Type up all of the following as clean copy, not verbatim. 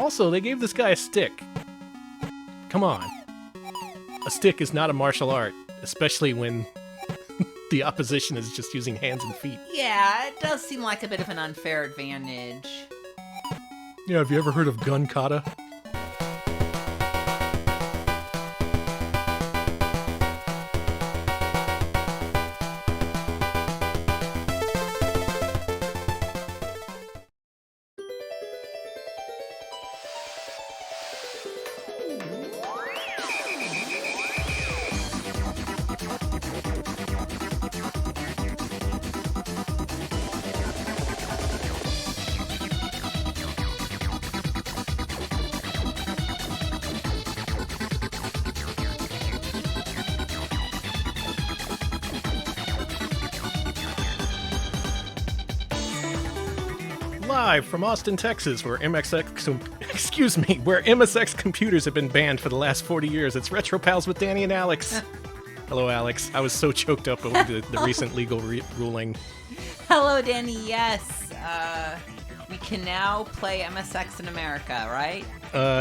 Also, they gave this guy a stick. Come on. A stick is not a martial art, especially when the opposition is just using hands and feet. Yeah, it does seem like a bit of an unfair advantage. Yeah, have you ever heard of gun kata? Live from Austin, Texas, where MSX computers have been banned for the last 40 years. It's Retro Pals with Danny and Alex. Hello, Alex. I was so choked up over the recent legal ruling. Hello, Danny. Yes, we can now play MSX in America, right?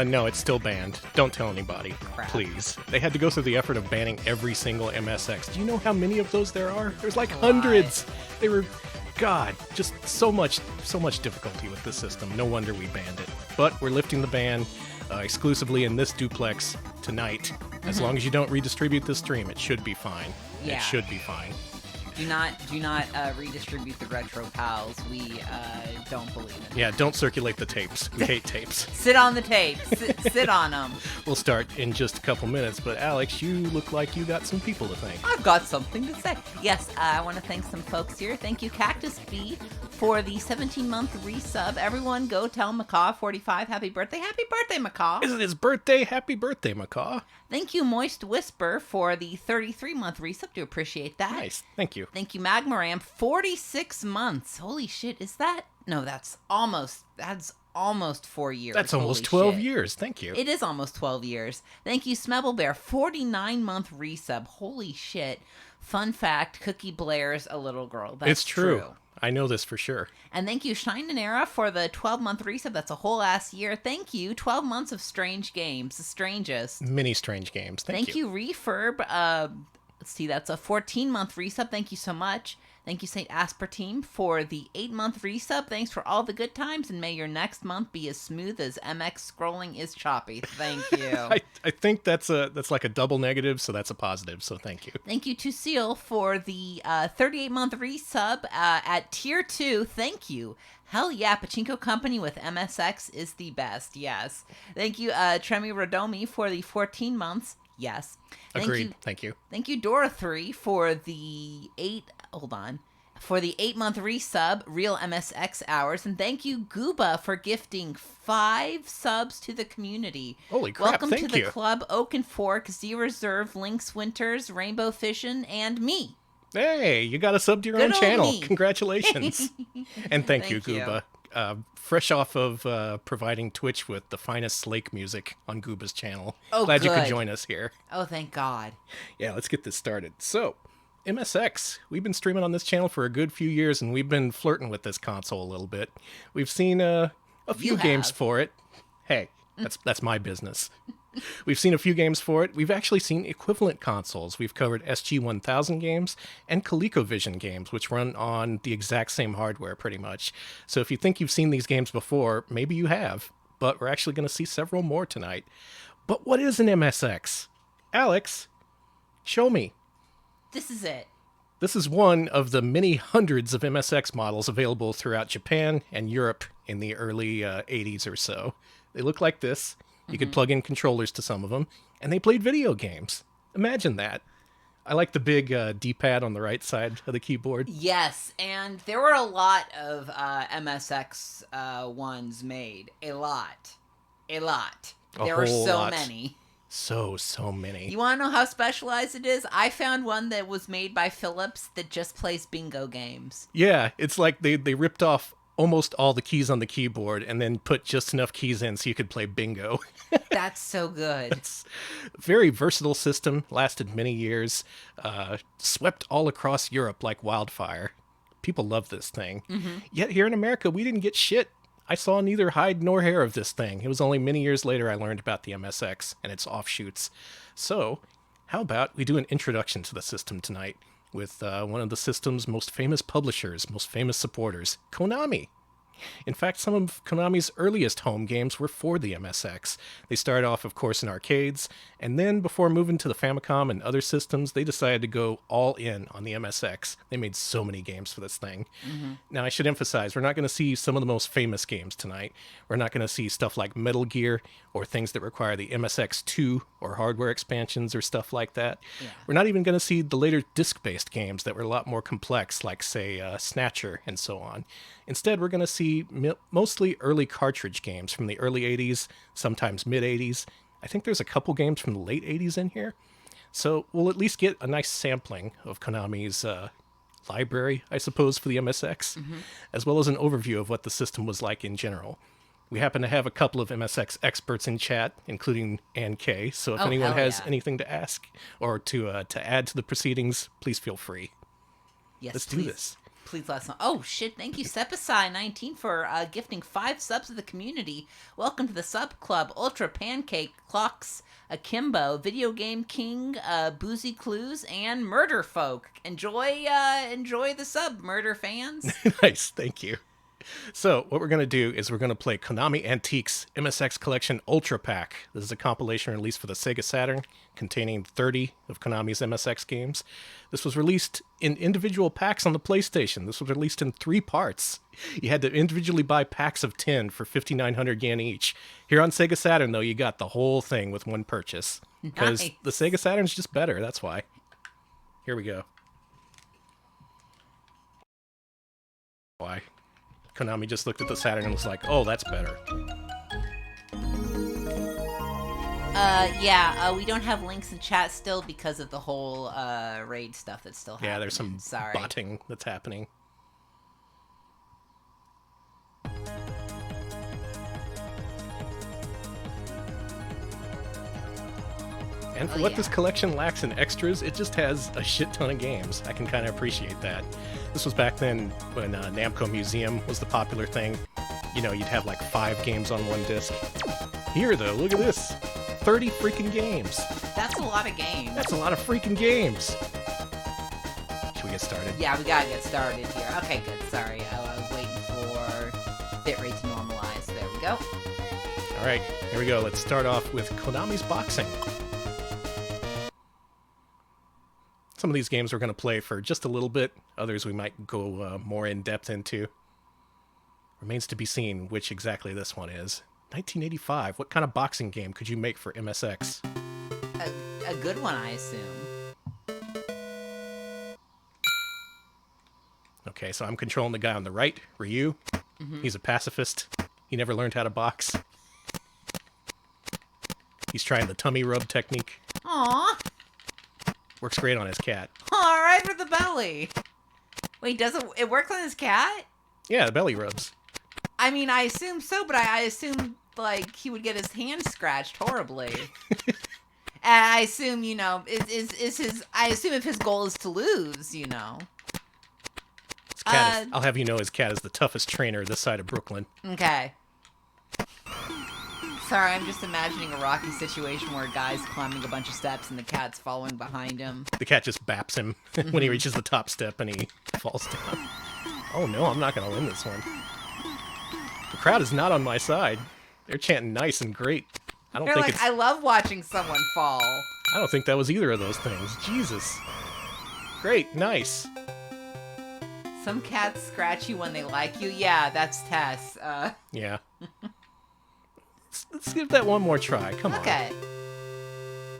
No, it's still banned. Don't tell anybody, Crap. please. They had to go through the effort of banning every single MSX. Do you know how many of those there are? There's like hundreds. They were... God, just so much difficulty with this system. No wonder we banned it. But we're lifting the ban exclusively in this duplex tonight. As long as you don't redistribute the stream, it should be fine. Yeah. It should be fine. Do not redistribute the Retro Pals. We don't believe in it. Yeah, don't circulate the tapes. We hate tapes. Sit on the tape. Sit on them. We'll start in just a couple minutes, but Alex, you look like you got some people to thank. I've got something to say. Yes, I want to thank some folks here. Thank you, Cactus Bee, for the 17-month resub. Everyone go tell Macaw45 happy birthday. Happy birthday, Macaw. Is it his birthday? Happy birthday, Macaw. Thank you, Moist Whisper, for the 33-month resub. Do appreciate that. Nice. Thank you. Thank you, Magmaram. 46 months. Holy shit, is that? No, that's almost 4 years. That's almost Holy 12 shit. years. Thank you. It is almost 12 years. Thank you, Smebble Bear. 49-month resub. Holy shit. Fun fact, Cookie Blair's a little girl. That's it's true. I know this for sure. And thank you, Shine and Era, for the 12-month resub. That's a whole ass year. Thank you. 12 months of strange games. The strangest. Many strange games. Thank you. Thank you, Refurb. Let's see, that's a 14-month resub. Thank you so much. Thank you, St. Aspartame, for the 8-month resub. Thanks for all the good times, and may your next month be as smooth as MX scrolling is choppy. Thank you. I think that's like a double negative, so that's a positive, so thank you. Thank you to Seal for the 38-month resub at Tier 2. Thank you. Hell yeah, Pachinko Company with MSX is the best, yes. Thank you, Tremi Rodomi, for the 14 months. Yes. Agreed. Thank you. Thank you, Dora3, for the 8-month resub, Real MSX Hours. And thank you, Gooba, for gifting 5 subs to the community. Holy crap, Welcome thank to you. the club, Oak and Fork, Z Reserve, Lynx Winters, Rainbow Fission, and me. Hey, you got a sub to your Good own old channel. me. Congratulations. And thank you, Thank you. Gooba. Fresh off of providing Twitch with the finest Slake music on Gooba's channel. Oh, Glad you could good. join us here. Oh, thank God. Yeah, let's get this started. So, MSX. We've been streaming on this channel for a good few years, and we've been flirting with this console a little bit. We've seen a few You games have. for it. Hey, that's my business. We've seen a few games for it. We've actually seen equivalent consoles. We've covered SG-1000 games and ColecoVision games, which run on the exact same hardware, pretty much. So if you think you've seen these games before, maybe you have, but we're actually going to see several more tonight. But what is an MSX? Alex, show me. This is it. This is one of the many hundreds of MSX models available throughout Japan and Europe in the early 80s or so. They look like this. You could plug in controllers to some of them, and they played video games. Imagine that. I like the big D-pad on the right side of the keyboard. Yes, and there were a lot of MSX ones made. A lot. There were whole so lot. many. So many. You want to know how specialized it is? I found one that was made by Philips that just plays bingo games. Yeah, it's like they ripped off almost all the keys on the keyboard and then put just enough keys in so you could play bingo. That's so good. It's a very versatile system, lasted many years, swept all across Europe like wildfire. People love this thing. Yet here in America, we didn't get shit. I saw neither hide nor hair of this thing. It was only many years later I learned about the MSX and its offshoots. So, how about we do an introduction to the system tonight with one of the system's most famous publishers, most famous supporters, Konami. In fact, some of Konami's earliest home games were for the MSX. They started off, of course, in arcades, and then before moving to the Famicom and other systems, they decided to go all in on the MSX. They made so many games for this thing. Now, I should emphasize, we're not going to see some of the most famous games tonight. We're not going to see stuff like Metal Gear or things that require the MSX2 or hardware expansions or stuff like that. Yeah. We're not even going to see the later disc-based games that were a lot more complex, like, say, Snatcher and so on. Instead, we're going to see mostly early cartridge games from the early 80s, sometimes mid-80s. I think there's a couple games from the late 80s in here. So we'll at least get a nice sampling of Konami's library, I suppose, for the MSX, as well as an overview of what the system was like in general. We happen to have a couple of MSX experts in chat, including Ann Kay, so if anyone has anything to ask or to add to the proceedings, please feel free. Yes, Let's please. do this. Please let us know. Oh, shit. Thank you, Sepasai19, for gifting 5 subs to the community. Welcome to the Sub Club. Ultra Pancake, Clocks, Akimbo, Video Game King, Boozy Clues, and Murder Folk. Enjoy the sub, Murder fans. Nice, thank you. So, what we're going to do is we're going to play Konami Antiques MSX Collection Ultra Pack. This is a compilation released for the Sega Saturn, containing 30 of Konami's MSX games. This was released in individual packs on the PlayStation. This was released in 3 parts. You had to individually buy packs of 10 for 5,900 yen each. Here on Sega Saturn, though, you got the whole thing with one purchase. Because Nice. the Sega Saturn's just better, that's why. Here we go. Why? Konami just looked at the Saturn and was like, oh, that's better. We don't have links in chat still because of the whole raid stuff that's still happening. Yeah, there's some Sorry. botting that's happening. And for what this collection lacks in extras, it just has a shit ton of games. I can kind of appreciate that. This was back then when Namco Museum was the popular thing. You know, you'd have like 5 games on one disc. Here, though, look at this. 30 freaking games. That's a lot of games. That's a lot of freaking games. Should we get started? Yeah, we gotta get started here. Okay, good. Sorry. I was waiting for bitrate to normalize. There we go. All right, here we go. Let's start off with Konami's Boxing. Some of these games we're going to play for just a little bit. Others we might go more in-depth into. Remains to be seen which exactly this one is. 1985. What kind of boxing game could you make for MSX? A good one, I assume. Okay, so I'm controlling the guy on the right, Ryu. He's a pacifist. He never learned how to box. He's trying the tummy rub technique. Aww. Works great on his cat. All right for the belly. Wait, doesn't it work on his cat? Yeah, the belly rubs. I mean, I assume so, but I assume like he would get his hand scratched horribly. And I assume, you know, is his. I assume if his goal is to lose, you know. His cat is, I'll have you know, his cat is the toughest trainer this side of Brooklyn. Okay. Sorry, I'm just imagining a Rocky situation where a guy's climbing a bunch of steps and the cat's following behind him. The cat just baps him when he reaches the top step and he falls down. Oh no, I'm not going to win this one. The crowd is not on my side. They're chanting nice and great. I don't You're think like, it's... I love watching someone fall. I don't think that was either of those things. Jesus. Great, nice. Some cats scratch you when they like you. Yeah, that's Tess. Yeah. Let's give that one more try. Come on. Okay.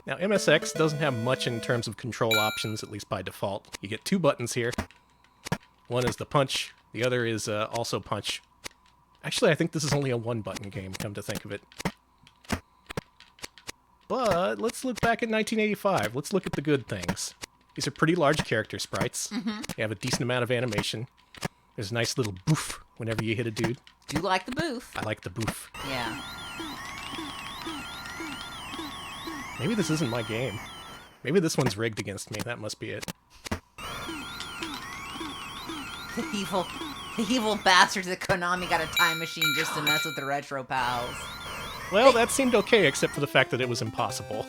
Now, MSX doesn't have much in terms of control options, at least by default. You get 2 buttons here. One is the punch. The other is also punch. Actually, I think this is only a 1-button game, come to think of it. But let's look back at 1985. Let's look at the good things. These are pretty large character sprites. They have a decent amount of animation. There's a nice little boof whenever you hit a dude. Do you like the booth? I like the boof. Yeah. Maybe this isn't my game. Maybe this one's rigged against me. That must be it. The The evil bastards at Konami got a time machine just to mess with the Retro Pals. Well, that seemed okay, except for the fact that it was impossible.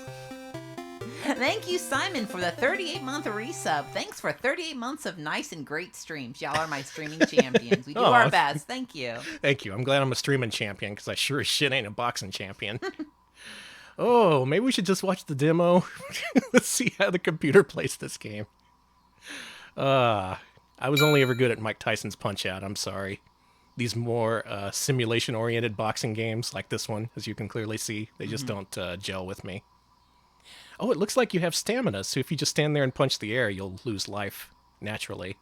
Thank you, Simon, for the 38-month resub. Thanks for 38 months of nice and great streams. Y'all are my streaming champions. We do our best. Thank you. Thank you. I'm glad I'm a streaming champion, because I sure as shit ain't a boxing champion. Oh, maybe we should just watch the demo. Let's see how the computer plays this game. I was only ever good at Mike Tyson's Punch-Out. I'm sorry. These more simulation-oriented boxing games, like this one, as you can clearly see, they just don't gel with me. Oh, it looks like you have stamina, so if you just stand there and punch the air, you'll lose life naturally.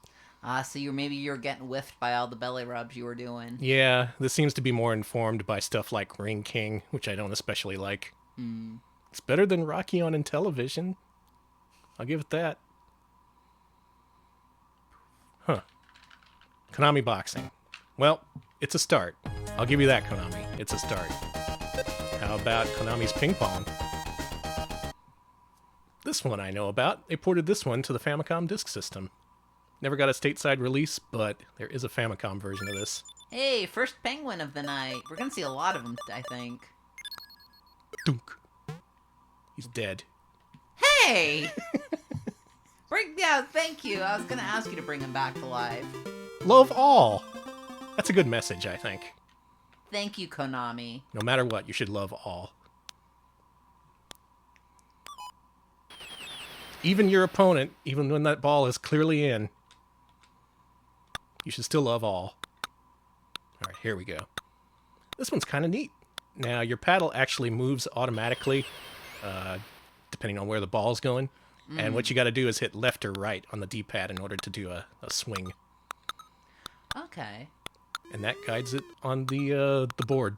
So maybe you're getting whiffed by all the belly rubs you were doing. Yeah, this seems to be more informed by stuff like Ring King, which I don't especially like. It's better than Rocky on Intellivision. I'll give it that. Huh. Konami Boxing. Well, it's a start. I'll give you that, Konami. It's a start. How about Konami's Ping Pong? This one I know about. They ported this one to the Famicom Disk System. Never got a stateside release, but there is a Famicom version of this. Hey, first penguin of the night. We're going to see a lot of them, I think. Dunk. He's dead. Hey! Thank you. I was going to ask you to bring him back to life. Love all. That's a good message, I think. Thank you, Konami. No matter what, you should love all. Even your opponent, even when that ball is clearly in, you should still love all. All right, here we go. This one's kind of neat. Now, your paddle actually moves automatically, depending on where the ball's going. And what you got to do is hit left or right on the D-pad in order to do a swing. Okay. And that guides it on the board.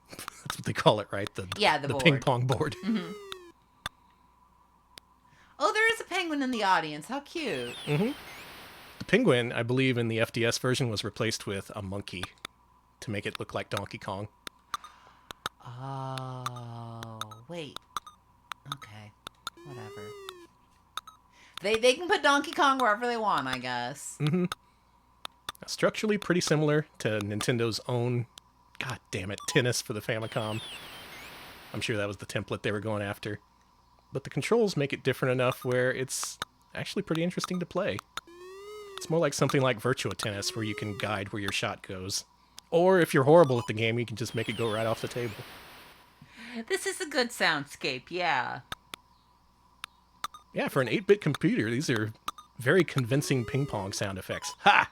That's what they call it, right? The board. Ping pong board. Mm-hmm. Oh, there is a penguin in the audience. How cute. Mm-hmm. The penguin, I believe, in the FDS version was replaced with a monkey to make it look like Donkey Kong. Oh, wait. Okay. Whatever. They can put Donkey Kong wherever they want, I guess. Mm-hmm. Structurally pretty similar to Nintendo's own, god damn it, tennis for the Famicom. I'm sure that was the template they were going after. But the controls make it different enough where it's actually pretty interesting to play. It's more like something like Virtua Tennis, where you can guide where your shot goes. Or if you're horrible at the game, you can just make it go right off the table. This is a good soundscape, yeah. Yeah, for an 8-bit computer, these are very convincing ping pong sound effects. Ha!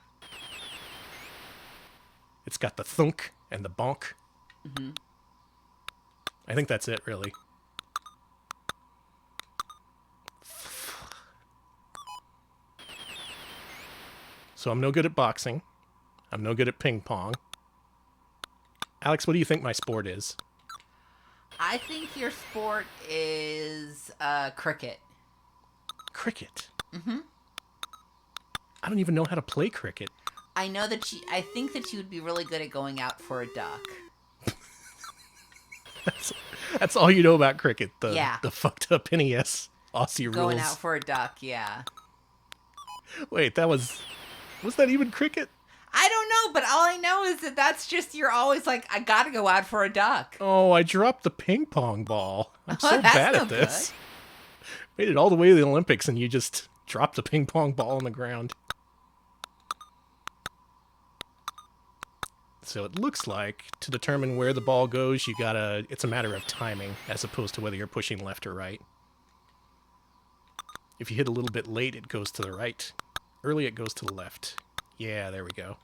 It's got the thunk and the bonk. Mm-hmm. I think that's it, really. So I'm no good at boxing. I'm no good at ping pong. Alex, what do you think my sport is? I think your sport is cricket. Cricket? Mm-hmm. I don't even know how to play cricket. I think that you would be really good at going out for a duck. That's all you know about cricket. The fucked up NES Aussie rules. Going out for a duck, yeah. Wait, was that even cricket? I don't know, but all I know is that that's just, you're always like, I gotta go out for a duck. Oh, I dropped the ping pong ball. I'm so bad at this. Good. Made it all the way to the Olympics and you just dropped the ping pong ball on the ground. So it looks like to determine where the ball goes, it's a matter of timing as opposed to whether you're pushing left or right. If you hit a little bit late, it goes to the right. Early, it goes to the left. Yeah, there we go.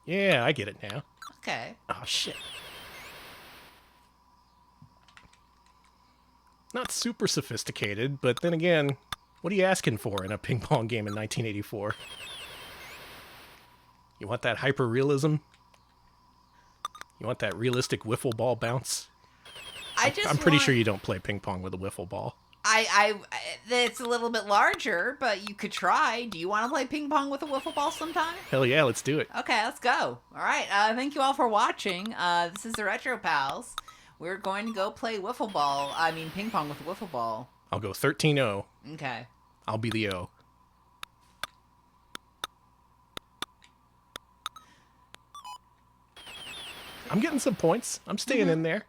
Yeah, I get it now. Okay. Oh, shit. Not super sophisticated, but then again, what are you asking for in a ping pong game in 1984? You want that hyper-realism? You want that realistic wiffle ball bounce? I'm pretty sure you don't play ping pong with a wiffle ball. It's a little bit larger, but you could try. Do you want to play ping pong with a wiffle ball sometime? Hell yeah, let's do it. Okay, let's go. All right, thank you all for watching. This is the Retro Pals. We're going to go play ping pong with a wiffle ball. I'll go 13-0. Okay. I'll be the O. I'm getting some points. I'm staying in there.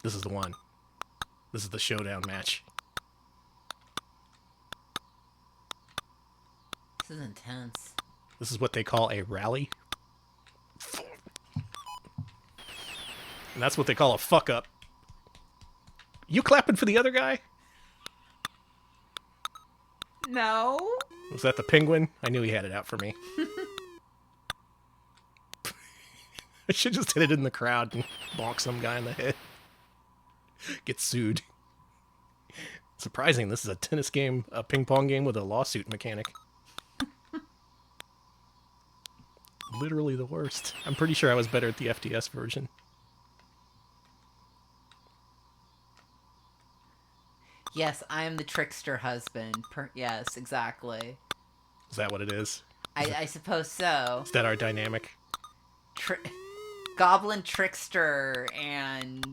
This is the one. This is the showdown match. This is intense. This is what they call a rally. And that's what they call a fuck up. You clapping for the other guy? No. Was that the penguin? I knew he had it out for me. I should just hit it in the crowd and bonk some guy in the head. Get sued. Surprising, this is a tennis game, a ping pong game with a lawsuit mechanic. Literally the worst. I'm pretty sure I was better at the FDS version. Yes, I am the trickster husband. Yes, exactly. Is that what it is? I suppose so. Is that our dynamic? Goblin trickster and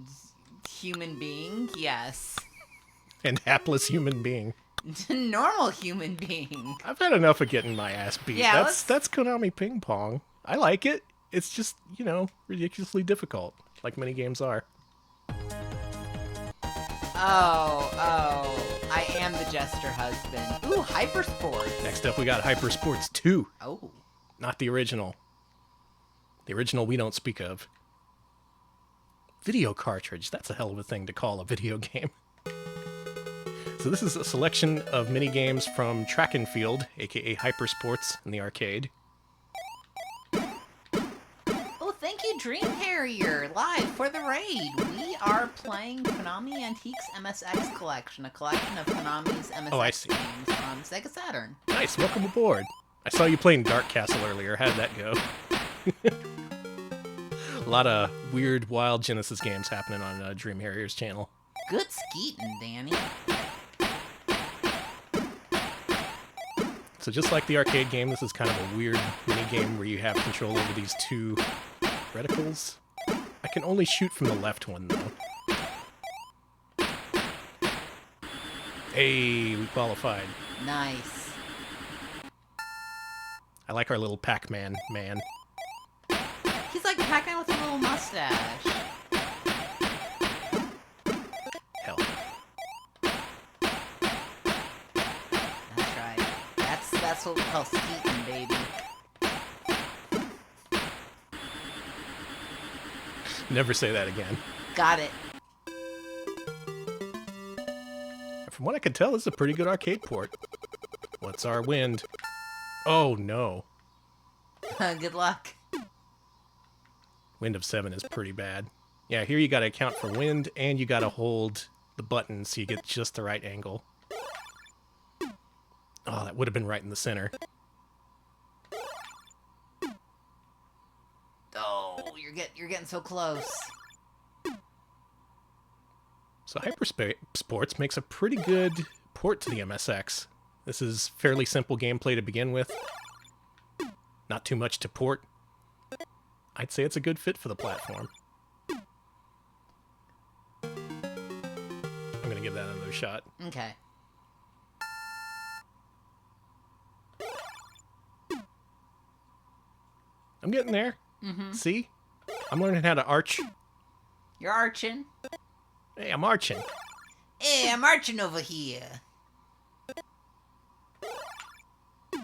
human being? Yes. And hapless human being. Normal human being. I've had enough of getting my ass beat. Yeah, that's Konami Ping Pong. I like it. It's just, ridiculously difficult, like many games are. Oh, I am the jester husband. Ooh, Hypersports. Next up, we got Hypersports 2. Oh. Not the original. The original we don't speak of. Video cartridge. That's a hell of a thing to call a video game. So this is a selection of mini games from Track and Field, aka Hypersports, in the arcade. Oh, thank you, Dream Harrier, live for the raid. We are playing Konami Antiques MSX Collection, a collection of Konami's MSX games from Sega Saturn. Nice, welcome aboard. I saw you playing Dark Castle earlier. How did that go? A lot of weird, wild Genesis games happening on Dream Harrier's channel. Good skeeting, Danny. So just like the arcade game, this is kind of a weird mini-game where you have control over these two reticles. I can only shoot from the left one, though. Hey, we qualified. Nice. I like our little Pac-Man man. He's like Pac-Man with a little mustache. Hell. That's right. That's what we call skeeting, baby. Never say that again. Got it. From what I can tell, this is a pretty good arcade port. What's our wind? Oh, no. Good luck. Wind of 7 is pretty bad. Yeah, here you gotta account for wind, and you gotta hold the button so you get just the right angle. Oh, that would have been right in the center. Oh, you're getting so close. So Hypersports makes a pretty good port to the MSX. This is fairly simple gameplay to begin with. Not too much to port. I'd say it's a good fit for the platform. I'm gonna give that another shot. Okay. I'm getting there. Mm-hmm. See? I'm learning how to arch. You're arching. Hey, I'm arching. Hey, I'm arching over here.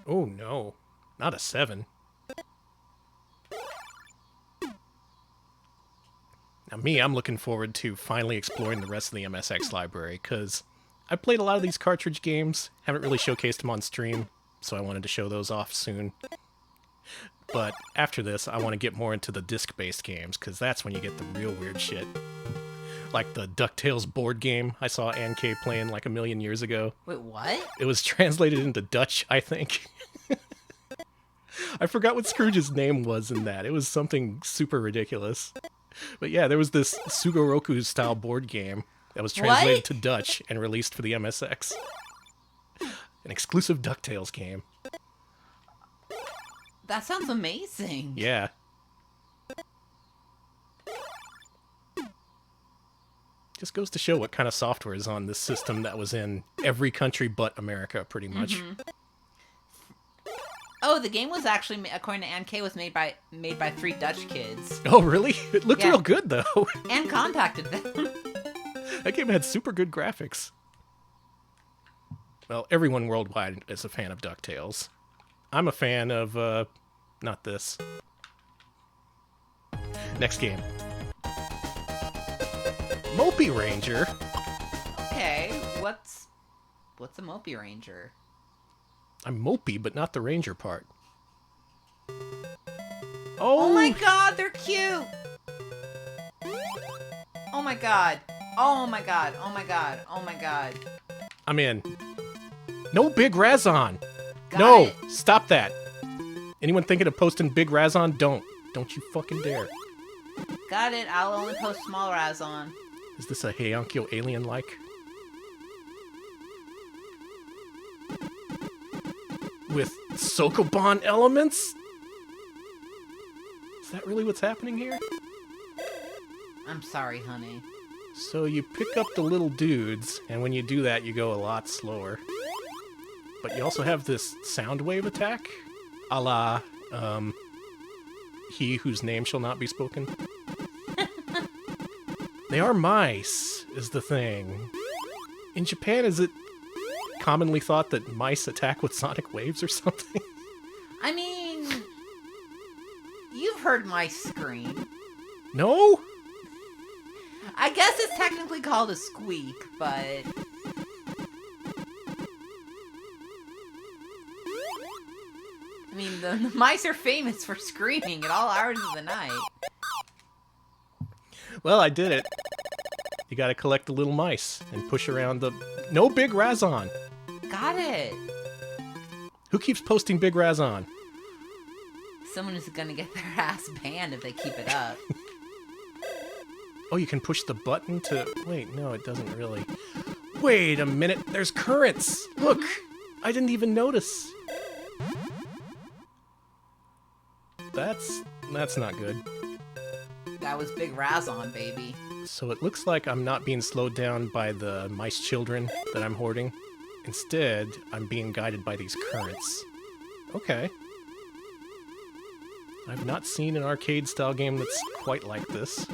Oh, no. Not a 7. Now, I'm looking forward to finally exploring the rest of the MSX library, because I've played a lot of these cartridge games, haven't really showcased them on stream, so I wanted to show those off soon. But after this, I want to get more into the disc-based games, because that's when you get the real weird shit. Like the DuckTales board game I saw Ann K playing like a million years ago. Wait, what? It was translated into Dutch, I think. I forgot what Scrooge's name was in that. It was something super ridiculous. But yeah, there was this Sugoroku-style board game that was translated to Dutch and released for the MSX. An exclusive DuckTales game. That sounds amazing. Yeah. Just goes to show what kind of software is on this system that was in every country but America, pretty much. Oh, the game was actually, according to NK, was made by 3 Dutch kids. Oh, really? It looked Yeah. real good, though. And contacted them. That game had super good graphics. Well, everyone worldwide is a fan of DuckTales. I'm a fan of, not this. Next game. Mopey Ranger? Okay, what's a Mopey Ranger? I'm mopey, but not the ranger part. Oh my god, they're cute! Oh my god. Oh my god. Oh my god. Oh my god. I'm in. No Big Razon! Got No! it. Stop that! Anyone thinking of posting Big Razon? Don't. Don't you fucking dare. Got it. I'll only post small Razon. Is this a Heiankyo alien-like? With Sokoban elements? Is that really what's happening here? I'm sorry, honey. So you pick up the little dudes, and when you do that, you go a lot slower. But you also have this sound wave attack, a la, He Whose Name Shall Not Be Spoken. They are mice, is the thing. In Japan, is it commonly thought that mice attack with sonic waves or something? I mean, you've heard my scream. No? I guess it's technically called a squeak, but... I mean, the mice are famous for screaming at all hours of the night. Well, I did it. You gotta collect the little mice and push around the... No Big Razon! Got it. Who keeps posting Big Razon? Someone is gonna get their ass banned if they keep it up. Oh, you can push the button to... Wait, no, it doesn't really. Wait a minute, there's currents! Look! I didn't even notice! That's not good. That was Big Razon, baby. So it looks like I'm not being slowed down by the mice children that I'm hoarding. Instead, I'm being guided by these currents. Okay. I've not seen an arcade-style game that's quite like this.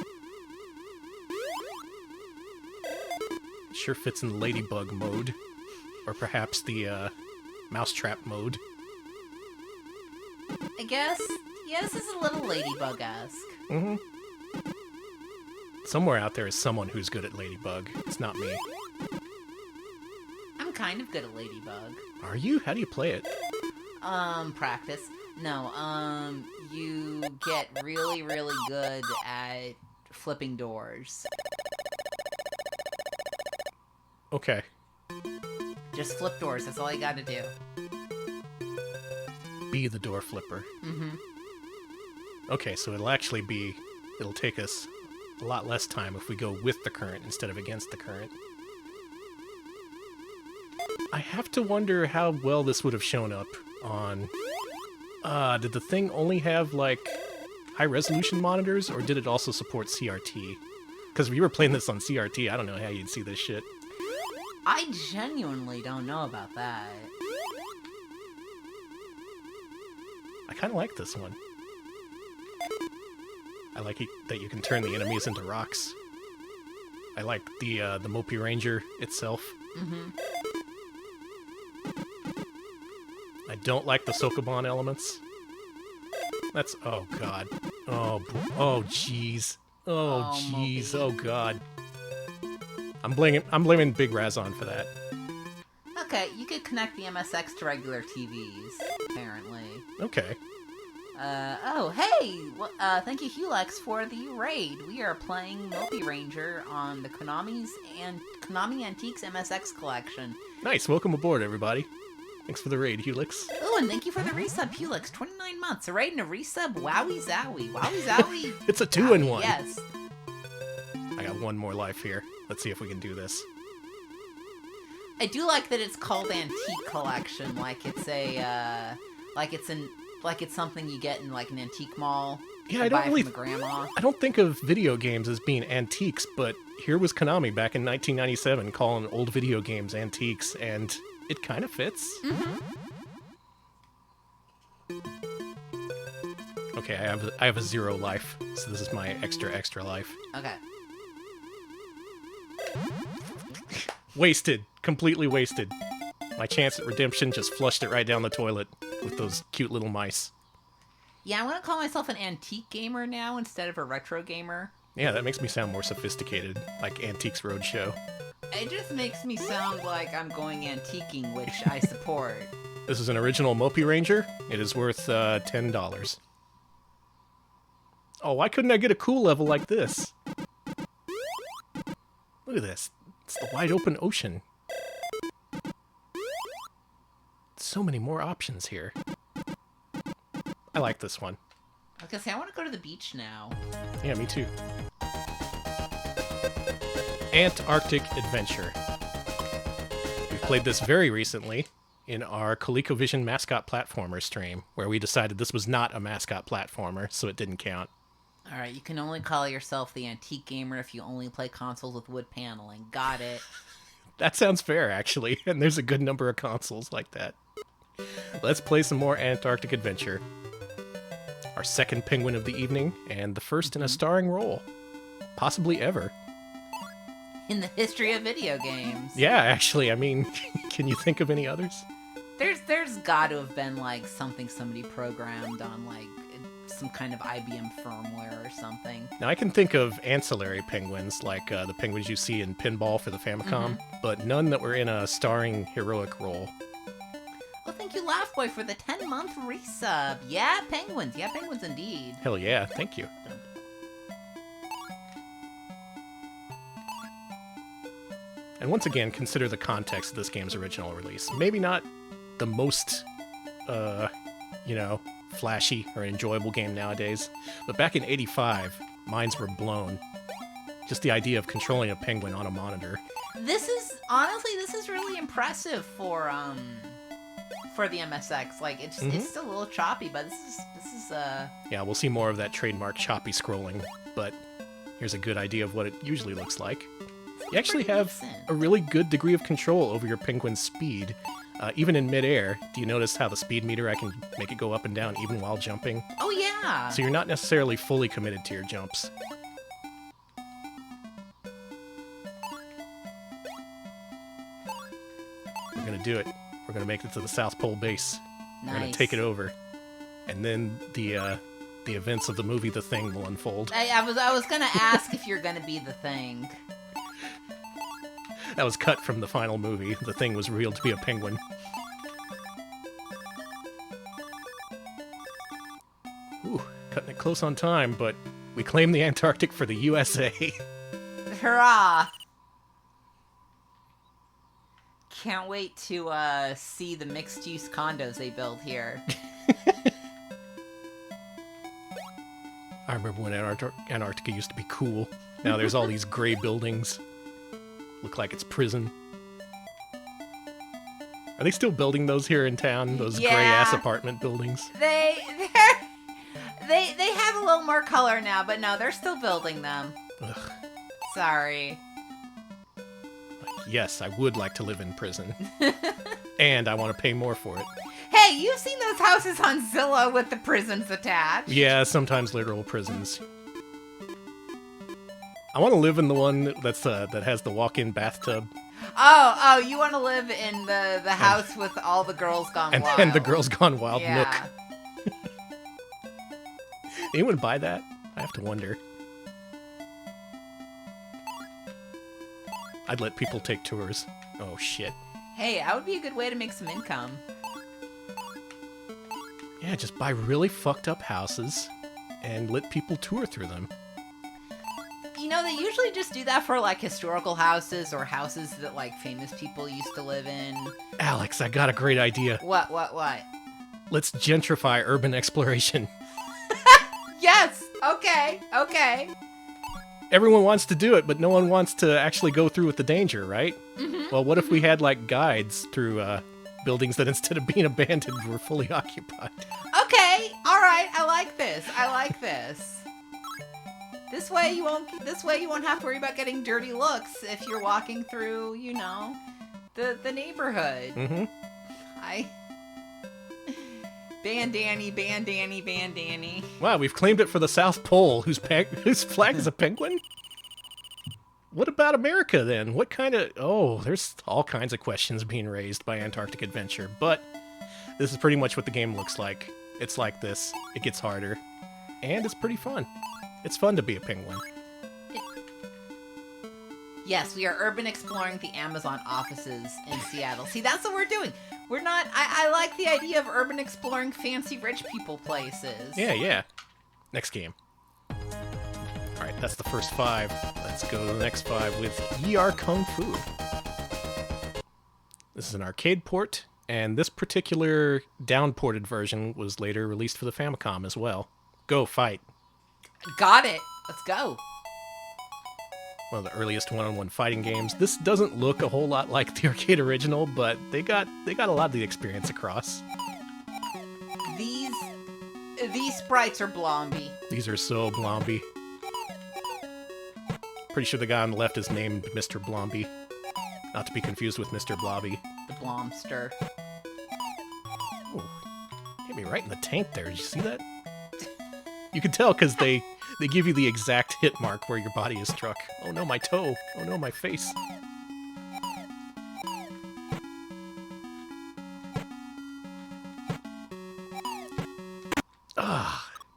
It sure fits in Ladybug mode. Or perhaps the, Mousetrap mode. I guess, yeah, this is a little Ladybug-esque. Mm-hmm. Somewhere out there is someone who's good at Ladybug. It's not me. I'm kind of good at Ladybug. Are you? How do you play it? Practice. No, you get really, really good at flipping doors. Okay. Just flip doors, that's all you gotta do. Be the door flipper. Mm-hmm. Okay, so it'll take us a lot less time if we go with the current instead of against the current. I have to wonder how well this would have shown up on... did the thing only have, like, high-resolution monitors, or did it also support CRT? Because if you were playing this on CRT, I don't know how you'd see this shit. I genuinely don't know about that. I kind of like this one. I like that you can turn the enemies into rocks. I like the Mopey Ranger itself. Mm-hmm. I don't like the Sokoban elements. That's... Oh, God. Oh, jeez. Oh, jeez. Oh, God. I'm blaming Big Razon for that. Okay, you could connect the MSX to regular TVs, apparently. Okay. Oh, hey! Thank you, Hulex, for the raid. We are playing Mopey Ranger on the Konami Antiques MSX Collection. Nice. Welcome aboard, everybody. Thanks for the raid, Helix. Oh, and thank you for the resub, Helix. 29 months. A raid and a resub. Wowie zowie. Wowie zowie. It's a 2-in-1. Yes. I got one more life here. Let's see if we can do this. I do like that it's called Antique Collection, like it's a, like it's something you get in like an antique mall. Yeah, Buy from the grandma. I don't think of video games as being antiques, but here was Konami back in 1997 calling old video games antiques, and it kind of fits. Mm-hmm. Okay, I have a 0 life, so this is my extra life. Okay. Wasted. Completely wasted. My chance at redemption just flushed it right down the toilet with those cute little mice. Yeah, I want to call myself an antique gamer now instead of a retro gamer. Yeah, that makes me sound more sophisticated, like Antiques Roadshow. It just makes me sound like I'm going antiquing, which I support. This is an original Mopey Ranger. It is worth $10. Oh, why couldn't I get a cool level like this? Look at this. It's the wide open ocean. So many more options here. I like this one. I was gonna say, I want to go to the beach now. Yeah, me too. Antarctic Adventure. We've played this very recently in our ColecoVision mascot platformer stream, where we decided this was not a mascot platformer, so it didn't count. Alright, you can only call yourself the antique gamer if you only play consoles with wood paneling. Got it. That sounds fair, actually, and there's a good number of consoles like that. Let's play some more Antarctic Adventure. Our second penguin of the evening, and the first in a starring role. Possibly ever. In the history of video games. Yeah, actually, I mean, can you think of any others? There's got to have been, like, something somebody programmed on, like, some kind of IBM firmware or something. Now, I can think of ancillary penguins, like the penguins you see in Pinball for the Famicom, but none that were in a starring heroic role. Well, thank you, Laugh Boy, for the 10-month resub. Yeah, penguins. Yeah, penguins indeed. Hell yeah, thank you. And once again, consider the context of this game's original release. Maybe not the most, flashy or enjoyable game nowadays, but back in '85, minds were blown. Just the idea of controlling a penguin on a monitor. This is really impressive for the MSX. Like, it's still a little choppy, but this is Yeah, we'll see more of that trademark choppy scrolling, but here's a good idea of what it usually looks like. You actually have a really good degree of control over your penguin's speed. Even in midair, do you notice how the speed meter, I can make it go up and down even while jumping? Oh, yeah! So you're not necessarily fully committed to your jumps. We're gonna do it. We're gonna make it to the South Pole base. Nice. We're gonna take it over. And then the events of the movie The Thing will unfold. I was gonna ask if you're gonna be the Thing. That was cut from the final movie. The Thing was revealed to be a penguin. Ooh, cutting it close on time, but we claim the Antarctic for the USA. Hurrah! Can't wait to see the mixed-use condos they build here. I remember when Antarctica used to be cool. Now there's all these gray buildings. Look like it's prison. Are they still building those here in town? Those gray-ass apartment buildings? They have a little more color now, but no, they're still building them. Ugh. Sorry. Yes, I would like to live in prison. And I want to pay more for it. Hey, you've seen those houses on Zillow with the prisons attached? Yeah, sometimes literal prisons. I want to live in the one that has the walk-in bathtub. Oh, you want to live in the house with all the girls gone wild. And the Girls Gone Wild nook. Yeah. Anyone buy that? I have to wonder. I'd let people take tours. Oh, shit. Hey, that would be a good way to make some income. Yeah, just buy really fucked up houses and let people tour through them. You know, they usually just do that for, like, historical houses or houses that, like, famous people used to live in. Alex, I got a great idea. What? Let's gentrify urban exploration. Yes! Okay. Everyone wants to do it, but no one wants to actually go through with the danger, right? Mm-hmm. Well, what if we had, like, guides through buildings that instead of being abandoned were fully occupied? Okay, all right. I like this. I like this. This way you won't have to worry about getting dirty looks if you're walking through, you know, the neighborhood. Mm-hmm. Bandani. Wow, we've claimed it for the South Pole, whose flag is a penguin? What about America, then? What kind of... Oh, there's all kinds of questions being raised by Antarctic Adventure, but this is pretty much what the game looks like. It's like this. It gets harder. And it's pretty fun. It's fun to be a penguin. Yes, we are urban exploring the Amazon offices in Seattle. See, that's what we're doing. We're not... I like the idea of urban exploring fancy rich people places. Yeah. Next game. Alright, that's the first 5. Let's go to the next 5 with ER Kung Fu. This is an arcade port, and this particular downported version was later released for the Famicom as well. Go, fight. Got it. Let's go. One of the earliest one-on-one fighting games. This doesn't look a whole lot like the arcade original, but they got a lot of the experience across. These sprites are blomby. These are so blomby. Pretty sure the guy on the left is named Mr. Blomby. Not to be confused with Mr. Blobby. The Blomster. Oh, hit me right in the tank there. Did you see that? You can tell because they give you the exact hit mark where your body is struck. Oh no, my toe. Oh no, my face.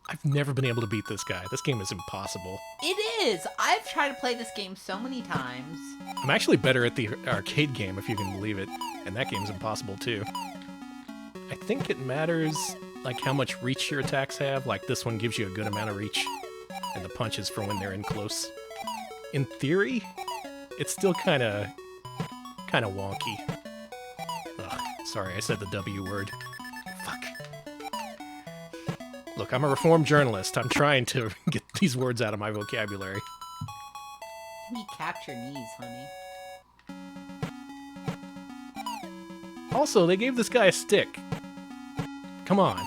I've never been able to beat this guy. This game is impossible. It is. I've tried to play this game so many times. I'm actually better at the arcade game, if you can believe it. And that game's impossible too. I think it matters like how much reach your attacks have. Like this one gives you a good amount of reach. And the punches for when they're in close. In theory, it's still kind of wonky. Ugh, sorry, I said the W word. Fuck. Look, I'm a reformed journalist. I'm trying to get these words out of my vocabulary. You capped your knees, honey. Also, they gave this guy a stick. Come on.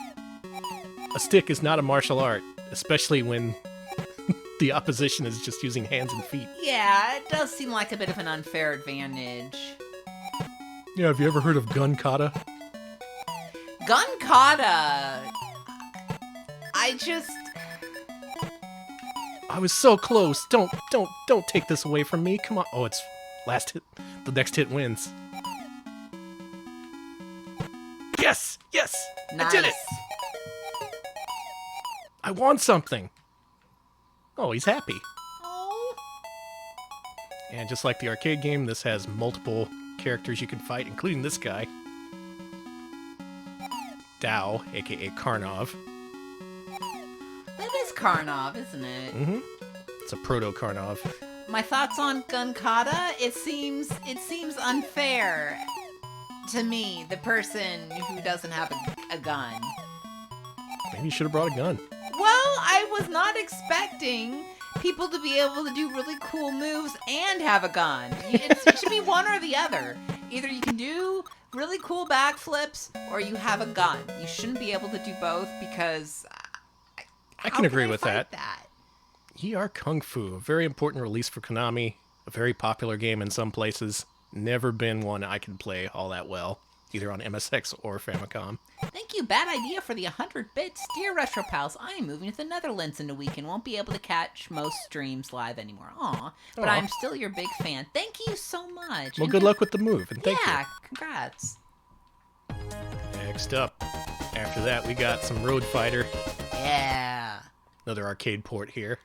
A stick is not a martial art, especially when the opposition is just using hands and feet. Yeah, it does seem like a bit of an unfair advantage. Yeah, have you ever heard of gun kata? Gun kata! I was so close. Don't take this away from me. Come on. Oh, it's last hit. The next hit wins. Yes! Nice. I did it! I won something. Oh, he's happy. Oh. And just like the arcade game, this has multiple characters you can fight, including this guy. Dao, aka Karnov. That is Karnov, isn't it? Mm-hmm. It's a proto-Karnov. My thoughts on gun kata, it seems unfair to me, the person who doesn't have a gun. Maybe you should have brought a gun. Well, I was not expecting people to be able to do really cool moves and have a gun. It should be one or the other. Either you can do really cool backflips or you have a gun. You shouldn't be able to do both because... I can agree with that. ER Kung Fu, a very important release for Konami, a very popular game in some places. Never been one I can play all that well, either on MSX or Famicom. Thank you, bad idea for the 100 bits. Dear Retro Pals, I am moving to the Netherlands in a week and won't be able to catch most streams live anymore. But I'm still your big fan. Thank you so much. Well, good luck with the move, and thank you. Yeah, congrats. Next up, after that, we got some Road Fighter. Yeah. Another arcade port here.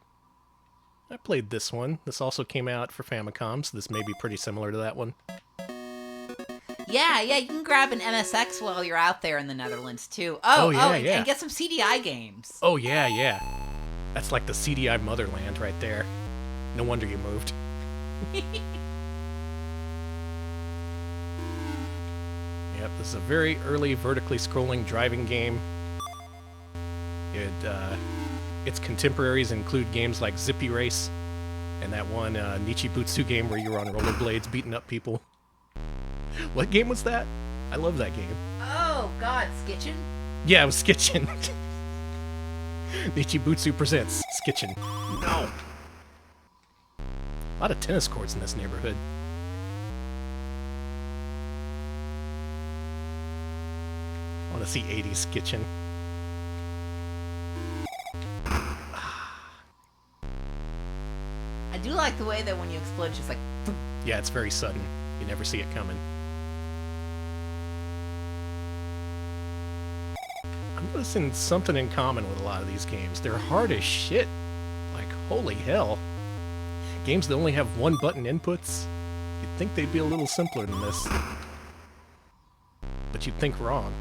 I played this one. This also came out for Famicom, so this may be pretty similar to that one. Yeah, you can grab an MSX while you're out there in the Netherlands, too. And get some CDI games. Oh, yeah. That's like the CDI motherland right there. No wonder you moved. Yep, this is a very early vertically scrolling driving game. Its contemporaries include games like Zippy Race and that one Nichibutsu game where you were on rollerblades beating up people. What game was that? I love that game. Oh, God, Skitchin? Yeah, it was Skitchin. Nichibutsu presents Skitchin. No! A lot of tennis courts in this neighborhood. I want to see 80s Skitchin. I do like the way that when you explode, it's just like... Yeah, it's very sudden. You never see it coming. I'm noticing something in common with a lot of these games. They're hard as shit. Like, holy hell. Games that only have one-button inputs, you'd think they'd be a little simpler than this. But you'd think wrong.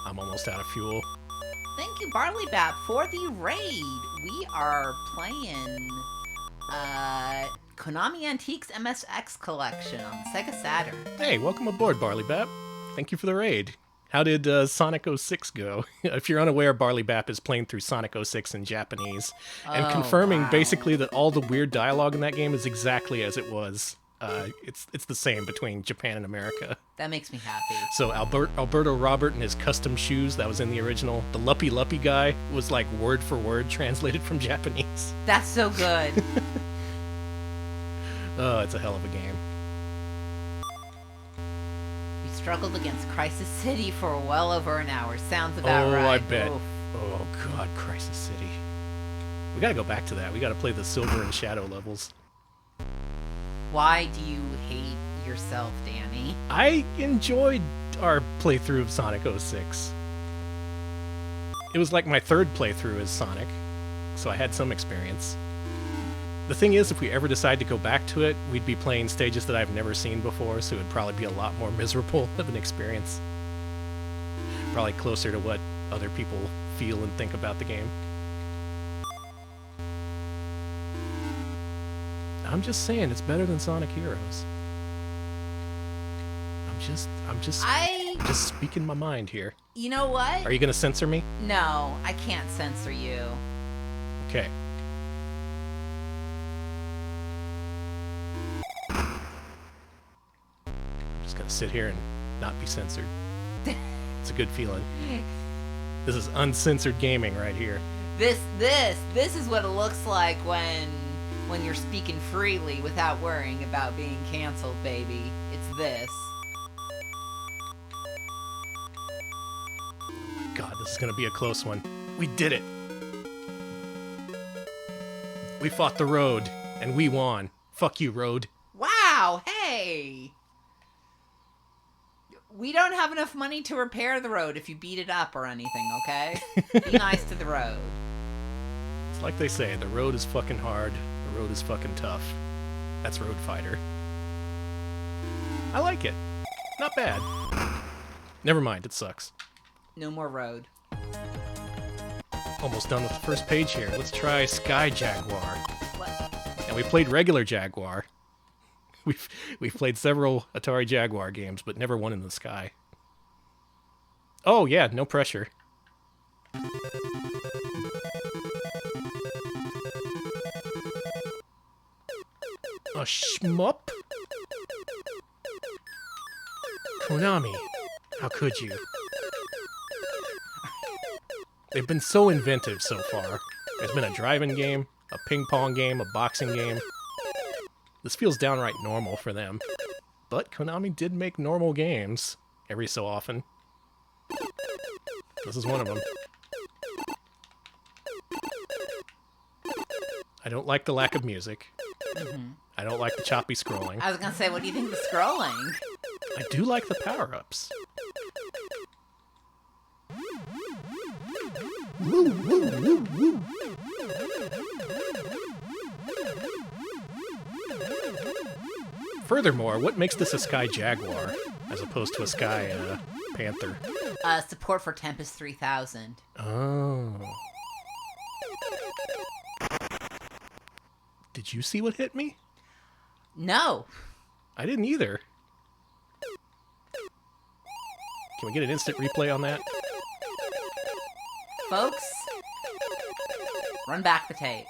I'm almost out of fuel. Thank you, Barley Bap, for the raid. We are playing Konami Antiques MSX Collection on the Sega Saturn. Hey, welcome aboard, Barley Bap. Thank you for the raid. How did Sonic 06 go? If you're unaware, Barley Bap is playing through Sonic 06 in Japanese and confirming basically that all the weird dialogue in that game is exactly as it was. It's the same between Japan and America. That makes me happy. So Alberto Robert and his custom shoes that was in the original, the Luppy Luppy guy was like word for word translated from Japanese. That's so good. Oh, it's a hell of a game. We struggled against Crisis City for well over an hour. Sounds about right. Oh, I bet. Oof. Oh, God, Crisis City. We gotta go back to that. We gotta play the Silver and Shadow levels. Why do you hate yourself, Danny? I enjoyed our playthrough of Sonic 06. It was like my third playthrough as Sonic, so I had some experience. The thing is, if we ever decide to go back to it, we'd be playing stages that I've never seen before, so it would probably be a lot more miserable of an experience. Probably closer to what other people feel and think about the game. I'm just saying, it's better than Sonic Heroes. I'm just speaking my mind here. You know what? Are you gonna censor me? No, I can't censor you. Okay. I'm just gonna sit here and not be censored. It's a good feeling. This is uncensored gaming right here. This is what it looks like when you're speaking freely without worrying about being canceled, baby. It's this. God, this is gonna be a close one. We did it! We fought the road, and we won. Fuck you, road. Wow, hey! We don't have enough money to repair the road if you beat it up or anything, okay? Be nice to the road. It's like they say, the road is fucking hard, the road is fucking tough. That's Road Fighter. I like it. Not bad. Never mind, it sucks. No more road. Almost done with the first page here. Let's try Sky Jaguar. What? And we played regular Jaguar. We've played several Atari Jaguar games, but never one in the sky. Oh yeah, no pressure. A shmup? Konami, how could you? They've been so inventive so far. There's been a driving game, a ping pong game, a boxing game. This feels downright normal for them. But Konami did make normal games every so often. This is one of them. I don't like the lack of music. Mm-hmm. I don't like the choppy scrolling. I was gonna say, what do you think of the scrolling? I do like the power-ups. Woo, woo, woo, woo. Furthermore, what makes this a Sky Jaguar as opposed to a Sky Panther? Support for Tempest 3000. Oh. Did you see what hit me? No. I didn't either. Can we get an instant replay on that? Folks, run back the tape.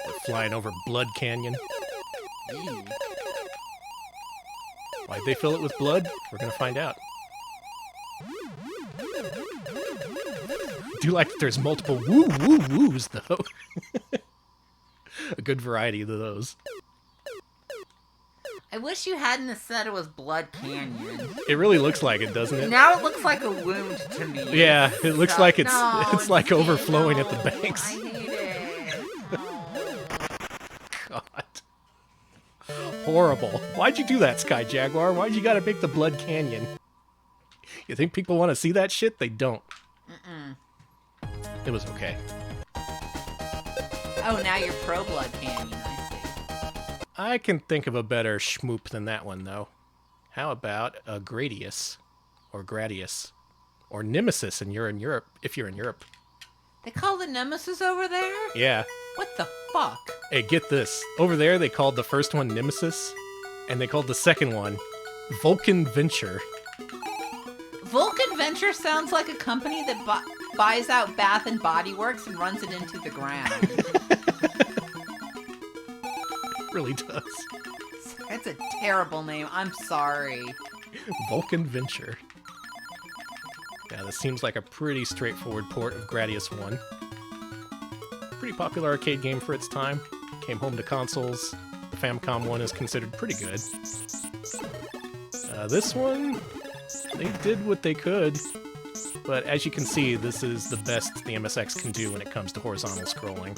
We're flying over Blood Canyon. Ew. Why'd they fill it with blood? We're gonna find out. I do like that there's multiple woo-woo-woos, though. A good variety of those. I wish you hadn't said it was Blood Canyon. It really looks like it, doesn't it? Now it looks like a wound to me. Yeah, it looks like it's like overflowing no, at the banks. I hate it. God. Horrible. Why'd you do that, Sky Jaguar? Why'd you gotta make the Blood Canyon? You think people want to see that shit? They don't. It was okay. Oh, now you're pro Blood Canyon, I see. I can think of a better schmoop than that one, though. How about a Gradius? Or Gradius? Or Nemesis if you're in Europe. They call the Nemesis over there? Yeah. What the fuck? Hey, get this. Over there, they called the first one Nemesis, and they called the second one Vulcan Venture. Vulcan Venture sounds like a company that buys out Bath and Body Works and runs it into the ground. It really does. That's a terrible name. I'm sorry. Vulcan Venture. Yeah, this seems like a pretty straightforward port of Gradius 1. Pretty popular arcade game for its time. Came home to consoles. The Famicom one is considered pretty good. This one, they did what they could. But as you can see, this is the best the MSX can do when it comes to horizontal scrolling.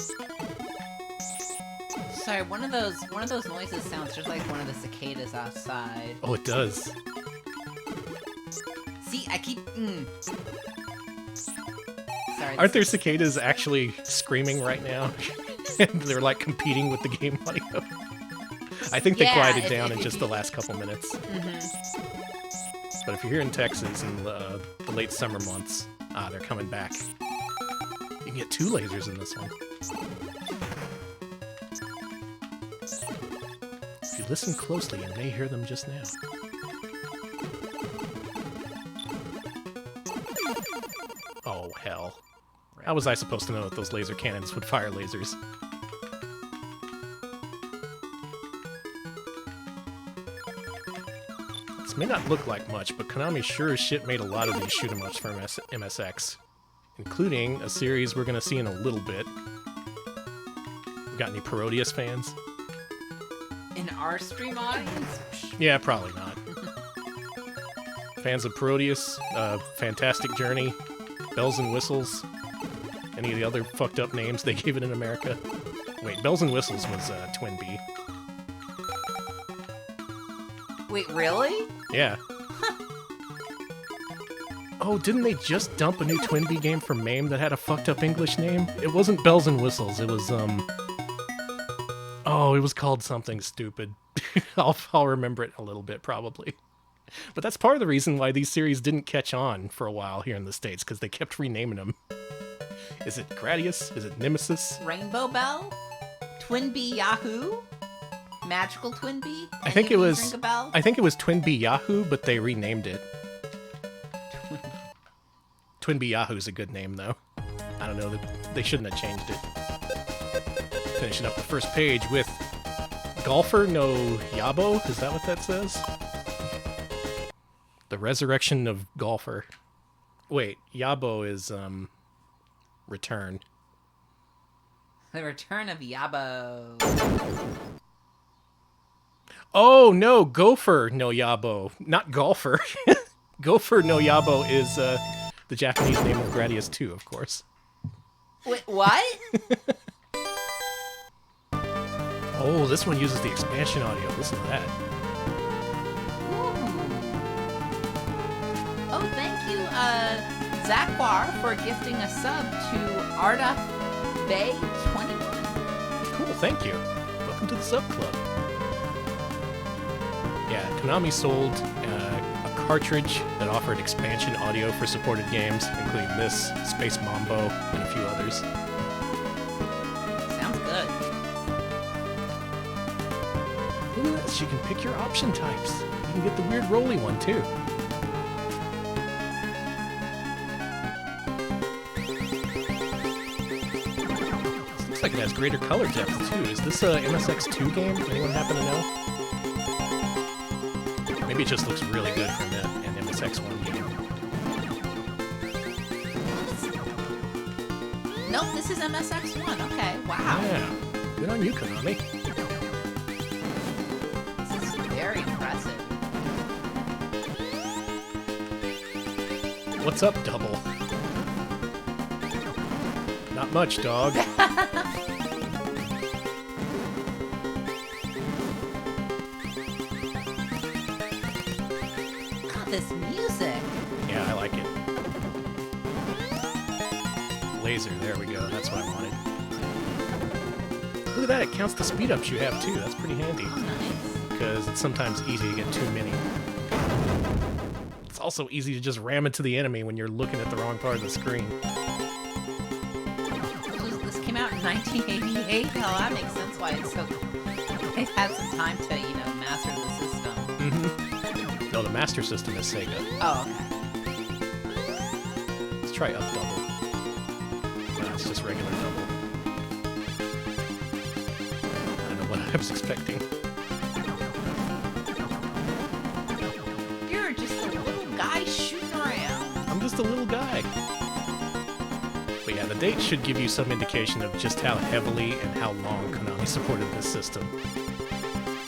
Sorry, one of those noises sounds just like one of the cicadas outside. Oh, it does. See, I keep. Sorry. Aren't there cicadas actually screaming right now? And they're like competing with the game audio. I think they quieted down in just the last couple minutes. But if you're here in Texas in the late summer months, they're coming back. You can get 2 lasers in this one. If you listen closely, you may hear them just now. Oh, hell. How was I supposed to know that those laser cannons would fire lasers? This may not look like much, but Konami sure as shit made a lot of these shoot-em-ups for MSX, including a series we're going to see in a little bit. We got any Parodius fans? In our stream audience? Yeah, probably not. Fans of Parodius, Fantastic Journey, Bells and Whistles, any of the other fucked up names they gave it in America? Wait, Bells and Whistles was Twin B. Wait, really? Yeah. Oh, didn't they just dump a new Twin B game for MAME that had a fucked up English name? It wasn't Bells and Whistles, it was, Oh, it was called something stupid. I'll remember it a little bit, probably. But that's part of the reason why these series didn't catch on for a while here in the States, because they kept renaming them. Is it Gradius? Is it Nemesis? Rainbow Bell? Twin B Yahoo? Magical Twin B? I think it was Twin B Yahoo, but they renamed it. Twin B Yahoo's a good name, though. I don't know, they shouldn't have changed it. Finishing up the first page with Golfer no Yabo? Is that what that says? The Resurrection of Golfer. Wait, Yabo is, Return. The Return of Yabo. Oh, no, Gopher no Yabo. Not Golfer. Gopher no Yabo is, the Japanese name of Gradius 2, of course. Wait, what? Oh, this one uses the expansion audio. Listen to that. Oh, thank you, Zakwar, for gifting a sub to Arda Bay 21. Cool, thank you. Welcome to the sub club. Yeah, Konami sold a cartridge that offered expansion audio for supported games, including this, Space Mambo, and a few others. Sounds good. Look at this, you can pick your option types. You can get the weird rolly one, too. This looks like it has greater color depth, too. Is this a MSX2 game? Does anyone happen to know? Maybe it just looks really good from an MSX1 game. Nope, this is MSX1. Okay, wow. Yeah. Good on you, Konami. This is very impressive. What's up, Double? Not much, dog. God, this music. Yeah, I like it. Laser, there we go. That's what I wanted. Look at that, it counts the speed ups you have too. That's pretty handy. Oh, nice. Because it's sometimes easy to get too many. It's also easy to just ram into the enemy when you're looking at the wrong part of the screen. This came out in 1988. Hell, that makes sense why it's so. They've had some time to, master the system. Mm-hmm. No, the Master System is Sega. Oh, okay. Let's try up double. No, it's just regular double. I don't know what I was expecting. You're just a little guy shooting around. I'm just a little guy. But yeah, the date should give you some indication of just how heavily and how long Konami supported this system.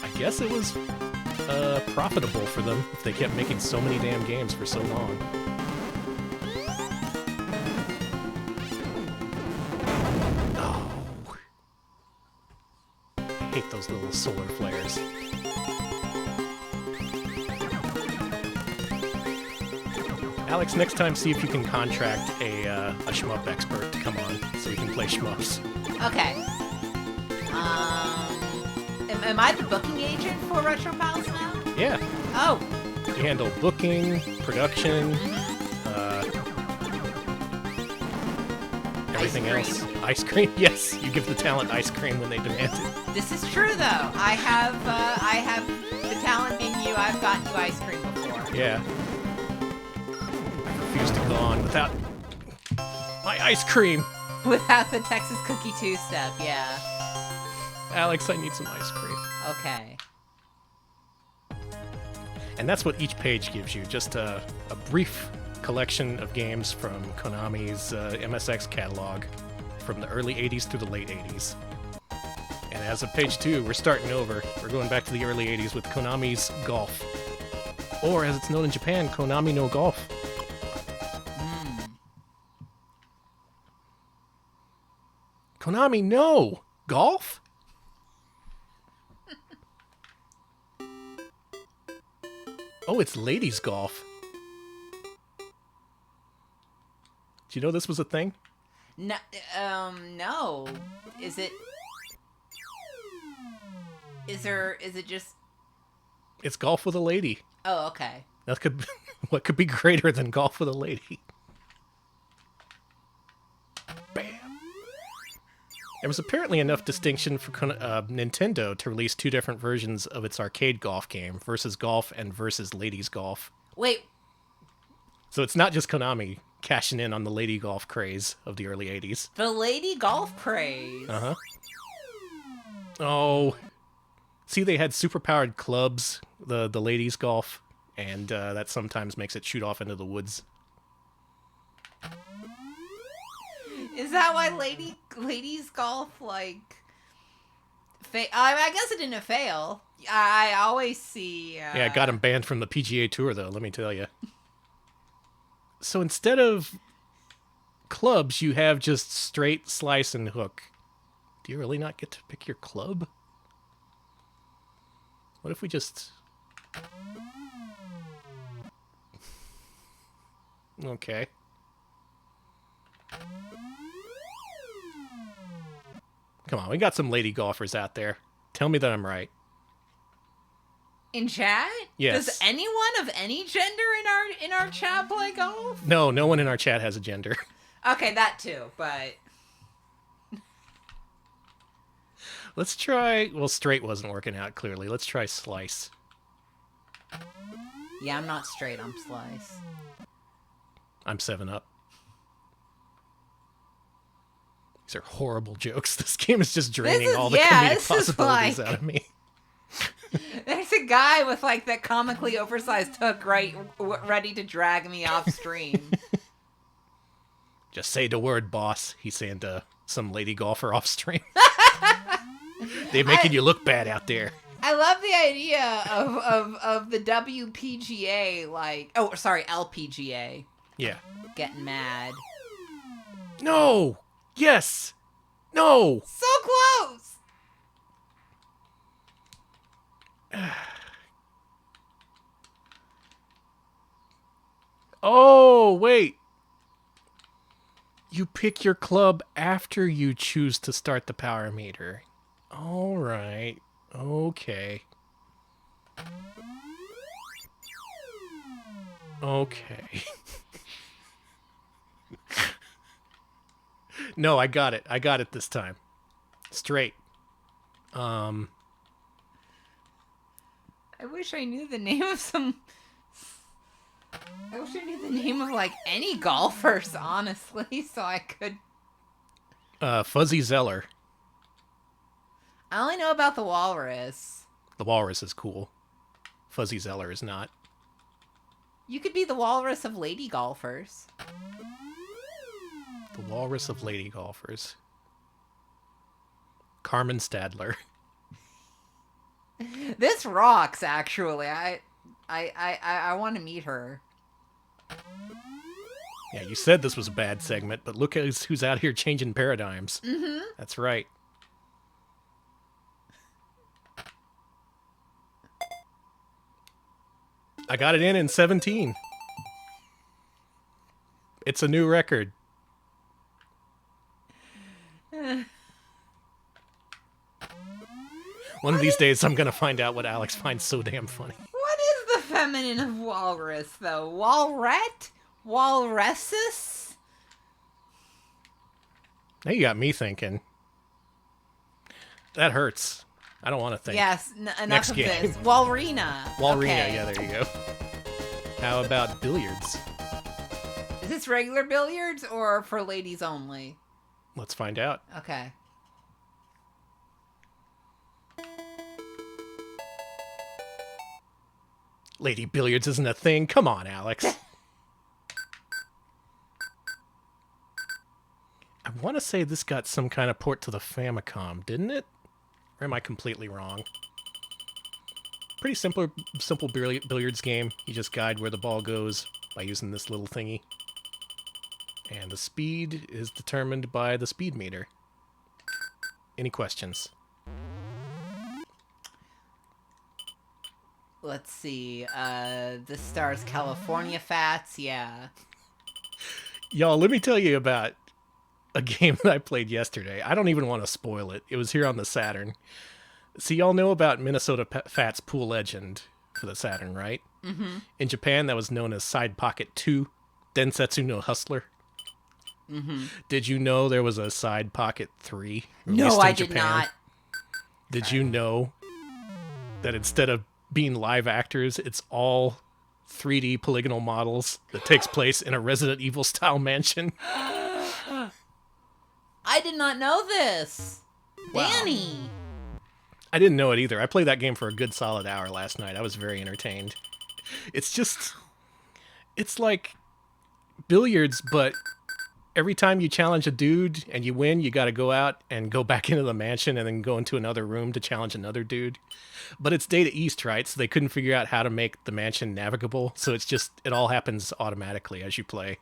I guess it was profitable for them if they kept making so many damn games for so long. Oh. I hate those little solar flares. Alex, next time see if you can contract a shmup expert to come on so we can play shmups. Okay. Am I the booking agent for Retro Pals now? Yeah. Oh. You handle booking, production, everything else. Ice cream. Yes, you give the talent ice cream when they demand it. This is true, though. I have the talent being you. I've gotten you ice cream before. Yeah. I refuse to go on without my ice cream. Without the Texas Cookie two-step, yeah. Alex, I need some ice cream. Okay. And that's what each page gives you, just a brief collection of games from Konami's MSX catalog from the early 80s through the late 80s. And as of page 2, we're starting over. We're going back to the early 80s with Konami's Golf. Or, as it's known in Japan, Konami no Golf. Konami no Golf? Oh, it's ladies golf. Did you know this was a thing? No, no. Is it just... It's golf with a lady. Oh, okay. That could what could be greater than golf with a lady? Bam. There was apparently enough distinction for Nintendo to release two different versions of its arcade golf game, Versus Golf and Versus Ladies Golf. Wait. So it's not just Konami cashing in on the lady golf craze of the early 80s. The lady golf craze. Uh-huh. Oh. See, they had super-powered clubs, the ladies golf, and that sometimes makes it shoot off into the woods. Is that why ladies golf, I guess it didn't fail. I always see... Yeah, it got him banned from the PGA Tour, though, let me tell you. So instead of clubs, you have just straight slice and hook. Do you really not get to pick your club? What if we just... Okay. Come on, we got some lady golfers out there. Tell me that I'm right. In chat? Yes. Does anyone of any gender in our chat play golf? No one in our chat has a gender. Okay, that too, but... Let's try... Well, straight wasn't working out, clearly. Let's try slice. Yeah, I'm not straight, I'm slice. I'm 7-Up. These are horrible jokes. This game is just draining all the comedic possibilities out of me. There's a guy with that comically oversized hook ready to drag me off stream. Just say the word, boss, he's saying to some lady golfer off stream. They're making you look bad out there. I love the idea of the WPGA, like... Oh, sorry, LPGA. Yeah. Getting mad. No! Yes! No! So close! Oh, wait. You pick your club after you choose to start the power meter. All right. Okay. Okay. No, I got it. I got it this time. Straight. I wish I knew the name of some... I wish I knew the name of, like, any golfers, honestly, so I could... Fuzzy Zeller. I only know about the Walrus. The Walrus is cool. Fuzzy Zeller is not. You could be the Walrus of lady golfers. The Walrus of lady golfers. Carmen Stadler. This rocks, actually. I want to meet her. Yeah, you said this was a bad segment, but look at who's out here changing paradigms. Mm-hmm. That's right. I got it in 17. It's a new record. One of these days, I'm going to find out what Alex finds so damn funny. What is the feminine of walrus, though? Walret? Walruses? Now you got me thinking. That hurts. I don't want to think. Yes, enough Next of game. this. Walrina. Walrina, Okay. yeah, there you go. How about billiards? Is this regular billiards or for ladies only? Let's find out. Okay. Lady billiards isn't a thing. Come on, Alex. I want to say this got some kind of port to the Famicom, didn't it? Or am I completely wrong? Pretty simple billiards game. You just guide where the ball goes by using this little thingy. And the speed is determined by the speed meter. Any questions? Let's see. This stars California Fats. Yeah. Y'all, let me tell you about a game that I played yesterday. I don't even want to spoil it. It was here on the Saturn. See, y'all know about Minnesota Fats Pool Legend for the Saturn, right? Mm-hmm. In Japan, that was known as Side Pocket 2, Densetsu no Hustler. Mm-hmm. Did you know there was a Side Pocket 3? No, I did not. Did you know that instead of being live actors, it's all 3D polygonal models that takes place in a Resident Evil style mansion? I did not know this. Wow. Danny. I didn't know it either. I played that game for a good solid hour last night. I was very entertained. It's like billiards, but every time you challenge a dude and you win, you got to go out and go back into the mansion and then go into another room to challenge another dude. But it's Data East, right? So they couldn't figure out how to make the mansion navigable. So it all happens automatically as you play.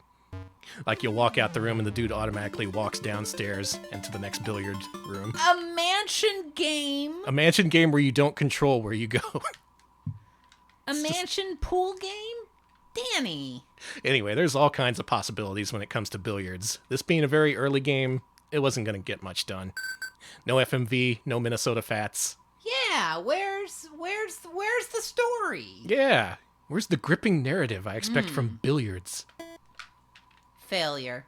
Like you'll walk out the room and the dude automatically walks downstairs into the next billiard room. A mansion game. A mansion game where you don't control where you go. A mansion pool game? Danny. Anyway, there's all kinds of possibilities when it comes to billiards. This being a very early game, it wasn't going to get much done. No FMV, no Minnesota Fats. Yeah, where's the story? Yeah, where's the gripping narrative I expect from billiards? Failure.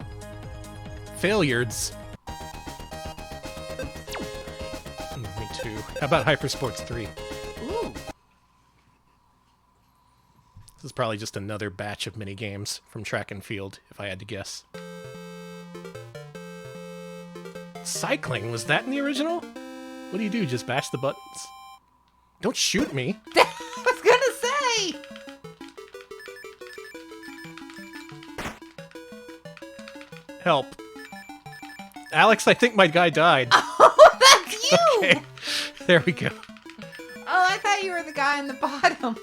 Failures. Me too. How about Hypersports 3? Ooh. This is probably just another batch of mini games from Track and Field, if I had to guess. Cycling, was that in the original? What do? Just bash the buttons? Don't shoot me. I was gonna say. Help. Alex, I think my guy died. Oh, that's you! Okay. There we go. Oh, I thought you were the guy on the bottom.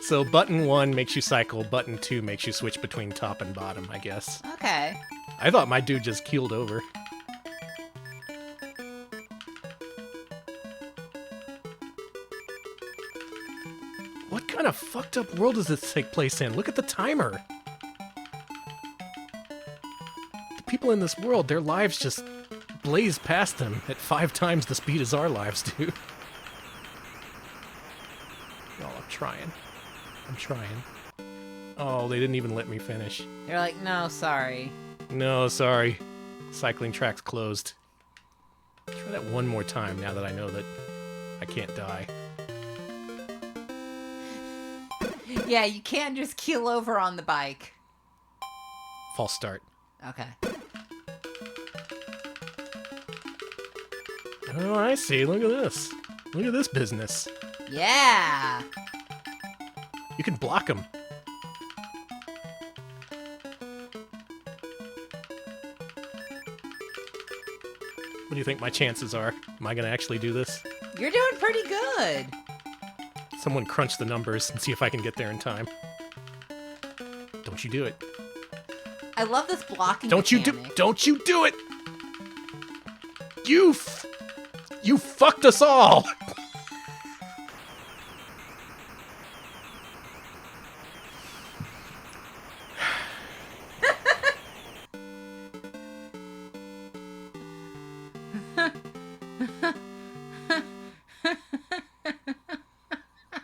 So button 1 makes you cycle, button 2 makes you switch between top and bottom, I guess. Okay. I thought my dude just keeled over. What kind of fucked up world does this take place in? Look at the timer. The people in this world, their lives just blaze past them at 5 times the speed as our lives do. Oh, I'm trying. Oh, they didn't even let me finish. They're like, no, sorry. No, sorry. Cycling track's closed. Try that one more time now that I know that I can't die. Yeah, you can't just keel over on the bike. False start. Okay. Oh, I see. Look at this. Look at this business. Yeah. You can block them. What do you think my chances are? Am I going to actually do this? You're doing pretty good. Someone crunch the numbers and see if I can get there in time. Don't you do it. I love this blocking Don't mechanic. Don't you do it! You fucked us all!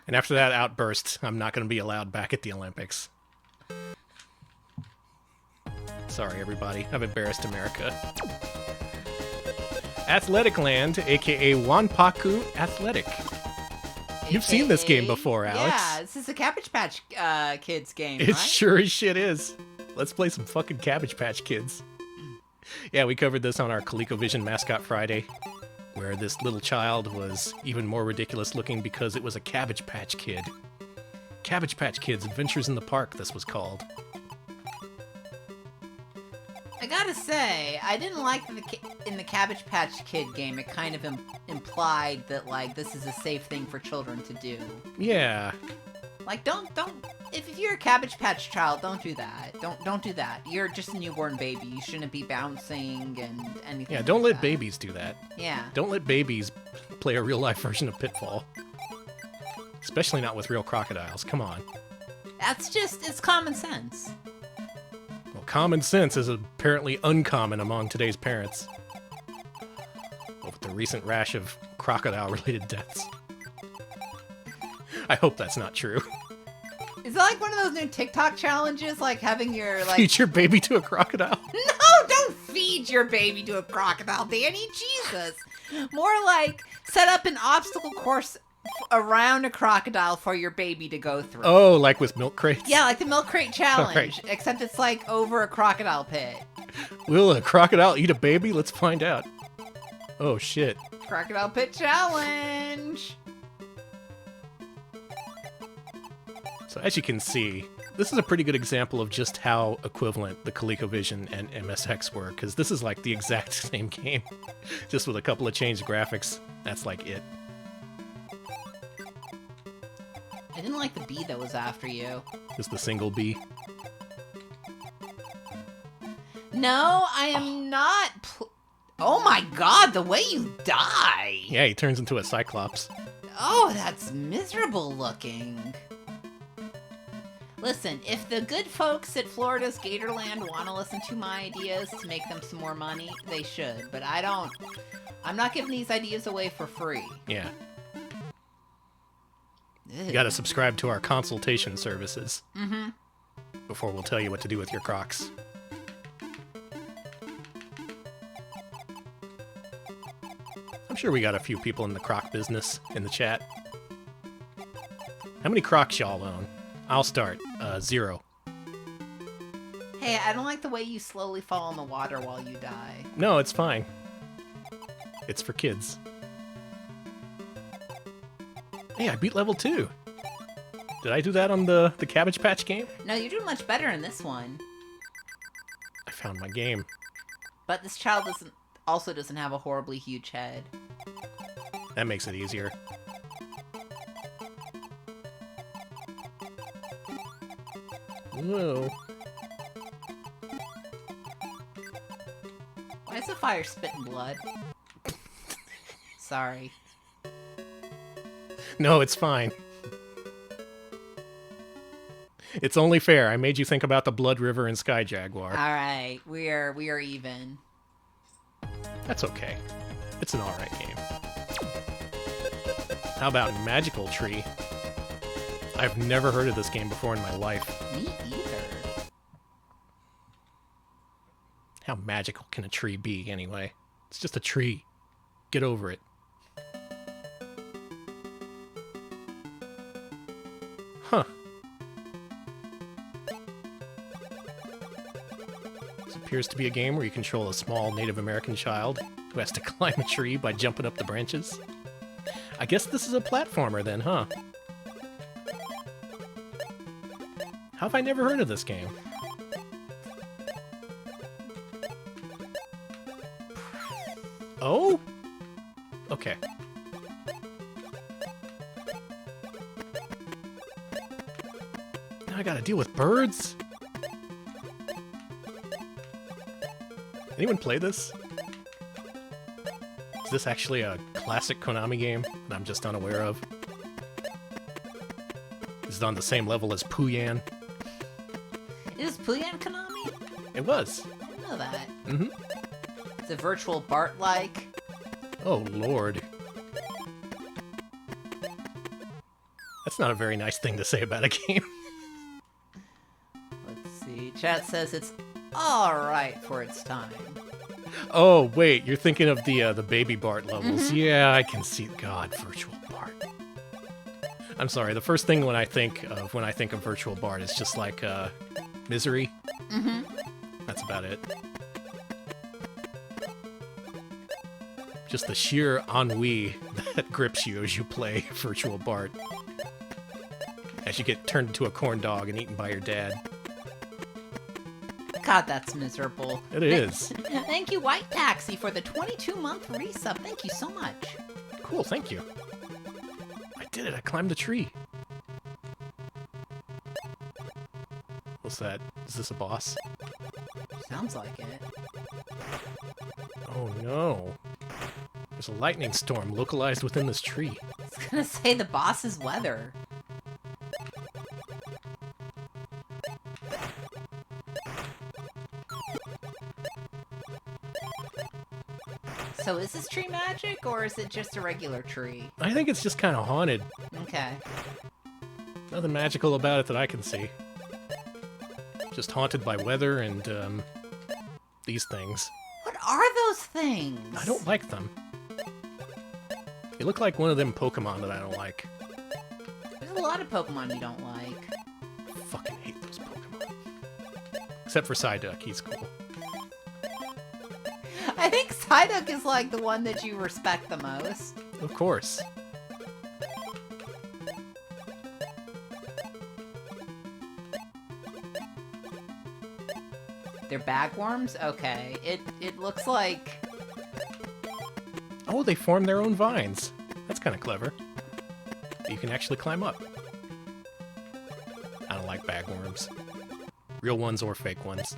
And after that outburst, I'm not going to be allowed back at the Olympics. Sorry, everybody. I've embarrassed America. Athletic Land, a.k.a. Wanpaku Athletic. You've seen this game before, Alex. Yeah, this is a Cabbage Patch Kids game, It right? sure as shit is. Let's play some fucking Cabbage Patch Kids. Yeah, we covered this on our ColecoVision Mascot Friday, where this little child was even more ridiculous looking because it was a Cabbage Patch Kid. Cabbage Patch Kids Adventures in the Park, this was called. I gotta say, I didn't like in the Cabbage Patch Kid game, it kind of implied that, like, this is a safe thing for children to do. Yeah. Like, don't, if you're a Cabbage Patch child, don't do that. Don't do that. You're just a newborn baby. You shouldn't be bouncing and anything. Yeah, don't like let that. babies do that. Yeah. Don't let babies play a real-life version of Pitfall. Especially not with real crocodiles. Come on. It's common sense. Well, common sense is apparently uncommon among today's parents. With the recent rash of crocodile-related deaths. I hope that's not true. Is it like one of those new TikTok challenges, like having your, like... Feed your baby to a crocodile? No, don't feed your baby to a crocodile, Danny. Jesus. More like set up an obstacle course around a crocodile for your baby to go through. Oh, like with milk crates? Yeah, like the milk crate challenge, Right. except it's like over a crocodile pit. Will a crocodile eat a baby? Let's find out. Oh, shit. Crocodile pit challenge. So as you can see, this is a pretty good example of just how equivalent the ColecoVision and MSX were, because this is like the exact same game, just with a couple of changed graphics. That's like it. I didn't like the bee that was after you. Just the single B. No, I am not. Oh my god, the way you die. Yeah, he turns into a Cyclops. Oh, that's miserable looking. Listen, if the good folks at Florida's Gatorland want to listen to my ideas to make them some more money, they should. But I don't. I'm not giving these ideas away for free. Yeah. Ew. You gotta subscribe to our consultation services. Mm-hmm. Before we'll tell you what to do with your Crocs. I'm sure we got a few people in the Croc business in the chat. How many Crocs y'all own? I'll start. 0. Hey, I don't like the way you slowly fall in the water while you die. No, it's fine. It's for kids. Hey, I beat level 2. Did I do that on the Cabbage Patch game? No, you're doing much better in this one. Found my game. But this child doesn't have a horribly huge head. That makes it easier. Whoa. Why is the fire spitting blood? Sorry. No, it's fine. It's only fair. I made you think about the Blood River and Sky Jaguar. Alright, we are even. That's okay. It's an alright game. How about Magical Tree? I've never heard of this game before in my life. Me either. How magical can a tree be, anyway? It's just a tree. Get over it. Huh. This appears to be a game where you control a small Native American child who has to climb a tree by jumping up the branches. I guess this is a platformer then, huh? How have I never heard of this game? Oh? Okay. Now I gotta deal with birds? Anyone play this? Is this actually a classic Konami game that I'm just unaware of? Is it on the same level as Puyan? Is Puyan Konami? It was. I didn't know that. Mm-hmm. Is it Virtual Bart-like? Oh, Lord. That's not a very nice thing to say about a game. Let's see. Chat says it's alright for its time. Oh, wait, you're thinking of the Baby Bart levels. Mm-hmm. Yeah, I can see. God, Virtual Bart. I'm sorry, the first thing when I think of Virtual Bart is just like, Misery. Mm-hmm. That's about it. Just the sheer ennui that grips you as you play Virtual Bart. As you get turned into a corn dog and eaten by your dad. God, that's miserable. It is. Thank you, White Taxi, for the 22-month resub. Thank you so much. Cool, thank you. I did it, I climbed the tree. What's that? Is this a boss? Sounds like it. Oh no. There's a lightning storm localized within this tree. I was gonna say the boss is weather. So is this tree magic, or is it just a regular tree? I think it's just kind of haunted. Okay. Nothing magical about it that I can see. Just haunted by weather and, these things. What are those things? I don't like them. They look like one of them Pokemon that I don't like. There's a lot of Pokemon you don't like. I fucking hate those Pokemon. Except for Psyduck, he's cool. I think Psyduck is like the one that you respect the most. Of course. They're bagworms? Okay. It looks like... Oh, they form their own vines. That's kind of clever. You can actually climb up. I don't like bagworms. Real ones or fake ones.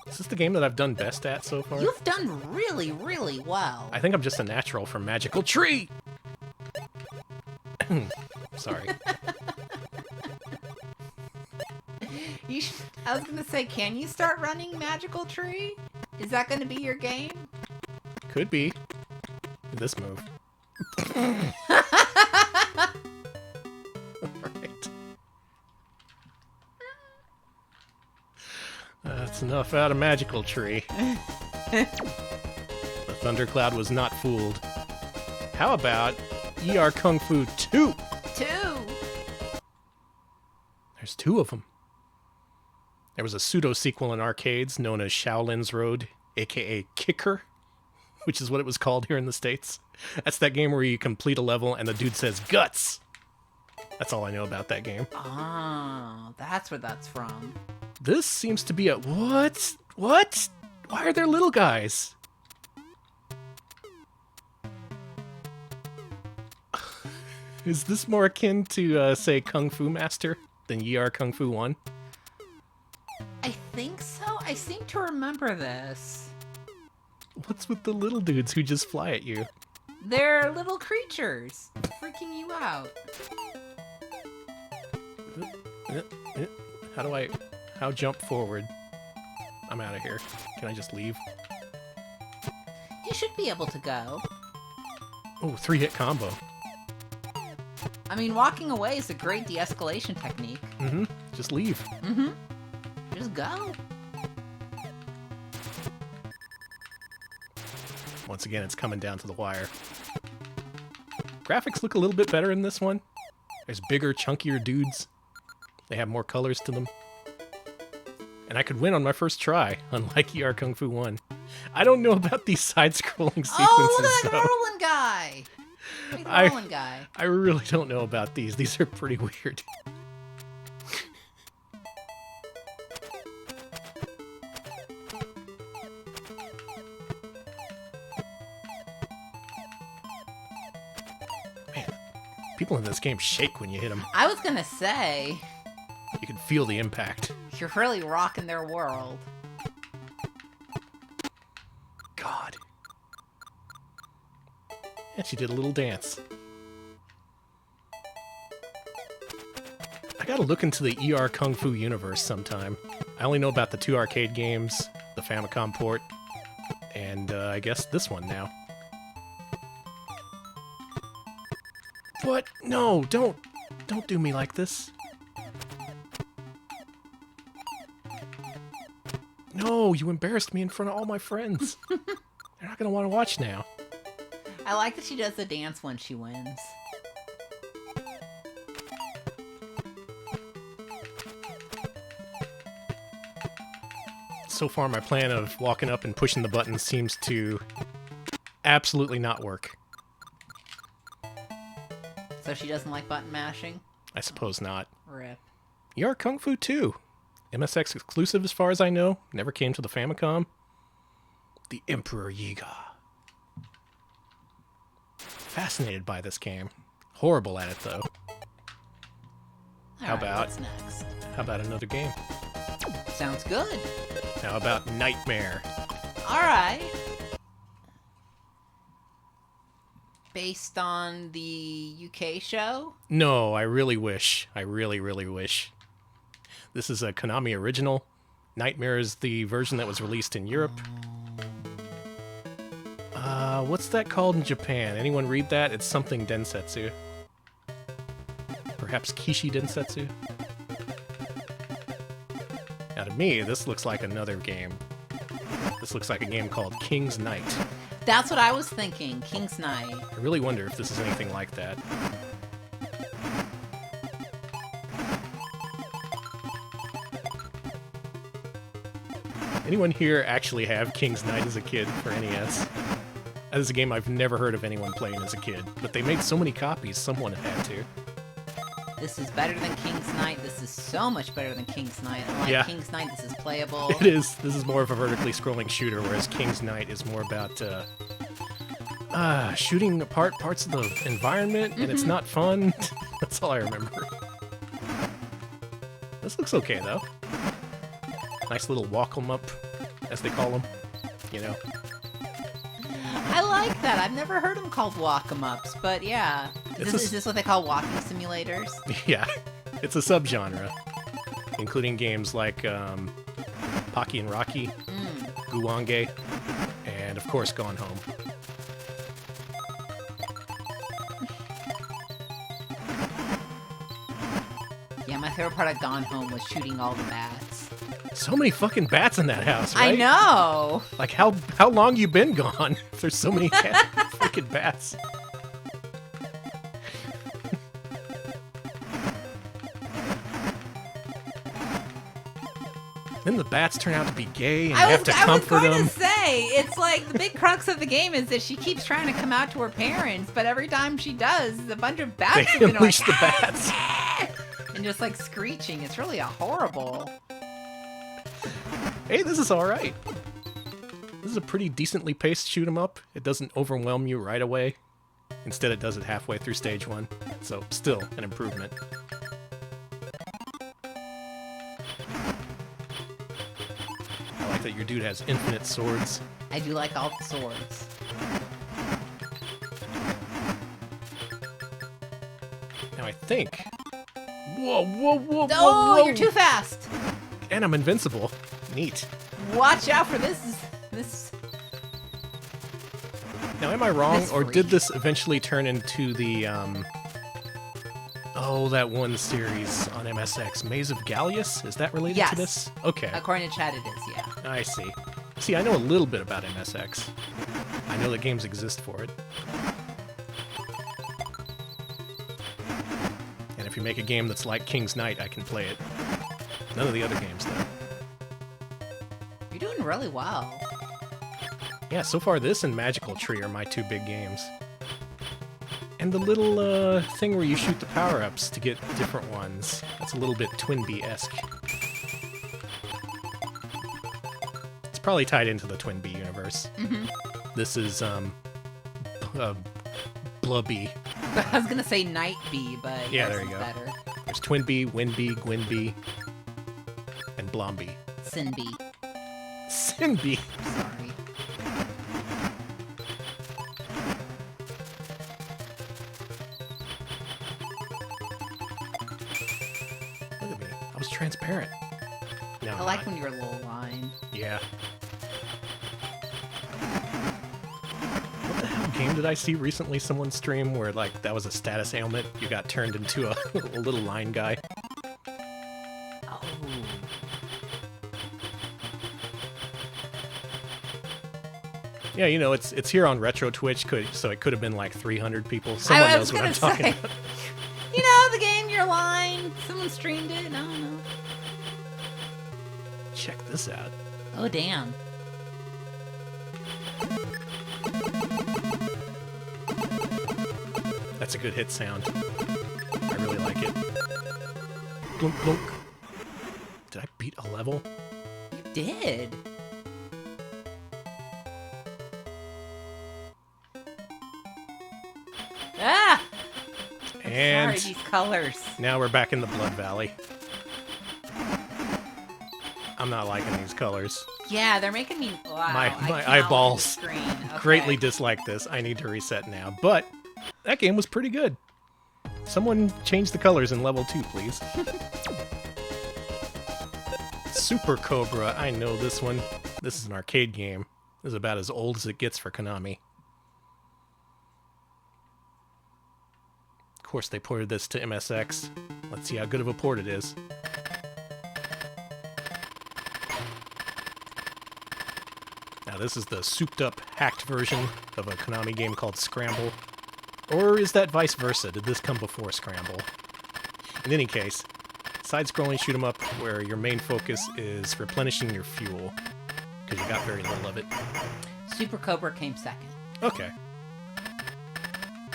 Is this the game that I've done best at so far? You've done really, really well. I think I'm just a natural from Magical Tree! Sorry. I was gonna say, can you start running Magical Tree? Is that gonna be your game? Could be. This move. Alright. That's enough out of Magical Tree. The Thundercloud was not fooled. How about ER Kung Fu 2? 2! There's 2 of them. There was a pseudo-sequel in arcades known as Shaolin's Road, aka Kicker, which is what it was called here in the States. That's that game where you complete a level and the dude says, "Guts!" That's all I know about that game. Oh, that's where that's from. This seems to be a... What? What? Why are there little guys? Is this more akin to, say, Kung Fu Master than Ye Are Kung Fu 1? I think so. I seem to remember this. What's with the little dudes who just fly at you? They're little creatures freaking you out. How jump forward? I'm out of here. Can I just leave? You should be able to go. Oh, 3-hit combo. I mean, walking away is a great de-escalation technique. Mm-hmm. Just leave. Mm-hmm. Just go. Once again, it's coming down to the wire. Graphics look a little bit better in this one. There's bigger, chunkier dudes. They have more colors to them. And I could win on my first try, unlike Ye Are Kung Fu 1. I don't know about these side-scrolling sequences, Oh, look at that though. rolling guy! Look at the rolling guy. I really don't know about these. These are pretty weird. Man, people in this game shake when you hit them. I was gonna say, You can feel the impact. you're really rocking their world. God. And she did a little dance. I gotta look into the ER Kung Fu universe sometime. I only know about the 2 arcade games, the Famicom port, and I guess this one now. What? No, don't do me like this. No, you embarrassed me in front of all my friends. They're not gonna want to watch now. I like that she does the dance when she wins. So far, my plan of walking up and pushing the buttons seems to absolutely not work. So she doesn't like button mashing? I suppose not. Rip. You're Kung Fu 2. MSX exclusive as far as I know. Never came to the Famicom. The Emperor Yiga. Fascinated by this game. Horrible at it, though. All right, what's next? How about another game? Sounds good. How about Nightmare? All right. Based on the UK show? No, I really wish. I really, really wish. This is a Konami original. Nightmare is the version that was released in Europe. What's that called in Japan? Anyone read that? It's something Densetsu. Perhaps Kishi Densetsu? Now to me, this looks like another game. This looks like a game called King's Knight. That's what I was thinking, King's Knight. I really wonder if this is anything like that. Anyone here actually have King's Knight as a kid for NES? That is a game I've never heard of anyone playing as a kid, but they made so many copies, someone had to. This is better than King's Knight. This is so much better than King's Knight. Unlike Yeah. King's Knight, this is playable. It is. This is more of a vertically scrolling shooter, whereas King's Knight is more about shooting apart parts of the environment, and it's not fun. That's all I remember. This looks okay, though. Nice little walk 'em up, as they call them. You know. I like that. I've never heard them called walk-em-ups, but yeah. Is this what they call walking simulators? Yeah, it's a subgenre, including games like Pocky and Rocky, Guwange, and of course Gone Home. Yeah, my favorite part of Gone Home was shooting all the bats. So many fucking bats in that house, right? I know! Like, how long you been gone? If there's so many freaking bats. Then the bats turn out to be gay, and you have to comfort them. I was going to say, it's like the big crux of the game is that she keeps trying to come out to her parents, but every time she does, a bunch of bats They are gonna, unleash like, the bats. and just like screeching. It's really a horrible. Hey, this is alright. This is a pretty decently paced shoot 'em up. It doesn't overwhelm you right away. Instead, it does it halfway through stage 1. So, still an improvement. I like that your dude has infinite swords. I do like all the swords. Now, I think... Whoa, whoa, whoa, Oh, whoa, whoa! you're too fast. And I'm invincible. Neat. Watch out for this. This. Now, am I wrong, This or free. did this eventually turn into the, Oh, that one series on MSX, Maze of Gallius? Is that related Yes. to this? Okay, According to chat, it is. Yeah. I see. See, I know a little bit about MSX. I know that games exist for it. And if you make a game that's like King's Knight, I can play it. None of the other games, though. You're doing really well. Yeah, so far this and Magical Tree are my two big games. And the little thing where you shoot the power-ups to get different ones. That's a little bit Twinbee-esque. It's probably tied into the Twinbee universe. Mm-hmm. This is, Blubby. I was gonna say Night Bee, but Yeah, yours there you is go. better. There's Twinbee, Winbee, Gwynbee, and Blombee. Sin Bee. Sinbee! Sorry. Look at me. I was transparent. No, I like when you're a little line. Yeah. What the hell game did I see recently? Someone stream where, like, that was a status ailment. You got turned into a little line guy. Oh. Yeah, you know, it's here on Retro Twitch, so it could have been like 300 people. Someone I knows was what gonna I'm talking say. about. You know the game, your line. Someone streamed it. I don't know. Check this out. Oh damn. That's a good hit sound. I really like it. Blunk, blunk. Did I beat a level? You did. Ah! And Sorry, these colors. now we're back in the Blood Valley. I'm not liking these colors. Yeah, they're making me. Wow. My I cannot look at eyeballs the screen. Okay. Greatly dislike this. I need to reset now. But that game was pretty good. Someone change the colors in level 2, please. Super Cobra. I know this one. This is an arcade game. This is about as old as it gets for Konami. Of course, they ported this to MSX. Let's see how good of a port it is. Now, this is the souped-up, hacked version of a Konami game called Scramble. Or is that vice versa? Did this come before Scramble? In any case, side-scrolling shoot-'em-up where your main focus is replenishing your fuel, because you got very little of it. Super Cobra came second. Okay.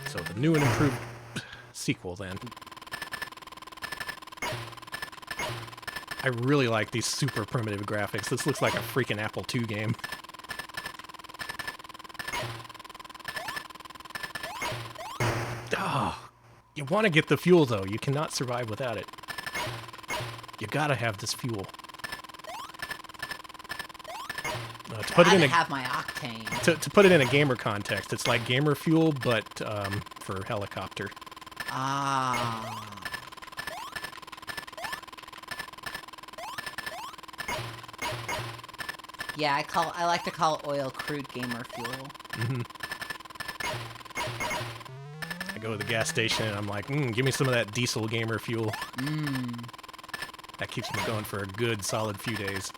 So the new and improved sequel, then. I really like these super primitive graphics. This looks like a freaking Apple II game. Oh, you want to get the fuel, though. You cannot survive without it. You gotta have this fuel. To put it in Gotta a have my octane. to put it in a gamer context, it's like gamer fuel, but for helicopter. Ah. Yeah, I like to call oil crude gamer fuel. I go to the gas station and I'm like, give me some of that diesel gamer fuel. That keeps me going for a good solid few days.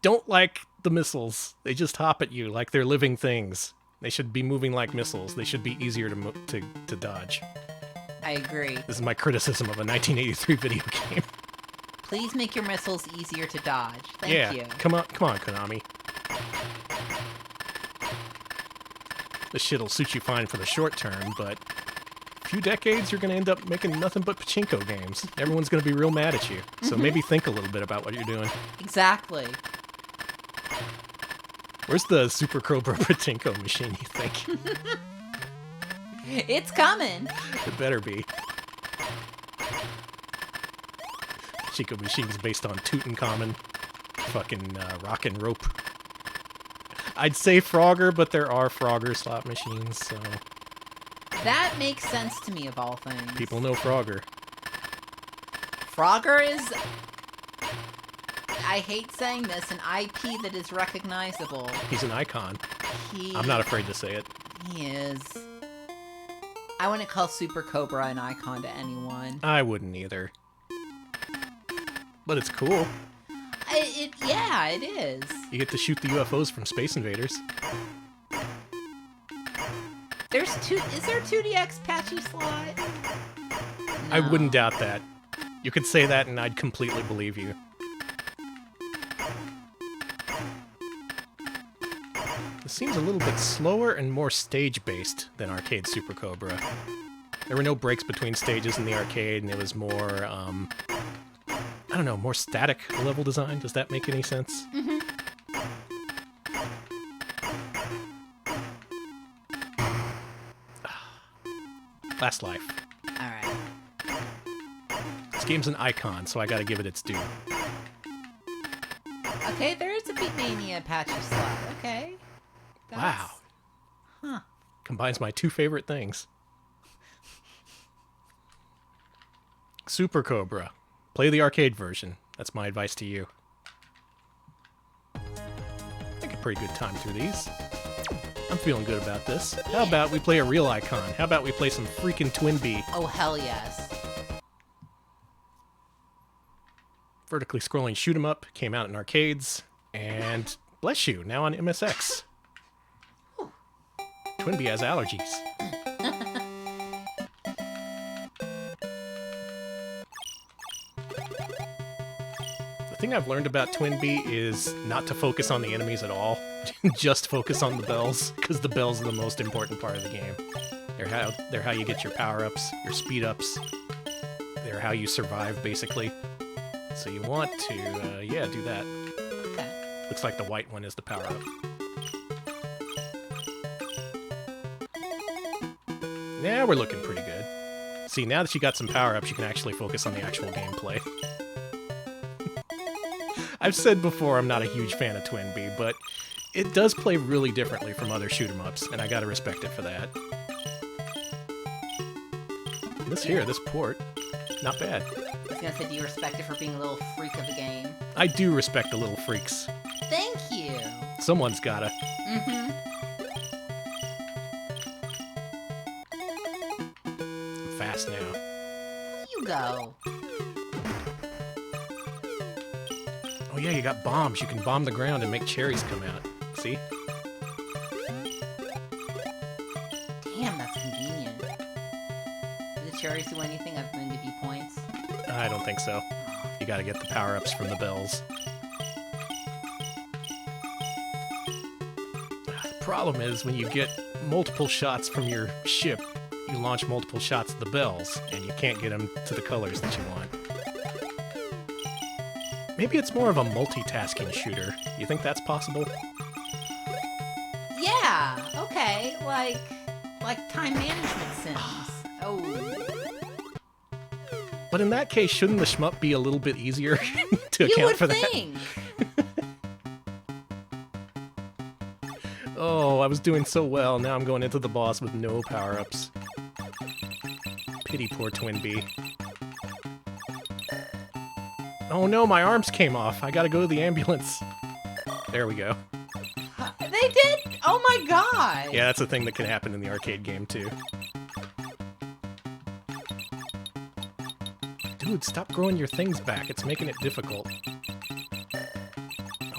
Don't like the missiles. They just hop at you like they're living things. They should be moving like missiles. They should be easier to dodge. I agree. This is my criticism of a 1983 video game. Please make your missiles easier to dodge. Thank Yeah, you. come on, Konami. This shit'll suit you fine for the short term, but few decades, you're going to end up making nothing but pachinko games. Everyone's going to be real mad at you. So maybe think a little bit about what you're doing. Exactly. Where's the Super Cobra pachinko machine, you think? It's coming. It better be. Pachinko machine's based on Tutankhamun. Fucking rock and rope. I'd say Frogger, but there are Frogger slot machines, so... That makes sense to me, of all things. People know Frogger. Frogger is... I hate saying this, an IP that is recognizable. He's an icon. I'm not afraid to say it. He is. I wouldn't call Super Cobra an icon to anyone. I wouldn't either. But it's cool. Yeah, it is. You get to shoot the UFOs from Space Invaders. Is there 2DX patchy slot? No. I wouldn't doubt that. You could say that and I'd completely believe you. This seems a little bit slower and more stage-based than arcade Super Cobra. There were no breaks between stages in the arcade, and it was more, I don't know, more static level design. Does that make any sense? Mm-hmm. Last Life. Alright. This game's an icon, so I gotta give it its due. Okay, there is a Beatmania patchy slot. Okay. Wow. Huh. Combines my two favorite things. Super Cobra. Play the arcade version. That's my advice to you. Make a pretty good time through these. I'm feeling good about this. How about we play a real icon? How about we play some freaking Twin Bee? Oh, hell yes. Vertically scrolling shoot 'em up came out in arcades, and bless you, now on MSX. Twin Bee has allergies. The thing I've learned about Twin Bee is not to focus on the enemies at all. Just focus on the bells, because the bells are the most important part of the game. They're how you get your power-ups, your speed-ups. They're how you survive, basically. So you want to, yeah, do that. Okay. Looks like the white one is the power-up. Yeah, we're looking pretty good. See, now that you got some power-ups, you can actually focus on the actual gameplay. I've said before I'm not a huge fan of Twin Bee, but it does play really differently from other shoot-'em-ups, and I gotta respect it for that. This port, not bad. I was gonna say, do you respect it for being a little freak of the game? I do respect the little freaks. Thank you. Someone's gotta. Mm-hmm. I'm fast now. You go. Oh yeah, you got bombs. You can bomb the ground and make cherries come out. See? Damn, that's convenient. Do the cherries do anything other than give you points? I don't think so. You gotta get the power-ups from the bells. The problem is, when you get multiple shots from your ship, you launch multiple shots at the bells, and you can't get them to the colors that you want. Maybe it's more of a multitasking shooter. You think that's possible? Yeah, okay. Like time management sims. Oh. But in that case, shouldn't the shmup be a little bit easier to You account would for that? think. Oh, I was doing so well. Now I'm going into the boss with no power-ups. Pity poor Twin Bee. Oh no, my arms came off. I gotta go to the ambulance. There we go. They did? Oh my god! Yeah, that's a thing that can happen in the arcade game, too. Dude, stop growing your things back. It's making it difficult.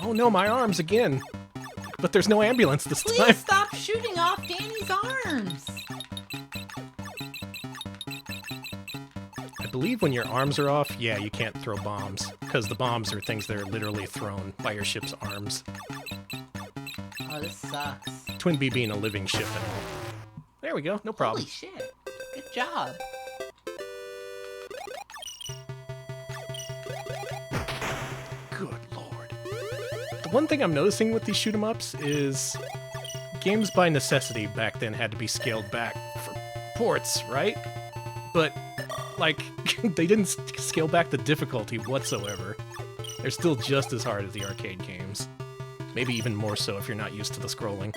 Oh no, my arms again! But there's no ambulance this time. Please stop shooting off Danny's arms! I believe when your arms are off, yeah, you can't throw bombs. Because the bombs are things that are literally thrown by your ship's arms. Oh, this sucks. Twin Bee being a living ship and all. There we go, no problem. Holy shit. Good job. Good lord. The one thing I'm noticing with these shoot 'em ups is games by necessity back then had to be scaled back for ports, right? But, like, they didn't scale back the difficulty whatsoever. They're still just as hard as the arcade games. Maybe even more so if you're not used to the scrolling.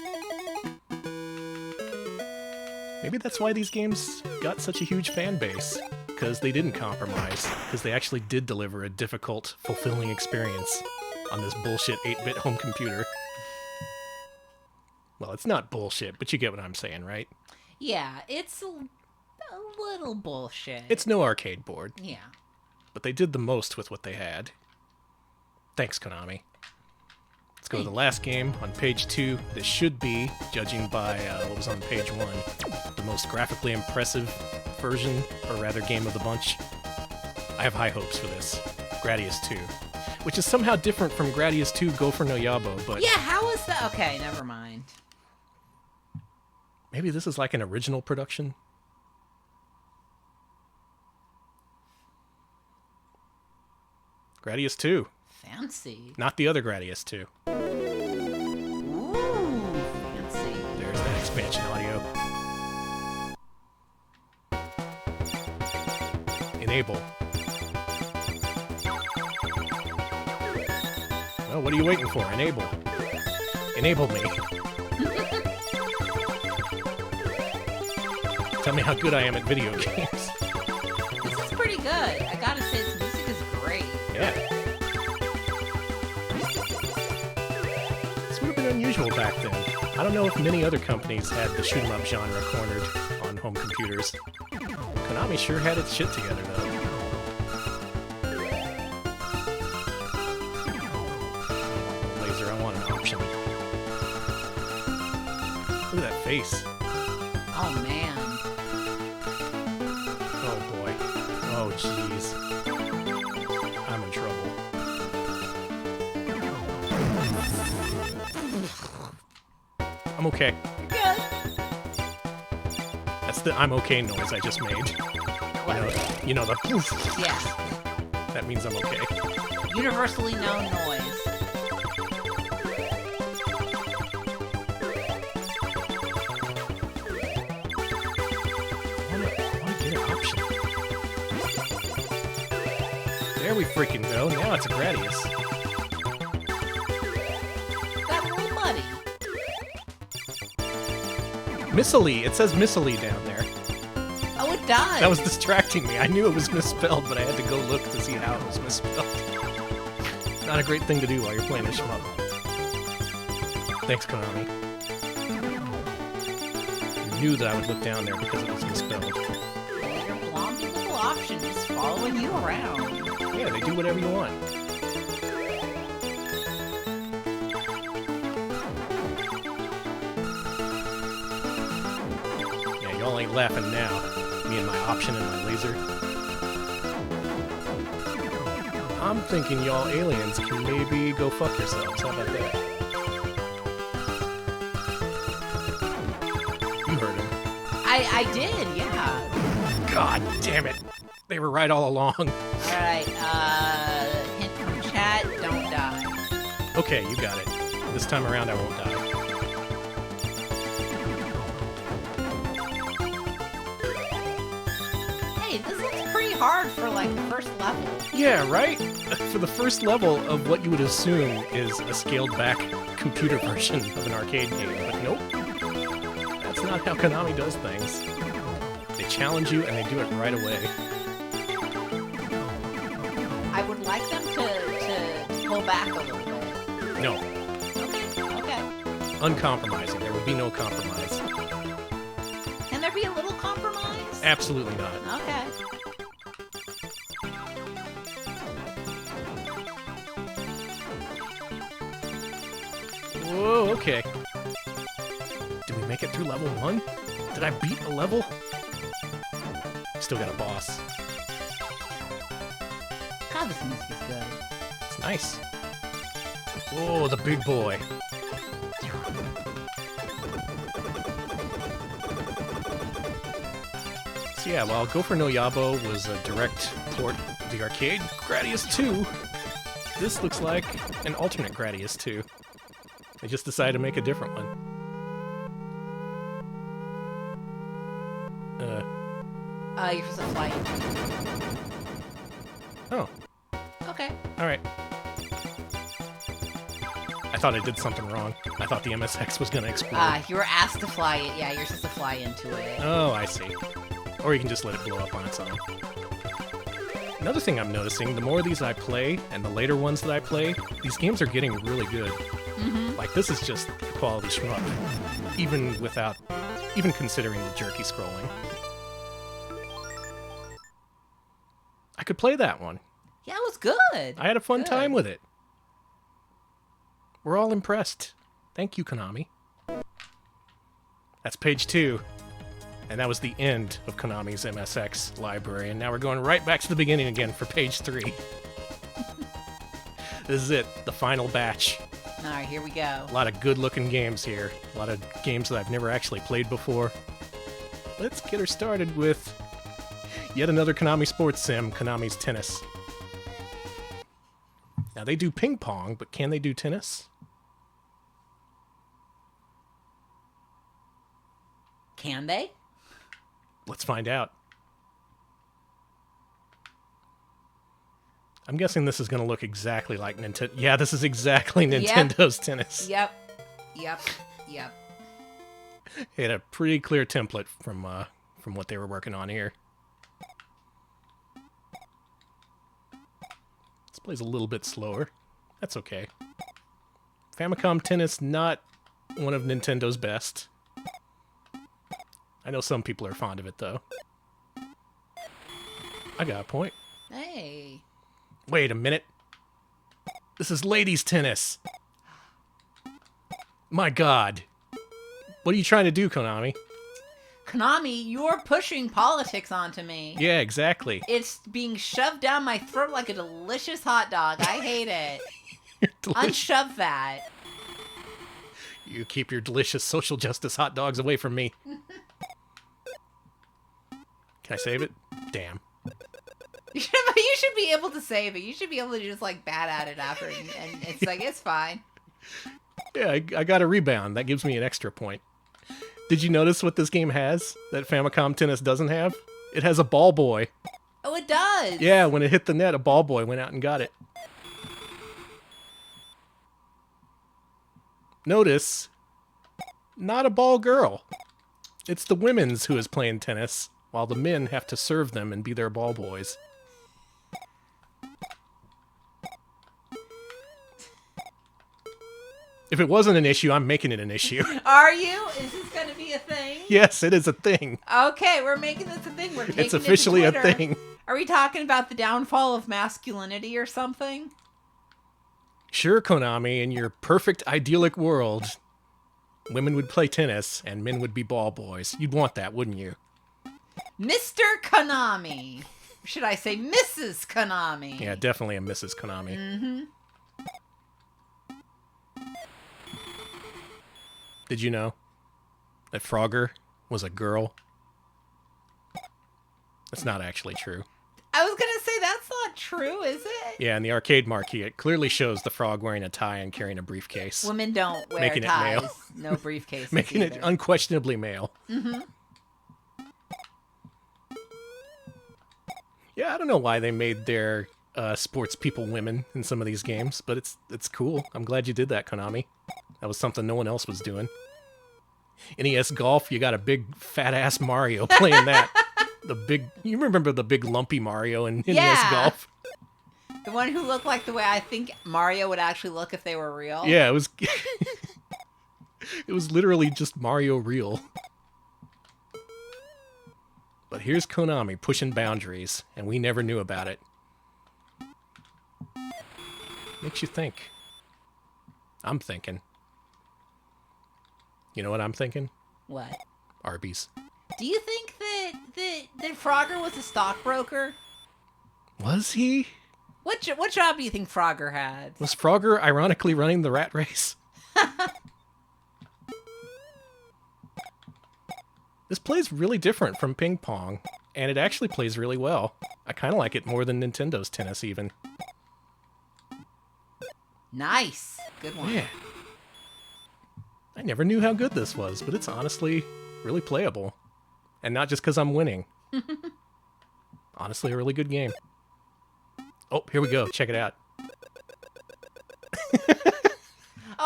Maybe that's why these games got such a huge fan base. Because they didn't compromise. Because they actually did deliver a difficult, fulfilling experience on this bullshit 8-bit home computer. Well, it's not bullshit, but you get what I'm saying, right? Yeah, it's a little bullshit. It's no arcade board. Yeah. But they did the most with what they had. Thanks, Konami. Let's go to the last game on page 2. This should be, judging by what was on page 1, the most graphically impressive version, or rather game of the bunch. I have high hopes for this. Gradius 2. Which is somehow different from Gradius 2 Go for No Yabo, but... Yeah, how is that? Okay, never mind. Maybe this is like an original production? Gradius 2. Fancy. Not the other Gradius 2. Ooh, fancy. There's that expansion audio. Enable. Well, what are you waiting for? Enable. Enable me. Tell me how good I am at video games. This is pretty good. I gotta say, this music is great. Yeah. This would have been unusual back then. I don't know if many other companies had the shoot 'em up genre cornered on home computers. Konami sure had its shit together, though. Laser, I want an option. Look at that face. Oh, man. Oh, boy. Oh, jeez. I'm in trouble. I'm okay. Good. That's the I'm okay noise I just made. You know the poof. Yeah. That means I'm okay. Universally known noise. I wanna get an option. There we freaking go. Now it's a Gradius. Got a little muddy. Missile. It says Missile down there. Oh, it does. That was distracting me. I knew it was misspelled, but I had to go look to see how it was misspelled. Not a great thing to do while you're playing a shmup. Thanks, Konami. I knew that I would look down there because it was misspelled. Your blondie little option just following you around. Yeah, they do whatever you want. Yeah, y'all ain't laughing now. Me and my option and my laser. I'm thinking y'all aliens can maybe go fuck yourselves. How about that? You heard him. I did, yeah. God damn it. They were right all along. Alright, hint from chat, don't die. Okay, you got it. This time around I won't die. Hey, this looks pretty hard for, like, the first level. Yeah, right? For the first level of what you would assume is a scaled-back computer version of an arcade game, but nope. That's not how Konami does things. They challenge you, and they do it right away. I would like them to pull back a little bit. No. Okay. Uncompromising. There would be no compromise. Can there be a little compromise? Absolutely not. Okay. Whoa, okay. Did we make it through level 1? Did I beat a level? Still got a boss. God, this music is good. It's nice. Whoa, the big boy. So yeah, while Go for No Yabo was a direct port of the arcade Gradius 2, this looks like an alternate Gradius 2. They just decided to make a different one. You're supposed to fly into. Oh. Okay. Alright. I thought I did something wrong. I thought the MSX was gonna explode. You were asked to fly it. Yeah, you're supposed to fly into it. Oh, I see. Or you can just let it blow up on its own. Another thing I'm noticing, the more of these I play, and the later ones that I play, these games are getting really good. Mm-hmm. Like, this is just quality shmup. Even considering the jerky scrolling. I could play that one. Yeah, it was good. I had a fun Good. time with it. We're all impressed. Thank you, Konami. That's page 2. And that was the end of Konami's MSX library. And now we're going right back to the beginning again for page 3. This is it, the final batch. All right, here we go. A lot of good-looking games here. A lot of games that I've never actually played before. Let's get her started with yet another Konami sports sim, Konami's Tennis. Now, they do ping pong, but can they do tennis? Can they? Let's find out. I'm guessing this is going to look exactly like Nintendo. Yeah, this is exactly Nintendo's tennis. Yep. It had a pretty clear template from what they were working on here. This plays a little bit slower. That's okay. Famicom Tennis, not one of Nintendo's best. I know some people are fond of it, though. I got a point. Hey. Wait a minute. This is ladies' tennis. My God. What are you trying to do, Konami? Konami, you're pushing politics onto me. Yeah, exactly. It's being shoved down my throat like a delicious hot dog. I hate it. Unshove that. You keep your delicious social justice hot dogs away from me. Can I save it? Damn. You should be able to save it. You should be able to just like bat at it after, and it's like it's fine. Yeah, I got a rebound. That gives me an extra point. Did you notice what this game has that Famicom Tennis doesn't have? It has a ball boy. Oh, it does. Yeah, when it hit the net, a ball boy went out and got it. Notice, not a ball girl. It's the women's who is playing tennis, while the men have to serve them and be their ball boys. If it wasn't an issue, I'm making it an issue. Are you? Is this going to be a thing? Yes, it is a thing. Okay, we're making this a thing. We're taking It's officially it a to Twitter. thing. Are we talking about the downfall of masculinity or something? Sure, Konami, in your perfect idyllic world, women would play tennis and men would be ball boys. You'd want that, wouldn't you? Mr. Konami. Or should I say Mrs. Konami? Yeah, definitely a Mrs. Konami. Mm-hmm. Did you know that Frogger was a girl? That's not actually true. I was going to say that's not true, is it? Yeah, in the arcade marquee, it clearly shows the frog wearing a tie and carrying a briefcase. Women don't wear Making it ties. male. No briefcases Making either. it unquestionably male. Mm-hmm. Yeah, I don't know why they made their sports people women in some of these games, but it's cool. I'm glad you did that, Konami. That was something no one else was doing. NES Golf, you got a big fat-ass Mario playing that. You remember the big lumpy Mario in NES Golf? The one who looked like the way I think Mario would actually look if they were real. Yeah, it was it was literally just Mario real. But here's Konami pushing boundaries, and we never knew about it. Makes you think. I'm thinking. You know what I'm thinking? What? Arby's. Do you think that Frogger was a stockbroker? Was he? What job do you think Frogger had? Was Frogger ironically running the rat race? This plays really different from ping pong. and it actually plays really well. I kind of like it more than Nintendo's tennis, even. Nice. Good one. Yeah. I never knew how good this was, but it's honestly really playable. And not just because I'm winning. Honestly, a really good game. Oh, here we go. Check it out.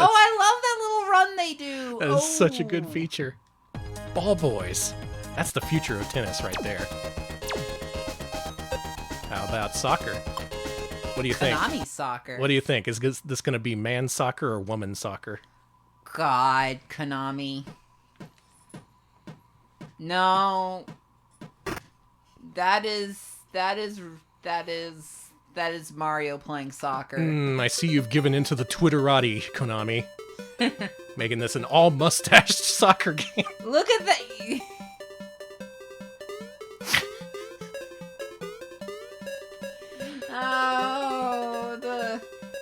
Oh, I love that little run they do. That is such a good feature. Ball boys. That's the future of tennis right there. How about soccer? What do you think? Konami soccer. What do you think? Is this going to be man soccer or woman soccer? God, Konami. No. That is Mario playing soccer. I see you've given into the Twitterati, Konami. Making this an all-mustached soccer game. Look at that. Oh,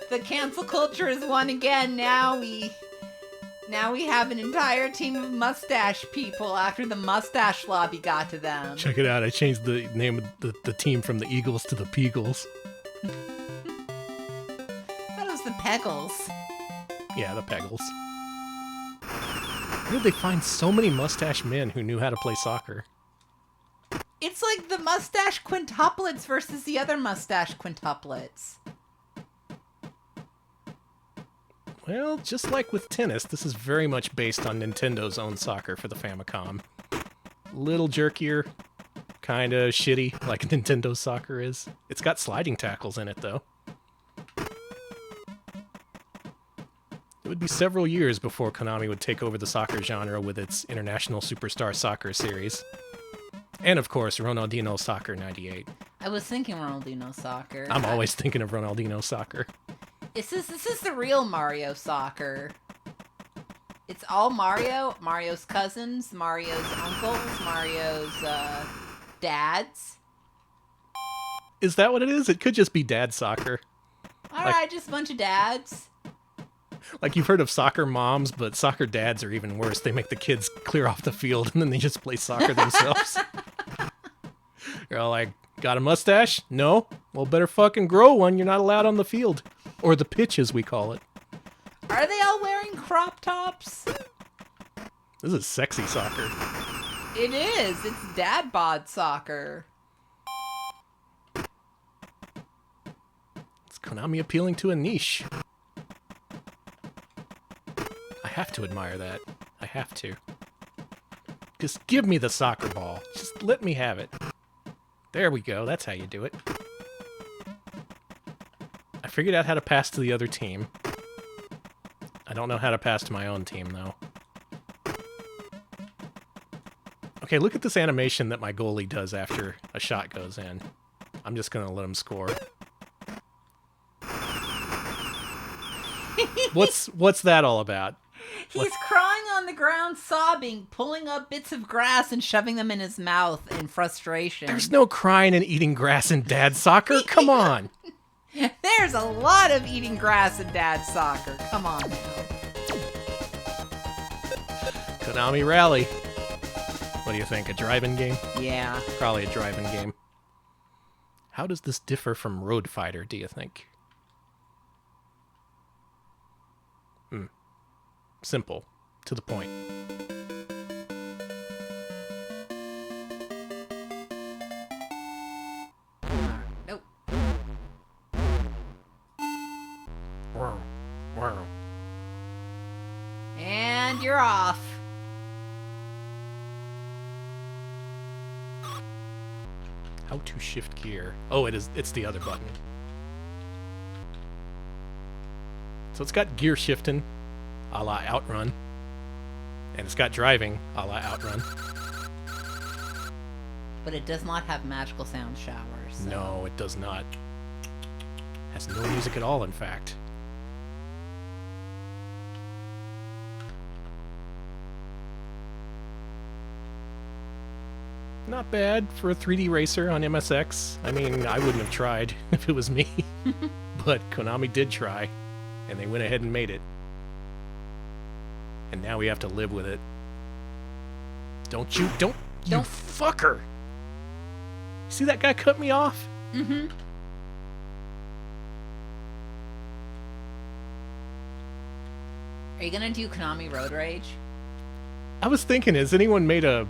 the cancel culture is won again. Now we have an entire team of mustache people after the mustache lobby got to them. Check it out. I changed the name of the team from the Eagles to the Peagles. That was the Peggles. Yeah, the Peggles. Where did they find so many mustache men who knew how to play soccer? It's like the mustache quintuplets versus the other mustache quintuplets. Well, just like with tennis, this is very much based on Nintendo's own soccer for the Famicom. Little jerkier, kinda shitty, like Nintendo's soccer is. It's got sliding tackles in it, though. It would be several years before Konami would take over the soccer genre with its International Superstar Soccer series. And, of course, Ronaldinho Soccer 98. I was thinking Ronaldinho Soccer. I'm always thinking of Ronaldinho Soccer. This is the real Mario Soccer. It's all Mario, Mario's cousins, Mario's uncles, Mario's dads. Is that what it is? It could just be dad soccer. Alright, just a bunch of dads. Like, you've heard of soccer moms, but soccer dads are even worse. They make the kids clear off the field, and then they just play soccer themselves. You're all like, got a mustache? No? Well, better fucking grow one. You're not allowed on the field. Or the pitch, as we call it. Are they all wearing crop tops? This is sexy soccer. It is. It's dad bod soccer. It's Konami appealing to a niche. I have to admire that. I have to. Just give me the soccer ball. Just let me have it. There we go. That's how you do it. I figured out how to pass to the other team. I don't know how to pass to my own team, though. Okay, look at this animation that my goalie does after a shot goes in. I'm just gonna let him score. What's that all about? He's crying on the ground, sobbing, pulling up bits of grass and shoving them in his mouth in frustration. There's no crying and eating grass in dad soccer. Come on. There's a lot of eating grass in dad soccer. Come on now. Konami Rally. What do you think? A drive-in game? Yeah. Probably a drive-in game. How does this differ from Road Fighter, do you think? Simple. To the point. Nope. And you're off. How to shift gear. Oh, it's the other button. So it's got gear shifting, a la Outrun. And it's got driving, a la Outrun. But it does not have magical sound showers. So. No, it does not. Has no music at all, in fact. Not bad for a 3D racer on MSX. I mean, I wouldn't have tried if it was me. But Konami did try, and they went ahead and made it. And now we have to live with it. Don't you fucker! See that guy cut me off? Mm-hmm. Are you gonna do Konami Road Rage? I was thinking, has anyone made a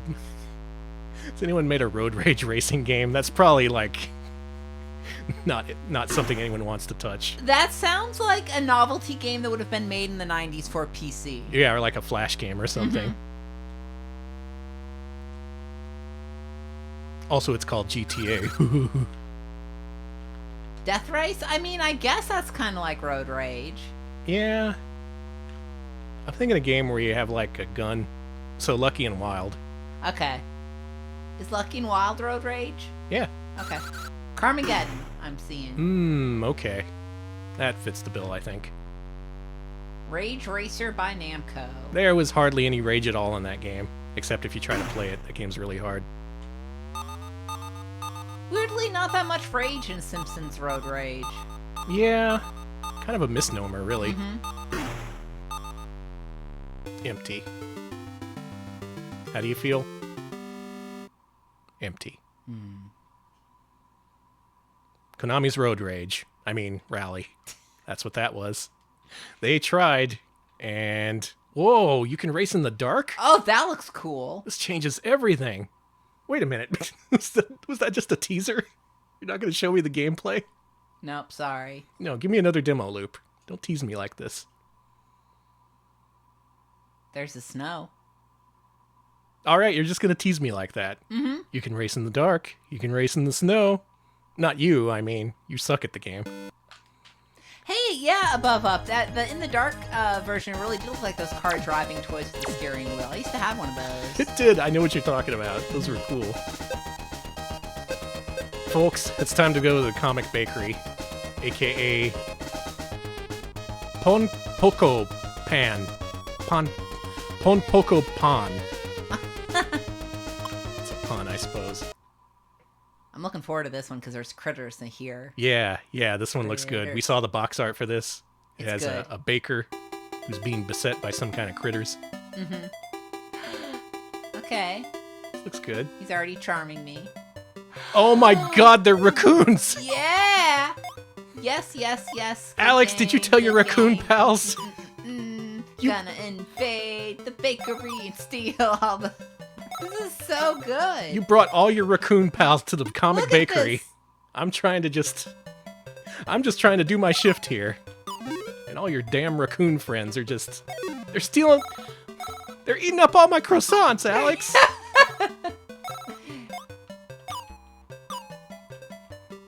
Road Rage racing game? That's probably like not something anyone wants to touch. That sounds like a novelty game that would have been made in the 90s for PC. Yeah, or like a Flash game or something. Also, it's called GTA. Death Race? I mean, I guess that's kind of like Road Rage. Yeah. I'm thinking a game where you have like a gun. So Lucky and Wild. Okay. Is Lucky and Wild Road Rage? Yeah. Okay. Carmageddon, I'm seeing. Okay. That fits the bill, I think. Rage Racer by Namco. There was hardly any rage at all in that game. Except if you try to play it. That game's really hard. Weirdly, not that much rage in Simpsons Road Rage. Yeah. Kind of a misnomer, really. Empty. How do you feel? Empty. Konami's Road Rage. I mean, Rally. That's what that was. They tried, and... Whoa, you can race in the dark? Oh, that looks cool. This changes everything. Wait a minute. Was that just a teaser? You're not going to show me the gameplay? Nope, sorry. No, give me another demo loop. Don't tease me like this. There's the snow. All right, you're just going to tease me like that. You can race in the dark. You can race in the snow. Not you, I mean. You suck at the game. Hey, yeah, Above Up. The In the Dark version really did look like those car driving toys with the steering wheel. I used to have one of those. It did. I know what you're talking about. Those were cool. Folks, it's time to go to the Comic Bakery, a.k.a. Pon Poco Pan. Pon Poco Pan. It's a pun, I suppose. I'm looking forward to this one because there's critters in here. Yeah, this one looks good. We saw the box art for this. It has a baker who's being beset by some kind of critters. Okay. Looks good. He's already charming me. Oh my god, they're raccoons! Yeah! Yes. Alex, did you tell your raccoon pals? Gonna invade the bakery and steal all the... This is so good. You brought all your raccoon pals to the Comic Look at Bakery. this. I'm just trying to do my shift here. And all your damn raccoon friends are just... They're stealing... They're eating up all my croissants, Alex!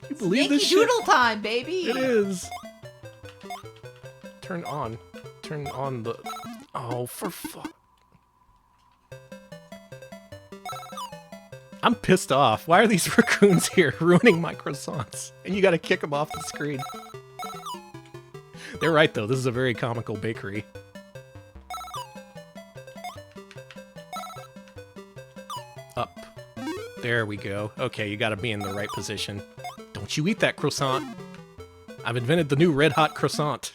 You believe Yankee this shit? Doodle time, baby! It is. Turn on the... Oh, for fuck. I'm pissed off. Why are these raccoons here ruining my croissants? And you gotta kick them off the screen. They're right, though. This is a very comical bakery. Up. There we go. Okay, you gotta be in the right position. Don't you eat that croissant. I've invented the new red hot croissant.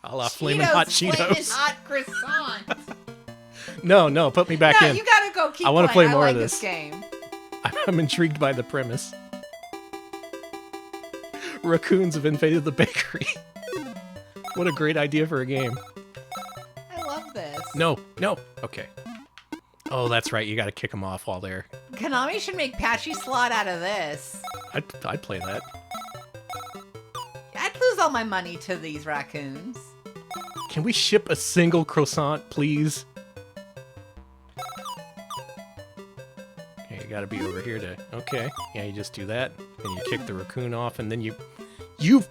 A la Flamin' Hot Cheetos. Flamin' Hot croissant. No, put me back in. You gotta go keep I want to play more like of this game. I'm intrigued by the premise. Raccoons have invaded the bakery. What a great idea for a game. I love this. No. Okay. Oh, that's right. You got to kick them off while they're... Konami should make Patchy Slot out of this. I'd play that. I'd lose all my money to these raccoons. Can we ship a single croissant, please? Okay, you got to be over here to... Okay. Yeah, you just do that. Then you kick the raccoon off, and then you... You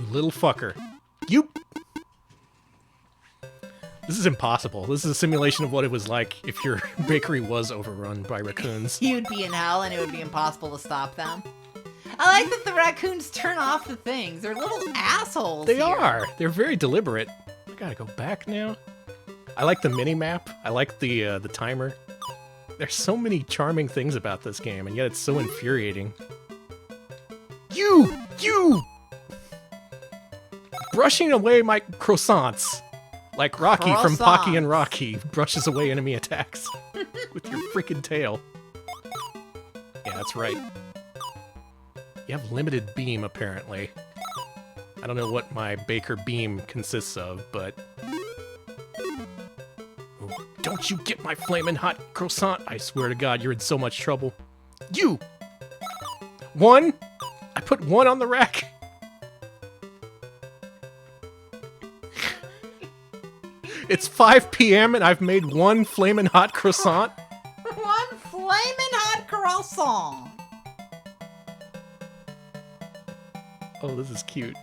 little fucker. This is impossible. This is a simulation of what it was like if your bakery was overrun by raccoons. You'd be in hell and it would be impossible to stop them. I like that the raccoons turn off the things. They're little assholes. They here. are. They're very deliberate. I gotta go back now. I like the mini-map. I like the timer. There's so many charming things about this game, and yet it's so infuriating. You! Brushing away my croissants. Like Rocky from Pocky and Rocky brushes away enemy attacks with your freaking tail. Yeah, that's right. You have limited beam, apparently. I don't know what my Baker beam consists of, but... Ooh, don't you get my flaming hot croissant! I swear to God, you're in so much trouble. You! 1? I put 1 on the rack! It's 5 p.m. and I've made 1 flamin' hot croissant. 1 flamin' hot croissant. Oh, this is cute.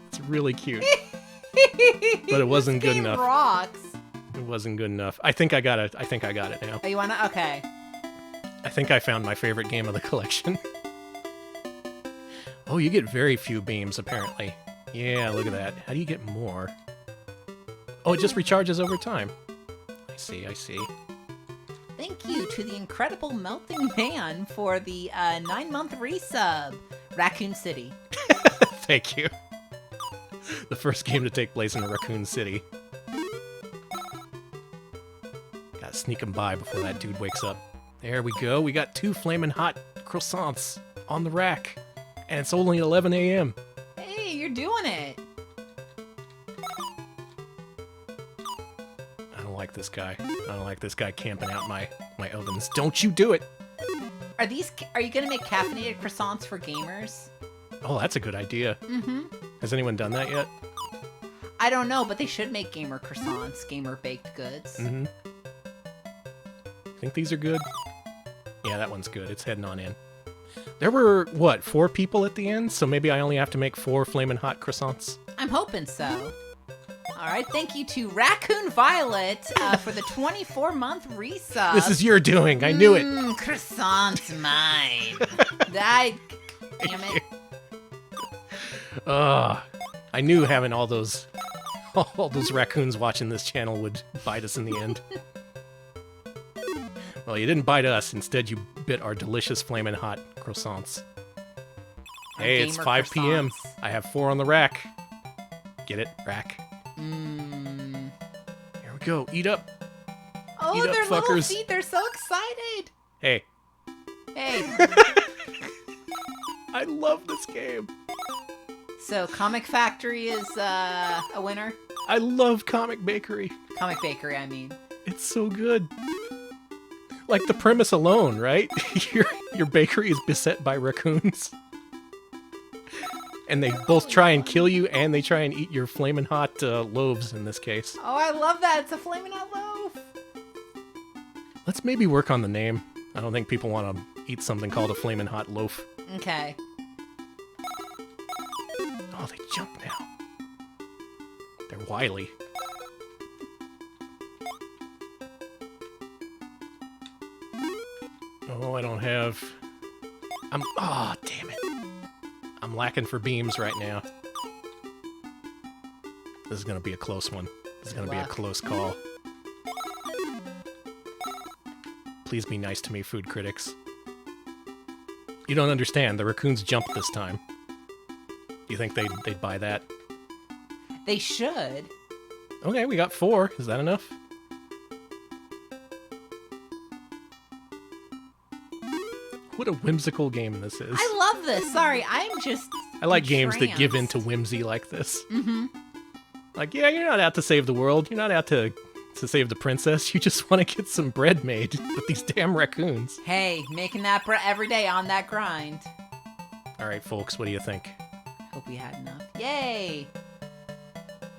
It's really cute. But it wasn't good enough. Rocks. It wasn't good enough. I think I got it. I think I got it now. Oh, you wanna? Okay. I think I found my favorite game of the collection. Oh, you get very few beams, apparently. Yeah, look at that. How do you get more? Oh, it just recharges over time. I see, I see. Thank you to the Incredible Melting Man for the 9-month resub. Raccoon City. Thank you. The first game to take place in Raccoon City. Gotta sneak him by before that dude wakes up. There we go. We got 2 flamin' hot croissants on the rack. And it's only 11 a.m. Hey, you're doing it. I don't like this guy. I don't like this guy camping out my ovens. Don't you do it! Are you gonna make caffeinated croissants for gamers? Oh, that's a good idea. Mm-hmm. Has anyone done that yet? I don't know, but they should make gamer croissants, gamer baked goods. Mm-hmm. Think these are good? Yeah, that one's good. It's heading on in. There were, what, 4 people at the end? So maybe I only have to make 4 flamin' hot croissants? I'm hoping so. All right, thank you to Raccoon Violet for the 24-month resub. This is your doing. I knew it. Croissant's mine. Damn it. I knew having all those raccoons watching this channel would bite us in the end. Well, you didn't bite us. Instead, you bit our delicious flamin' hot croissants. Hey, it's 5 p.m. I have 4 on the rack. Get it? Rack. Here we go. Eat up. Oh, Eat up, their little fuckers. feet. They're so excited. Hey. Hey. I love this game. So, Comic Factory is a winner? I love Comic Bakery. Comic Bakery, I mean. It's so good. Like the premise alone, right? Your bakery is beset by raccoons. And they both try and kill you, and they try and eat your flamin' hot loaves in this case. Oh, I love that. It's a flaming hot loaf. Let's maybe work on the name. I don't think people want to eat something called a flamin' hot loaf. Okay. Oh, they jump now. They're wily. Oh, I don't have... Oh, damn it. I'm lacking for beams right now. This is going to be a close one. This is going to be a close call. Please be nice to me, food critics. You don't understand. The raccoons jumped this time. You think they'd buy that? They should. Okay, we got 4. Is that enough? What a whimsical game this is. I love this. Sorry, I'm just I like games that give in entranced. to whimsy like this. Mm-hmm. Like, yeah, you're not out to save the world. You're not out to save the princess. You just want to get some bread made with these damn raccoons. Hey, making that bread every day on that grind. All right, folks, what do you think? Hope we had enough. Yay!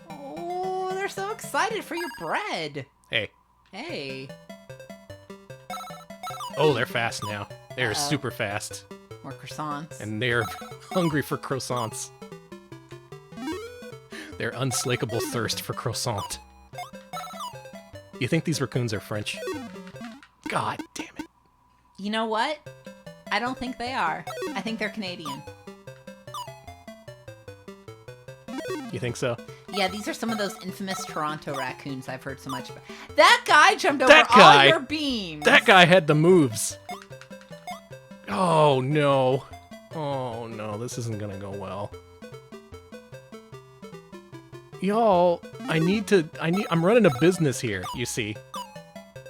Oh, they're so excited for your bread. Hey. Hey. Oh, they're fast now. They're Uh-oh. super fast. More croissants. And they're hungry for croissants. Their unslakable thirst for croissant. You think these raccoons are French? God damn it. You know what? I don't think they are. I think they're Canadian. You think so? Yeah, these are some of those infamous Toronto raccoons I've heard so much about. That guy jumped over That guy- all your beams. That guy had the moves. Oh no. Oh no, this isn't gonna go well. Y'all, I'm running a business here, you see.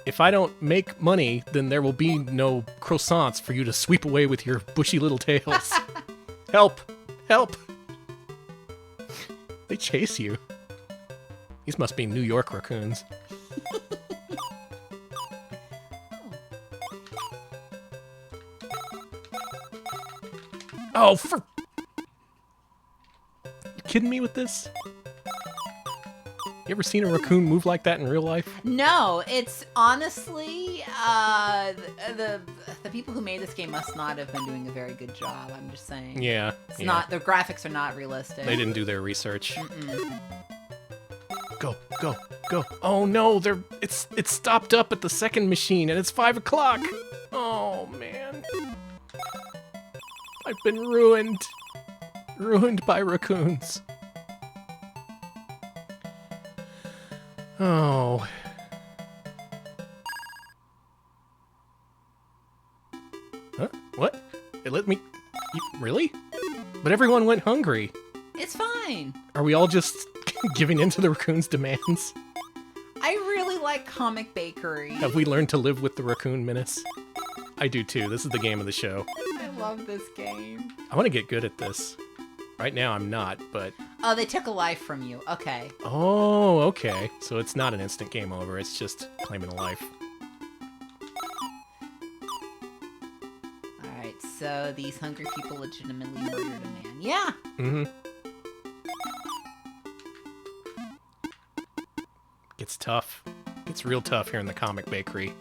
if I don't make money, then there will be no croissants for you to sweep away with your bushy little tails. Help! Help! They chase you. These must be New York raccoons. Oh, for... You kidding me with this? You ever seen a raccoon move like that in real life? No, it's honestly, the people who made this game must not have been doing a very good job. I'm just saying. Yeah. It's not, the graphics are not realistic. They didn't do their research. Mm-mm. Go, go, go. Oh no, it's stopped up at the second machine and it's 5 o'clock. Oh man. I've been ruined. Ruined by raccoons. Oh. Huh? What? It let me... Really? But everyone went hungry. It's fine. Are we all just giving in to the raccoon's demands? I really like Comic Bakery. Have we learned to live with the raccoon menace? I do too. This is the game of the show. I love this game. I want to get good at this. Right now I'm not, but... Oh, they took a life from you. Okay. Oh, okay. So it's not an instant game over. It's just claiming a life. Alright, so these hungry people legitimately murdered a man. Yeah! Mm-hmm. Gets tough. It's real tough here in the Comic Bakery.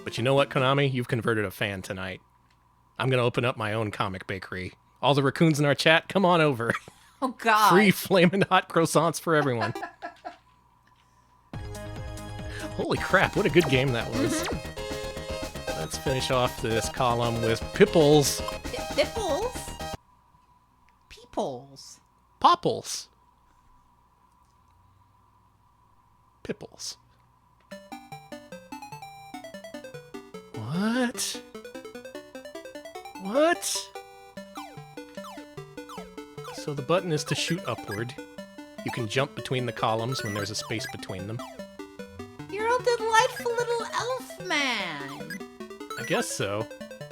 But you know what, Konami? You've converted a fan tonight. I'm gonna open up my own Comic Bakery. All the raccoons in our chat, come on over. Oh, God. Free flamin' hot croissants for everyone. Holy crap, what a good game that was. Mm-hmm. Let's finish off this column with Pipples. Pipples? Peoples. Popples. Pipples. What? What? So the button is to shoot upward. You can jump between the columns when there's a space between them. You're a delightful little elf man. I guess so.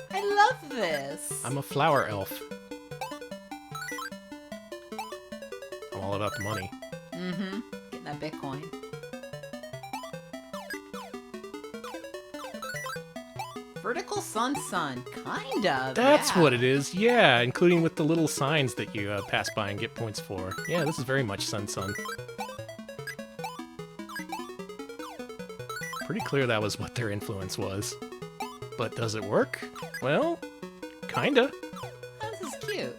I love this. I'm a flower elf. I'm all about the money. Mm-hmm. Getting that Bitcoin. Vertical sun, kind of. That's yeah. what it is, yeah, including with the little signs that you pass by and get points for. Yeah, this is very much Sun. Pretty clear that was what their influence was. But does it work? Well, kinda. This is cute.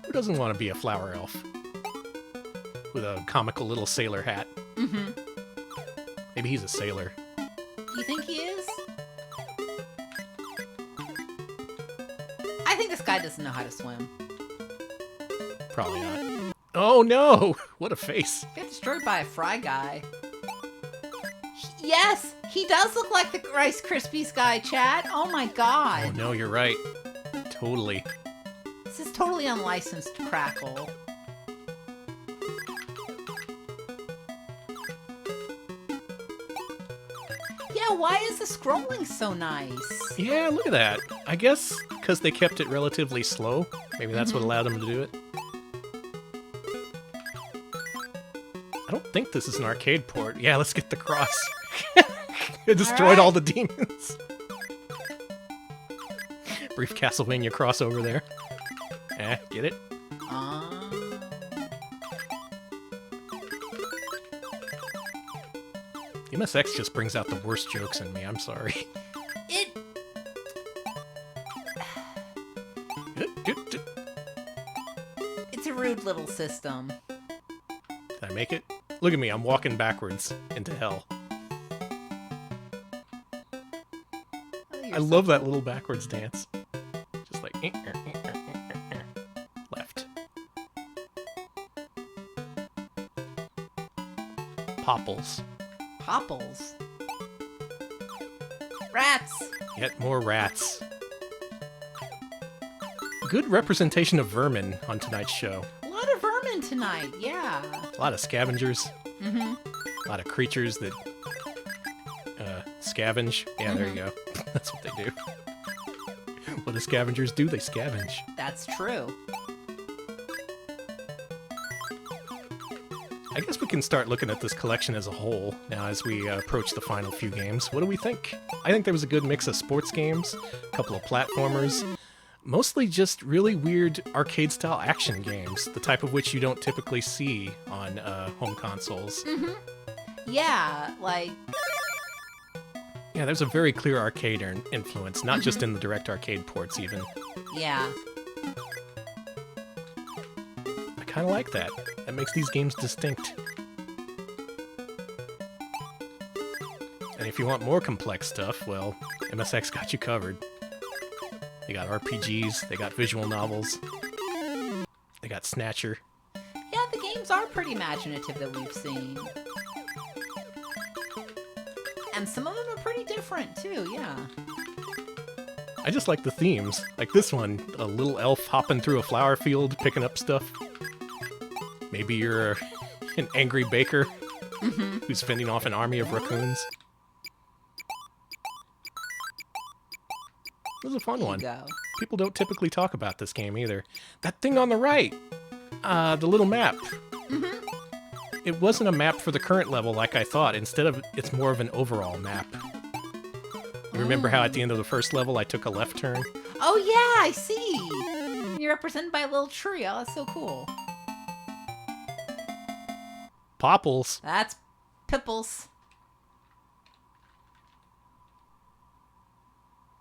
Who doesn't want to be a flower elf? With a comical little sailor hat. Mm-hmm. Maybe he's a sailor. You think he is? I think this guy doesn't know how to swim. Probably not. Oh no! What a face. Got destroyed by a fry guy. Yes! He does look like the Rice Krispies guy, chat. Oh my god. Oh no, you're right. Totally. This is totally unlicensed crackle. Yeah, why is the scrolling so nice? Yeah, look at that. I guess because they kept it relatively slow. Maybe that's what allowed them to do it. I don't think this is an arcade port. Yeah, let's get the cross. It destroyed all the demons. Brief Castlevania crossover there. Get it? MSX just brings out the worst jokes in me, I'm sorry. It's a rude little system. Did I make it? Look at me, I'm walking backwards into hell. I love that little backwards dance. Just like... Left. Popples. Popples. Rats. Yet more rats. Good representation of vermin on tonight's show. A lot of vermin tonight, yeah. A lot of scavengers. Mm-hmm. A lot of creatures that scavenge. Yeah, there you go. That's what they do. What do scavengers do? They scavenge. That's true. I guess we can start looking at this collection as a whole now as we approach the final few games. What do we think? I think there was a good mix of sports games, a couple of platformers, mostly just really weird arcade-style action games, the type of which you don't typically see on home consoles. Mm-hmm. Yeah, like... Yeah, there's a very clear arcade influence, not just in the direct arcade ports even. Yeah. I kind of like that. That makes these games distinct. And if you want more complex stuff, well, MSX got you covered. They got RPGs, they got visual novels, they got Snatcher. Yeah, the games are pretty imaginative that we've seen. And some of them are pretty different, too, yeah. I just like the themes. Like this one, a little elf hopping through a flower field, picking up stuff. Maybe you're an angry baker who's fending off an army of raccoons. This is a fun one. Go. People don't typically talk about this game either. That thing on the right, the little map. It wasn't a map for the current level like I thought. Instead of, it's more of an overall map. You remember how at the end of the first level I took a left turn? Oh yeah, I see. You're represented by a little tree. Oh, that's so cool. Popples. That's Pipples.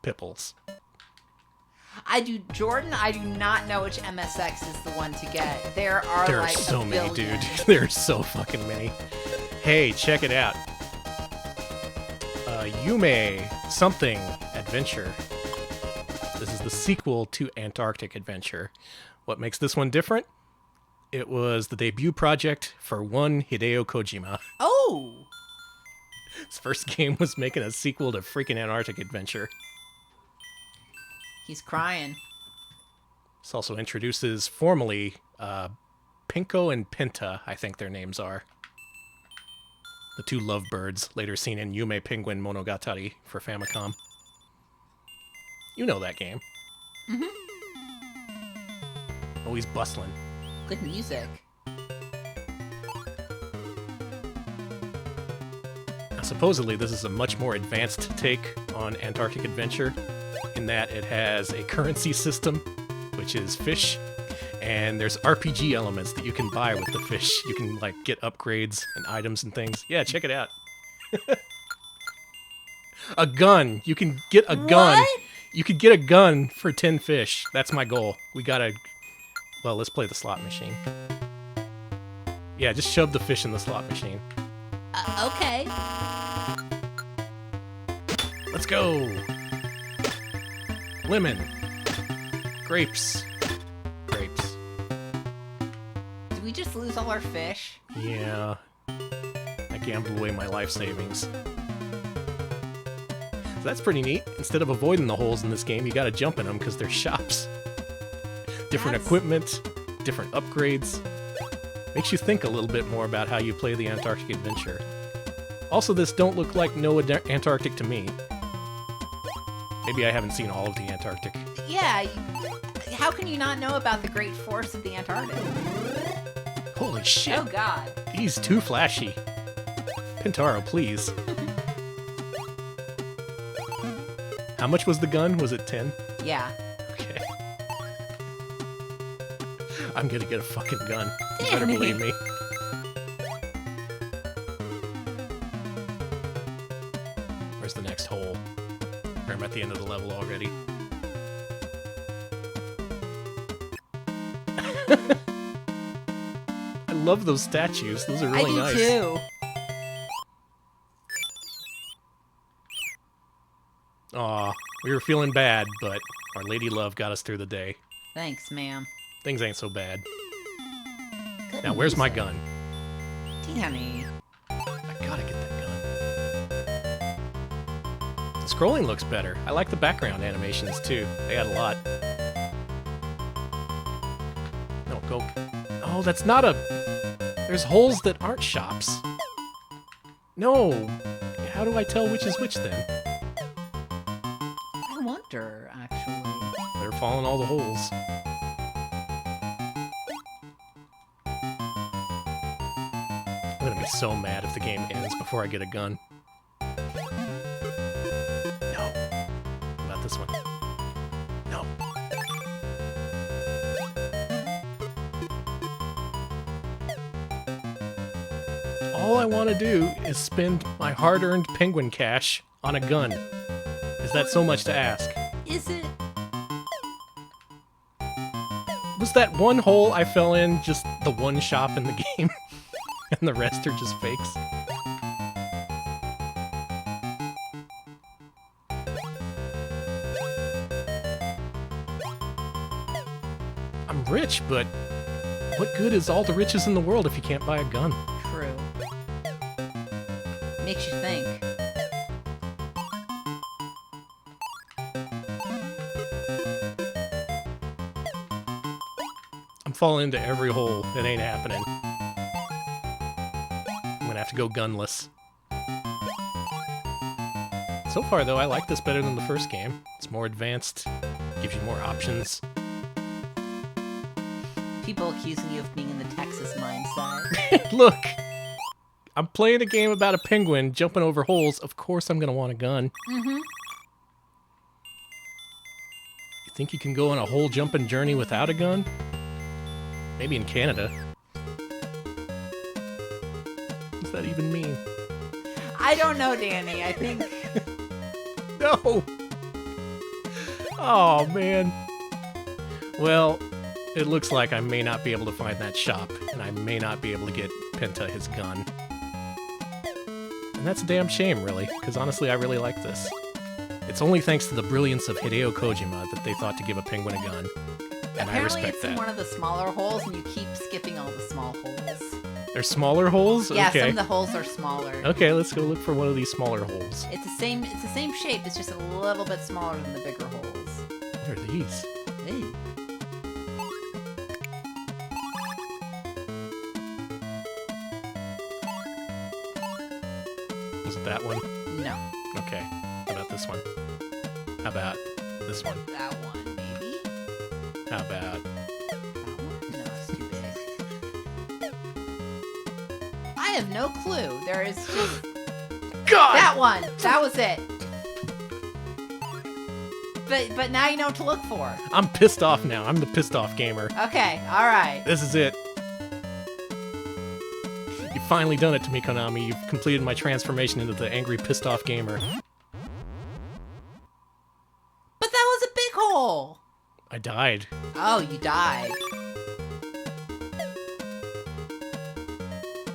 Pipples. Jordan, I do not know which MSX is the one to get. There are like so many, billion. dude. There are so fucking many. Hey, check it out. Yume something adventure. This is the sequel to Antarctic Adventure. What makes this one different? It was the debut project for one Hideo Kojima. Oh! His first game was making a sequel to freaking Antarctic Adventure. He's crying. This also introduces formally Pinko and Penta, I think their names are. The two lovebirds, later seen in Yume Penguin Monogatari for Famicom. You know that game. Oh, he's bustling. Good music. Now, supposedly, this is a much more advanced take on Antarctic Adventure, in that it has a currency system, which is fish, and there's RPG elements that you can buy with the fish. You can, like, get upgrades and items and things. Yeah, check it out. A gun. You can get a gun. What? You could get a gun for 10 fish. That's my goal. We gotta... Well, let's play the slot machine. Yeah, just shove the fish in the slot machine. Okay. Let's go! Lemon. Grapes. Grapes. Did we just lose all our fish? Yeah. I gambled away my life savings. So that's pretty neat. Instead of avoiding the holes in this game, you gotta jump in them because they're shops. Different equipment, different upgrades. Makes you think a little bit more about how you play the Antarctic Adventure. Also, this don't look like no Antarctic to me. Maybe I haven't seen all of the Antarctic. Yeah. How can you not know about the great force of the Antarctic? Holy shit. Oh, God. He's too flashy. Pintaro, please. How much was the gun? Was it 10? Yeah. Okay. I'm gonna get a fucking gun. You better believe me. Where's the next hole? Or I'm at the end of the level already. I love those statues. Those are really nice. I do too. Aw, we were feeling bad, but our lady love got us through the day. Thanks, ma'am. Things ain't so bad. Good Now, where's my music. gun? Danny. I gotta get that gun. The scrolling looks better. I like the background animations, too. They had a lot. No, go. Oh, that's not a... There's holes that aren't shops. No! How do I tell which is which then? I wonder, actually. They're falling all the holes. I'm gonna be so mad if the game ends before I get a gun. No. What about this one? No. All I want to do is spend my hard-earned penguin cash on a gun. Is that so much to ask? Is it? Was that one hole I fell in just the one shop in the game? And the rest are just fakes? I'm rich, but what good is all the riches in the world if you can't buy a gun? True. Makes you think. I'm falling into every hole. It ain't happening. I'm gonna have to go gunless. So far, though, I like this better than the first game. It's more advanced, gives you more options. People accusing you of being in the Texas mindset. Look! I'm playing a game about a penguin jumping over holes. Of course I'm gonna want a gun. Mm-hmm. You think you can go on a hole jumping journey without a gun? Maybe in Canada. What does that even mean? I don't know, Danny. I think... No! Oh, man. Well, it looks like I may not be able to find that shop, and I may not be able to get Penta his gun. And that's a damn shame, really, because honestly, I really like this. It's only thanks to the brilliance of Hideo Kojima that they thought to give a penguin a gun. And Apparently I respect it's that. in one of the smaller holes, and you keep skipping all the small holes. There's smaller holes? Yeah, okay. some of the holes are smaller. Okay, let's go look for one of these smaller holes. It's the same shape, it's just a little bit smaller than the bigger holes. What are these? Ew. Was it that one? No. Okay. How about this one? How about this one? That one, maybe? How about... That one? No, it's too big. I have no clue. There is just... God! That one! That was it. But now you know what to look for. I'm pissed off now. I'm the pissed off gamer. Okay, alright. This is it. You've finally done it to me, Konami. You've completed my transformation into the angry, pissed off gamer. But that was a big hole! I died. Oh, you died.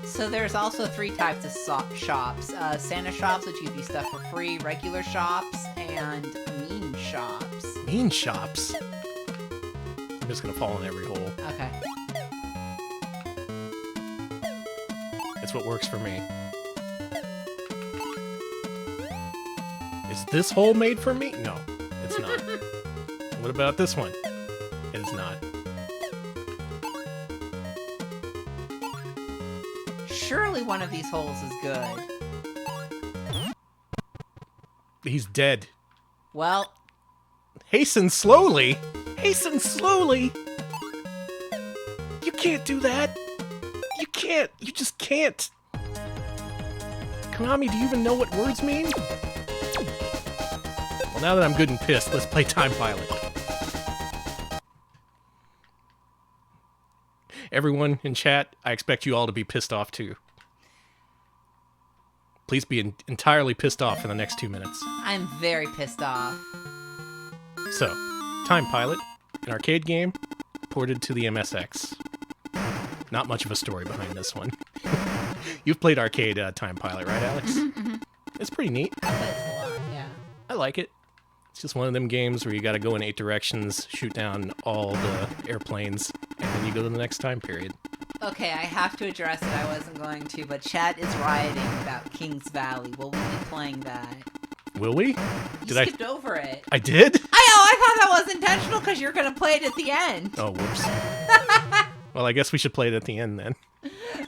So there's also 3 types of shops. Santa shops, which give you stuff for free, regular shops, and mean shops. Mean shops? I'm just gonna fall in every hole. Okay. It's what works for me. Is this hole made for me? No, it's not. What about this one? It is not. Surely one of these holes is good. He's dead. Well, Hasten slowly? Hasten slowly? You can't do that. You can't. You just can't. Konami, do you even know what words mean? Well, now that I'm good and pissed, let's play Time Pilot. Everyone in chat, I expect you all to be pissed off too. Please be entirely pissed off for the next 2 minutes. I'm very pissed off. So, Time Pilot, an arcade game, ported to the MSX. Not much of a story behind this one. You've played arcade Time Pilot, right, Alex? Mm-hmm. It's pretty neat. That's a lot, yeah. I like it. It's just one of them games where you gotta go in 8 directions, shoot down all the airplanes, and then you go to the next time period. Okay, I have to address it. I wasn't going to, but chat is rioting about Kings Valley. Will we be playing that? Will we? You skipped over it. I did? I thought that was intentional because you're going to play it at the end. Oh, whoops. Well, I guess we should play it at the end then.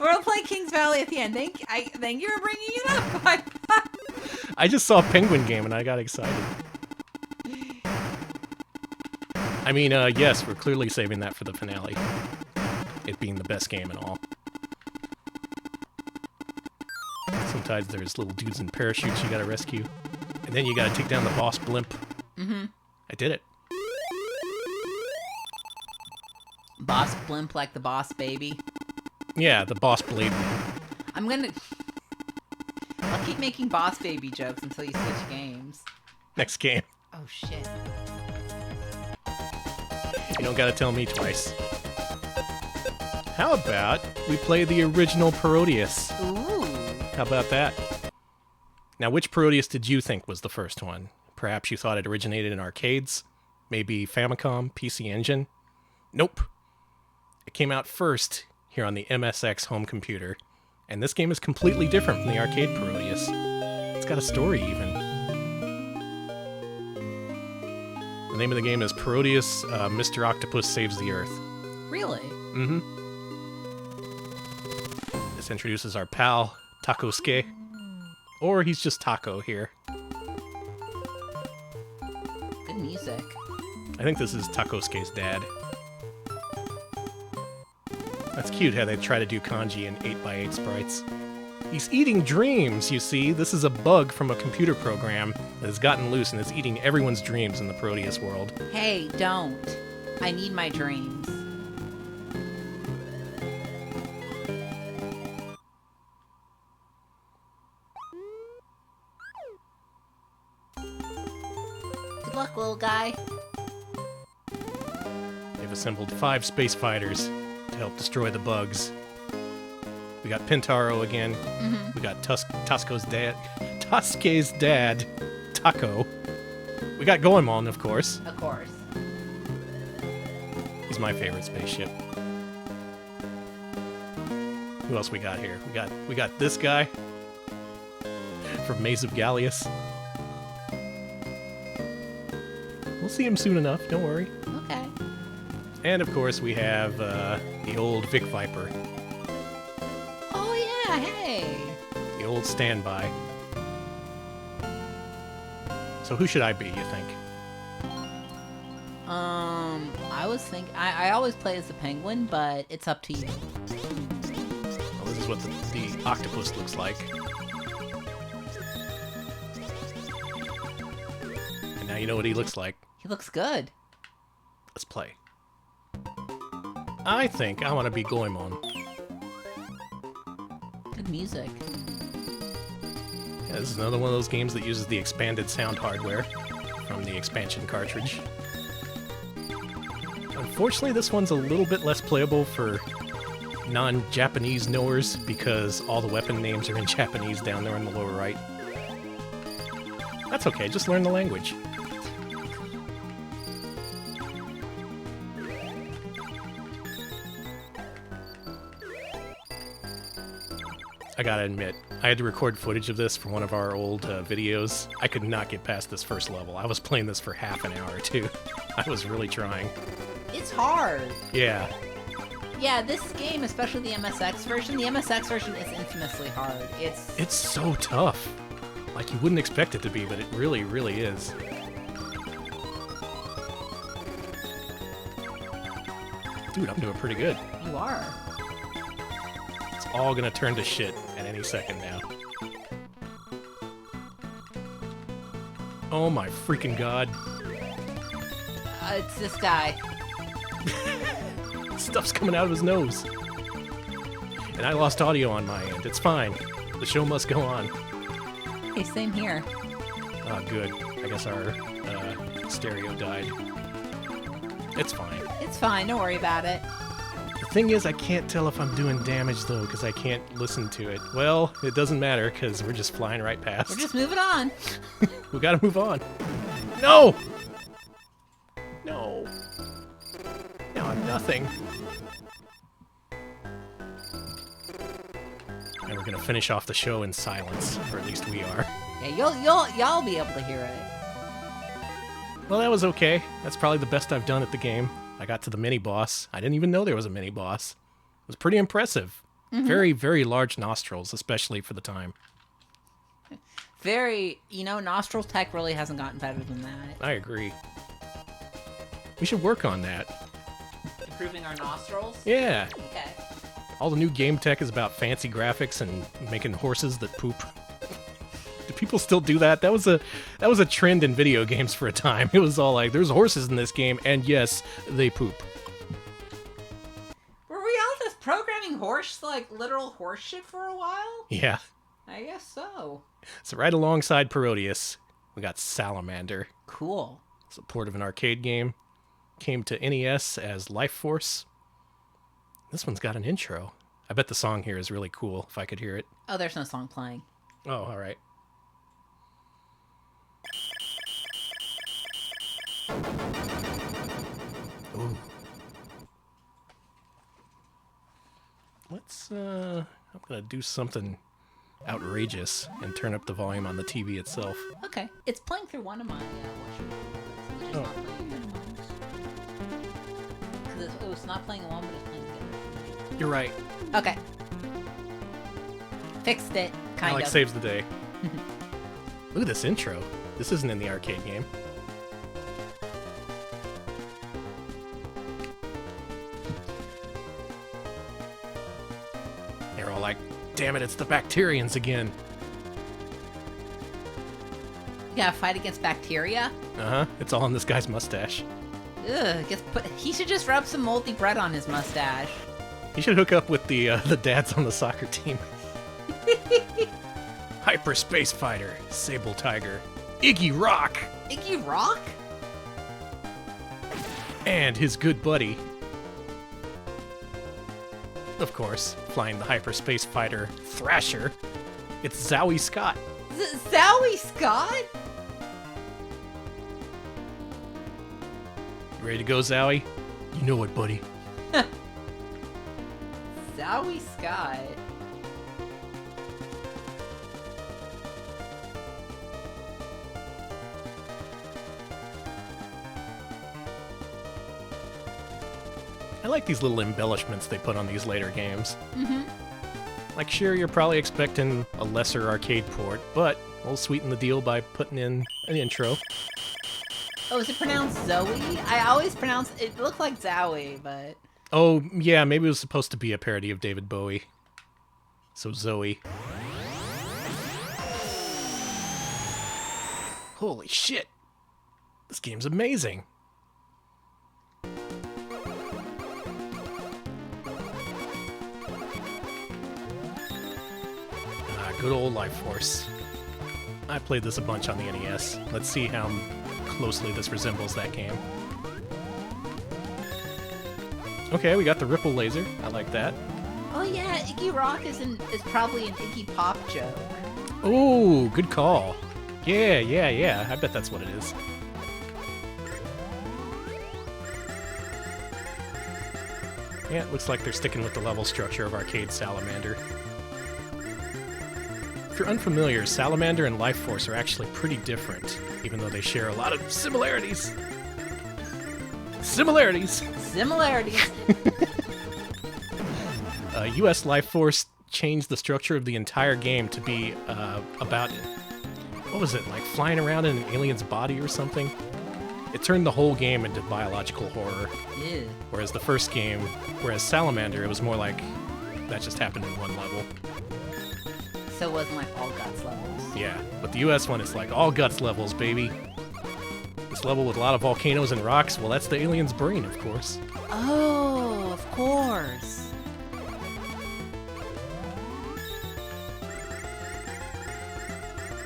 We'll play Kings Valley at the end. Thank you for bringing it up. I just saw a penguin game and I got excited. I mean, yes, we're clearly saving that for the finale. It being the best game and all. Sometimes there's little dudes in parachutes you gotta rescue. And then you gotta take down the boss blimp. Mm-hmm. I did it. Boss blimp like the boss baby. Yeah, the boss blade. I'll keep making boss baby jokes until you switch games. Next game. Oh, shit. You don't gotta tell me twice. How about we play the original Parodius? Ooh. How about that? Now, which Parodius did you think was the first one? Perhaps you thought it originated in arcades? Maybe Famicom, PC Engine? Nope. It came out first here on the MSX home computer. And this game is completely different from the arcade Parodius. It's got a story, even. The name of the game is Parodius, Mr. Octopus Saves the Earth. Really? Mm-hmm. This introduces our pal, Takosuke. Or he's just Taco here. Good music. I think this is Takosuke's dad. That's cute how they try to do kanji in 8x8 sprites. He's eating dreams, you see. This is a bug from a computer program that has gotten loose and is eating everyone's dreams in the Parodius world. Hey, don't. I need my dreams. Good luck, little guy. They've assembled 5 space fighters to help destroy the bugs. We got Pintaro again. Mm-hmm. We got Tasco's dad. Taske's dad, Taco. We got Goemon, of course. Of course. He's my favorite spaceship. Who else we got here? We got this guy from Maze of Gallius. We'll see him soon enough. Don't worry. Okay. And of course, we have the old Vic Viper. Oh yeah, hey. The old standby. So who should I be, you think? I was thinking I always play as the penguin, but it's up to you. Well, this is what the octopus looks like. And now you know what he looks like. He looks good. Let's play. I think I want to be Goemon. Good music. Yeah, this is another one of those games that uses the expanded sound hardware from the expansion cartridge. Unfortunately, this one's a little bit less playable for non-Japanese knowers because all the weapon names are in Japanese down there in the lower right. That's okay, just learn the language. I gotta admit, I had to record footage of this for one of our old videos. I could not get past this first level. I was playing this for half an hour, too. I was really trying. It's hard. Yeah. Yeah, this game, especially the MSX version, the MSX version is infamously hard. It's so tough. Like, you wouldn't expect it to be, but it really, really is. Dude, I'm doing pretty good. You are. It's all gonna turn to shit at any second now. Oh my freaking god. It's this guy. Stuff's coming out of his nose. And I lost audio on my end. It's fine. The show must go on. Hey, same here. Oh, good. I guess our stereo died. It's fine. It's fine. Don't worry about it. The thing is, I can't tell if I'm doing damage, though, because I can't listen to it. Well, it doesn't matter, because we're just flying right past. We're just moving on. We gotta move on. No! No. Now I'm nothing. And we're gonna finish off the show in silence, or at least we are. Yeah, y'all be able to hear it. Well, that was okay. That's probably the best I've done at the game. I got to the mini-boss. I didn't even know there was a mini-boss. It was pretty impressive. Very, very large nostrils, especially for the time. Very, nostril tech really hasn't gotten better than that. I agree. We should work on that. Improving our nostrils? Yeah. Okay. All the new game tech is about fancy graphics and making horses that poop. Do people still do that? That was a trend in video games for a time. It was all like, there's horses in this game, and yes, they poop. Were we all just programming literal horse shit for a while? Yeah. I guess so. So right alongside Parodius, we got Salamander. Cool. It's a port of an arcade game. Came to NES as Life Force. This one's got an intro. I bet the song here is really cool, if I could hear it. Oh, there's no song playing. Oh, all right. Ooh. I'm gonna do something outrageous and turn up the volume on the TV itself. Okay. It's playing through one of my watch. Oh. It's not playing alone, but it's playing together. You're right. Okay. Fixed it, kind Alex of. saves the day. Look at this intro. This isn't in the arcade game. They're all like, damn it, it's the Bacterians again. You gotta fight against bacteria? Uh-huh. It's all on this guy's mustache. Ugh, he should just rub some moldy bread on his mustache. He should hook up with the dads on the soccer team. Hyperspace Fighter, Sable Tiger, Iggy Rock, Iggy Rock? and his good buddy. Of course, flying the Hyperspace Fighter Thrasher, it's Zowie Scott. Zowie Scott? You ready to go, Zowie? You know it, buddy. Zowie Scott. I like these little embellishments they put on these later games. Mm-hmm. Like, sure, you're probably expecting a lesser arcade port, but we'll sweeten the deal by putting in an intro. Oh, is it pronounced Zoe? I always pronounce it. Looked like Zowie, but Oh, yeah, maybe it was supposed to be a parody of David Bowie. So Zoe. Holy shit! This game's amazing! Good old Life Force. I played this a bunch on the NES. Let's see how closely this resembles that game. Okay, we got the ripple laser. I like that. oh yeah, Iggy Rock is probably an Iggy Pop joke. Oh, good call. Yeah. I bet that's what it is. Yeah, it looks like they're sticking with the level structure of Arcade Salamander. If you're unfamiliar, Salamander and Life Force are actually pretty different, even though they share a lot of similarities. Similarities! US Life Force changed the structure of the entire game to be about, what was it, like flying around in an alien's body or something? It turned the whole game into biological horror. Ew. Whereas Salamander, it was more like that just happened in one level. So it wasn't like all guts levels. Yeah, but the US one is like all guts levels, baby. This level with a lot of volcanoes and rocks, well, that's the alien's brain, of course. Oh, of course.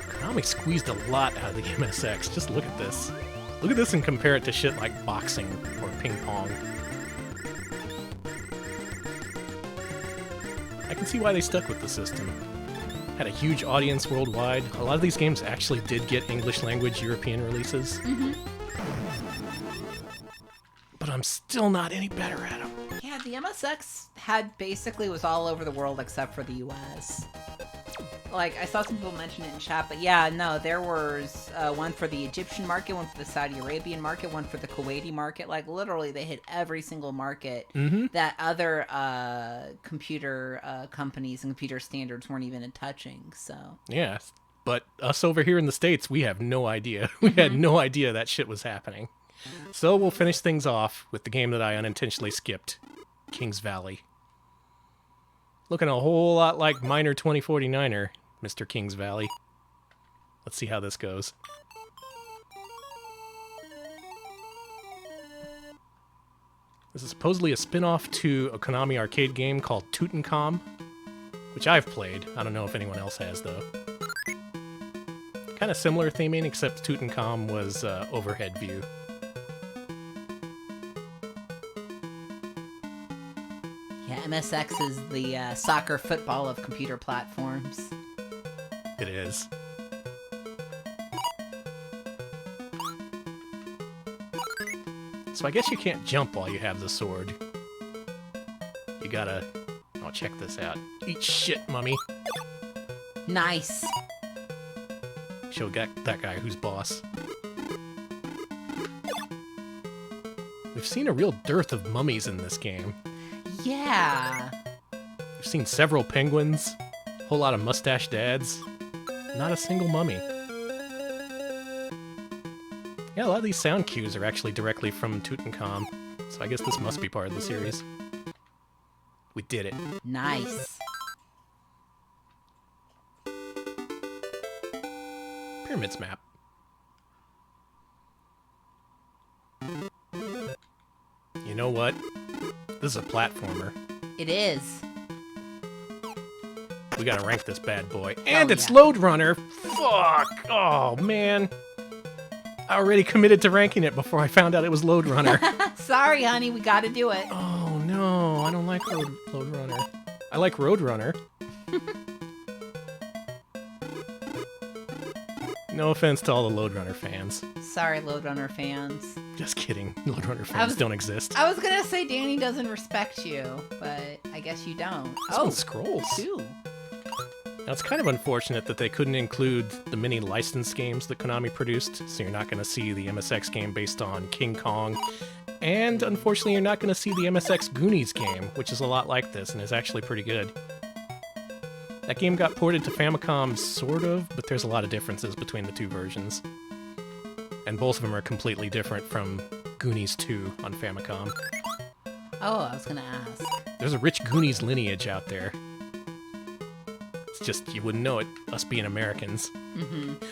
Konami squeezed a lot out of the MSX. Just look at this. Look at this and compare it to shit like boxing or ping pong. I can see why they stuck with the system. Had a huge audience worldwide. A lot of these games actually did get English language European releases. Mm-hmm. But I'm still not any better at them. Yeah, the MSX was all over the world except for the US. like, I saw some people mention it in chat, but yeah, no, there was one for the Egyptian market, one for the Saudi Arabian market, one for the Kuwaiti market. Like, literally, they hit every single market that other computer companies and computer standards weren't even touching, so. Yeah, but us over here in the States, we have no idea. We had no idea that shit was happening. So we'll finish things off with the game that I unintentionally skipped, Kings Valley. Looking a whole lot like Miner 2049er, Mr. Kings Valley. Let's see how this goes. This is supposedly a spin-off to a Konami arcade game called Tutankhamun, which I've played. I don't know if anyone else has, though. Kind of similar theming, except Tutankhamun was overhead view. Yeah, MSX is the soccer football of computer platforms. It is. So I guess you can't jump while you have the sword. You gotta... Oh, check this out. Eat shit, mummy. Nice. Show that guy who's boss. We've seen a real dearth of mummies in this game. Yeah. We've seen several penguins, a whole lot of mustache dads, not a single mummy. Yeah, a lot of these sound cues are actually directly from Tutankhamun, so I guess this must be part of the series. We did it. Nice. Pyramids map. You know what? This is a platformer. It is. We gotta rank this bad boy. And it's yeah. Load Runner! Fuck! Oh, man. I already committed to ranking it before I found out it was Load Runner. Sorry, honey, we gotta do it. Oh, no. I don't like Load Runner. I like Road Runner. No offense to all the Load Runner fans. Sorry, Load Runner fans. Just kidding. Load Runner fans don't exist. I was gonna say Danny doesn't respect you, but I guess you don't. This one scrolls. Two. Now, it's kind of unfortunate that they couldn't include the many licensed games that Konami produced, so you're not going to see the MSX game based on King Kong, and unfortunately you're not going to see the MSX Goonies game, which is a lot like this and is actually pretty good. That game got ported to Famicom, sort of, but there's a lot of differences between the two versions. And both of them are completely different from Goonies 2 on Famicom. Oh, I was gonna ask. There's a rich Goonies lineage out there. It's just, you wouldn't know it, us being Americans.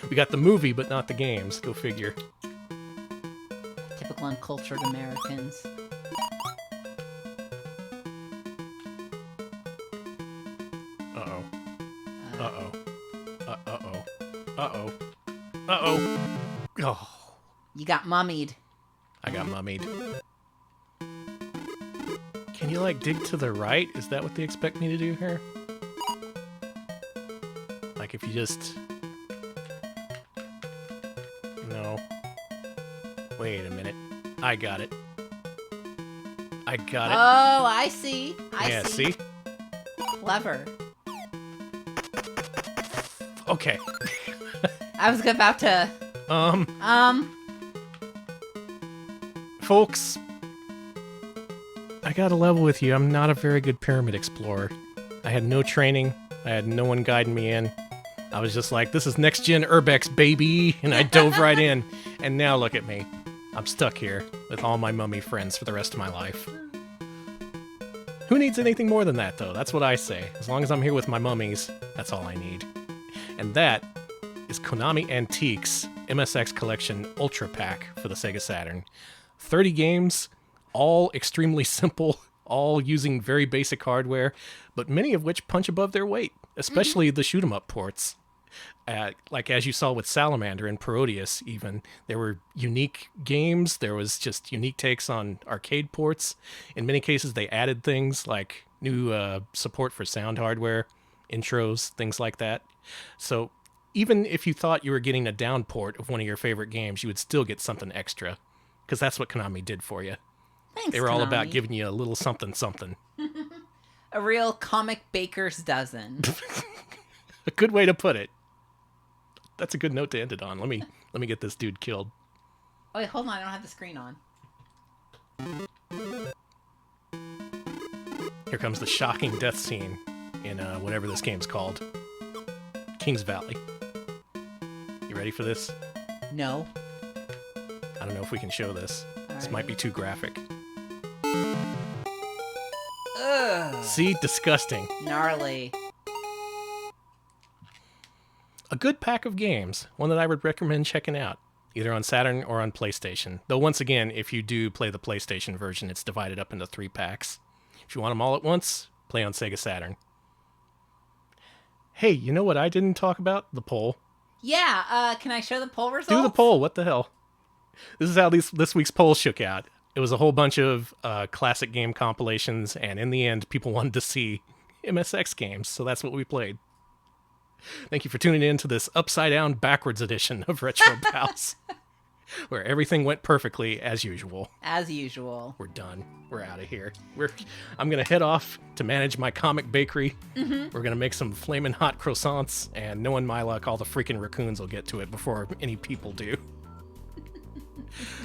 We got the movie, but not the games. Go figure. Typical uncultured Americans. Uh-oh. Uh-oh. Uh-oh. Uh-oh. Uh-oh. Oh. You got mummied. I got mummied. Can you, like, dig to the right? Is that what they expect me to do here? Like, if you just... No. Wait a minute. I got it. I got it. Oh, I see. I see? Clever. Okay. I was about to... Folks, I gotta level with you. I'm not a very good pyramid explorer. I had no training. I had no one guiding me in. I was just like, this is next-gen Urbex, baby! And I dove right in. And now look at me. I'm stuck here with all my mummy friends for the rest of my life. Who needs anything more than that, though? That's what I say. As long as I'm here with my mummies, that's all I need. And that is Konami Antiques MSX Collection Ultra Pack for the Sega Saturn. 30 games, all extremely simple, all using very basic hardware, but many of which punch above their weight, especially the shoot-'em-up ports. Like as you saw with Salamander and Parodius, even, there were unique games, there was just unique takes on arcade ports. In many cases, they added things like new support for sound hardware, intros, things like that. So even if you thought you were getting a down port of one of your favorite games, you would still get something extra, because that's what Konami did for you. Thanks, They were all Konami. about giving you a little something something. A real comic baker's dozen. A good way to put it. That's a good note to end it on. Let me get this dude killed. Oh, wait, hold on. I don't have the screen on. Here comes the shocking death scene in whatever this game's called. Kings Valley. You ready for this? No. I don't know if we can show this. This might be too graphic. Ugh. See? Disgusting. Gnarly. A good pack of games. One that I would recommend checking out. Either on Saturn or on PlayStation. Though once again, if you do play the PlayStation version, it's divided up into 3 packs. If you want them all at once, play on Sega Saturn. Hey, you know what I didn't talk about? The poll. Yeah, can I show the poll results? Do the poll. What the hell? This is how this week's poll shook out. It was a whole bunch of classic game compilations, and in the end, people wanted to see MSX games, so that's what we played. Thank you for tuning in to this upside-down, backwards edition of Retro Pals, where everything went perfectly as usual. As usual. We're done. We're out of here. I'm going to head off to manage my comic bakery. Mm-hmm. We're going to make some flaming hot croissants, and knowing my luck, all the freaking raccoons will get to it before any people do.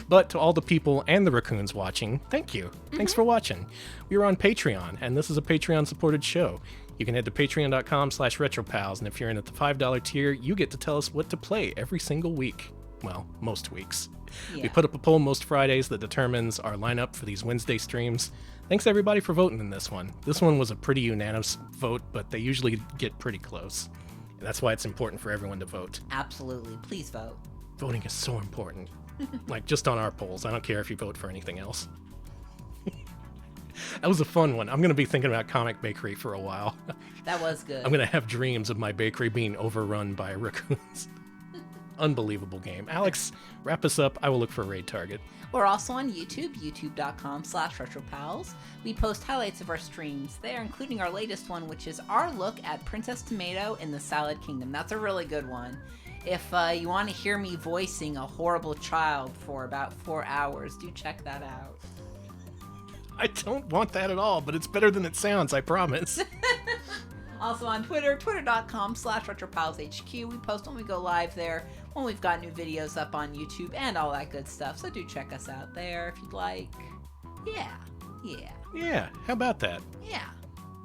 But to all the people and the raccoons watching, thank you. Mm-hmm. Thanks for watching. We are on Patreon, and this is a Patreon-supported show. You can head to patreon.com/retropals, and if you're in at the $5 tier, you get to tell us what to play every single week. Well, most weeks. Yeah. We put up a poll most Fridays that determines our lineup for these Wednesday streams. Thanks everybody for voting in this one. This one was a pretty unanimous vote, but they usually get pretty close. And that's why it's important for everyone to vote. Absolutely. Please vote. Voting is so important. Like, just on our polls. I don't care if you vote for anything else. That was a fun one. I'm going to be thinking about Comic Bakery for a while. That was good. I'm going to have dreams of my bakery being overrun by raccoons. Unbelievable game. Alex, wrap us up. I will look for a raid target. We're also on YouTube, youtube.com/retropals. We post highlights of our streams there, including our latest one, which is our look at Princess Tomato in the Salad Kingdom. That's a really good one. If you want to hear me voicing a horrible child for about 4 hours, do check that out. I don't want that at all, but it's better than it sounds, I promise. Also on Twitter, twitter.com/retropalshq. We post when we go live there, when we've got new videos up on YouTube, and all that good stuff. So do check us out there if you'd like. Yeah. Yeah, how about that?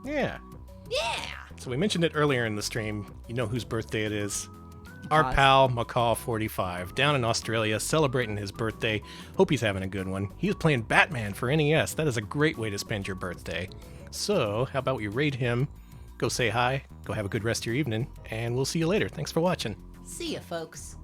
Yeah. So we mentioned it earlier in the stream. You know whose birthday it is? Our pal, Macaw45, down in Australia, celebrating his birthday. Hope he's having a good one. He's playing Batman for NES. That is a great way to spend your birthday. So, how about we raid him, go say hi, go have a good rest of your evening, and we'll see you later. Thanks for watching. See ya, folks.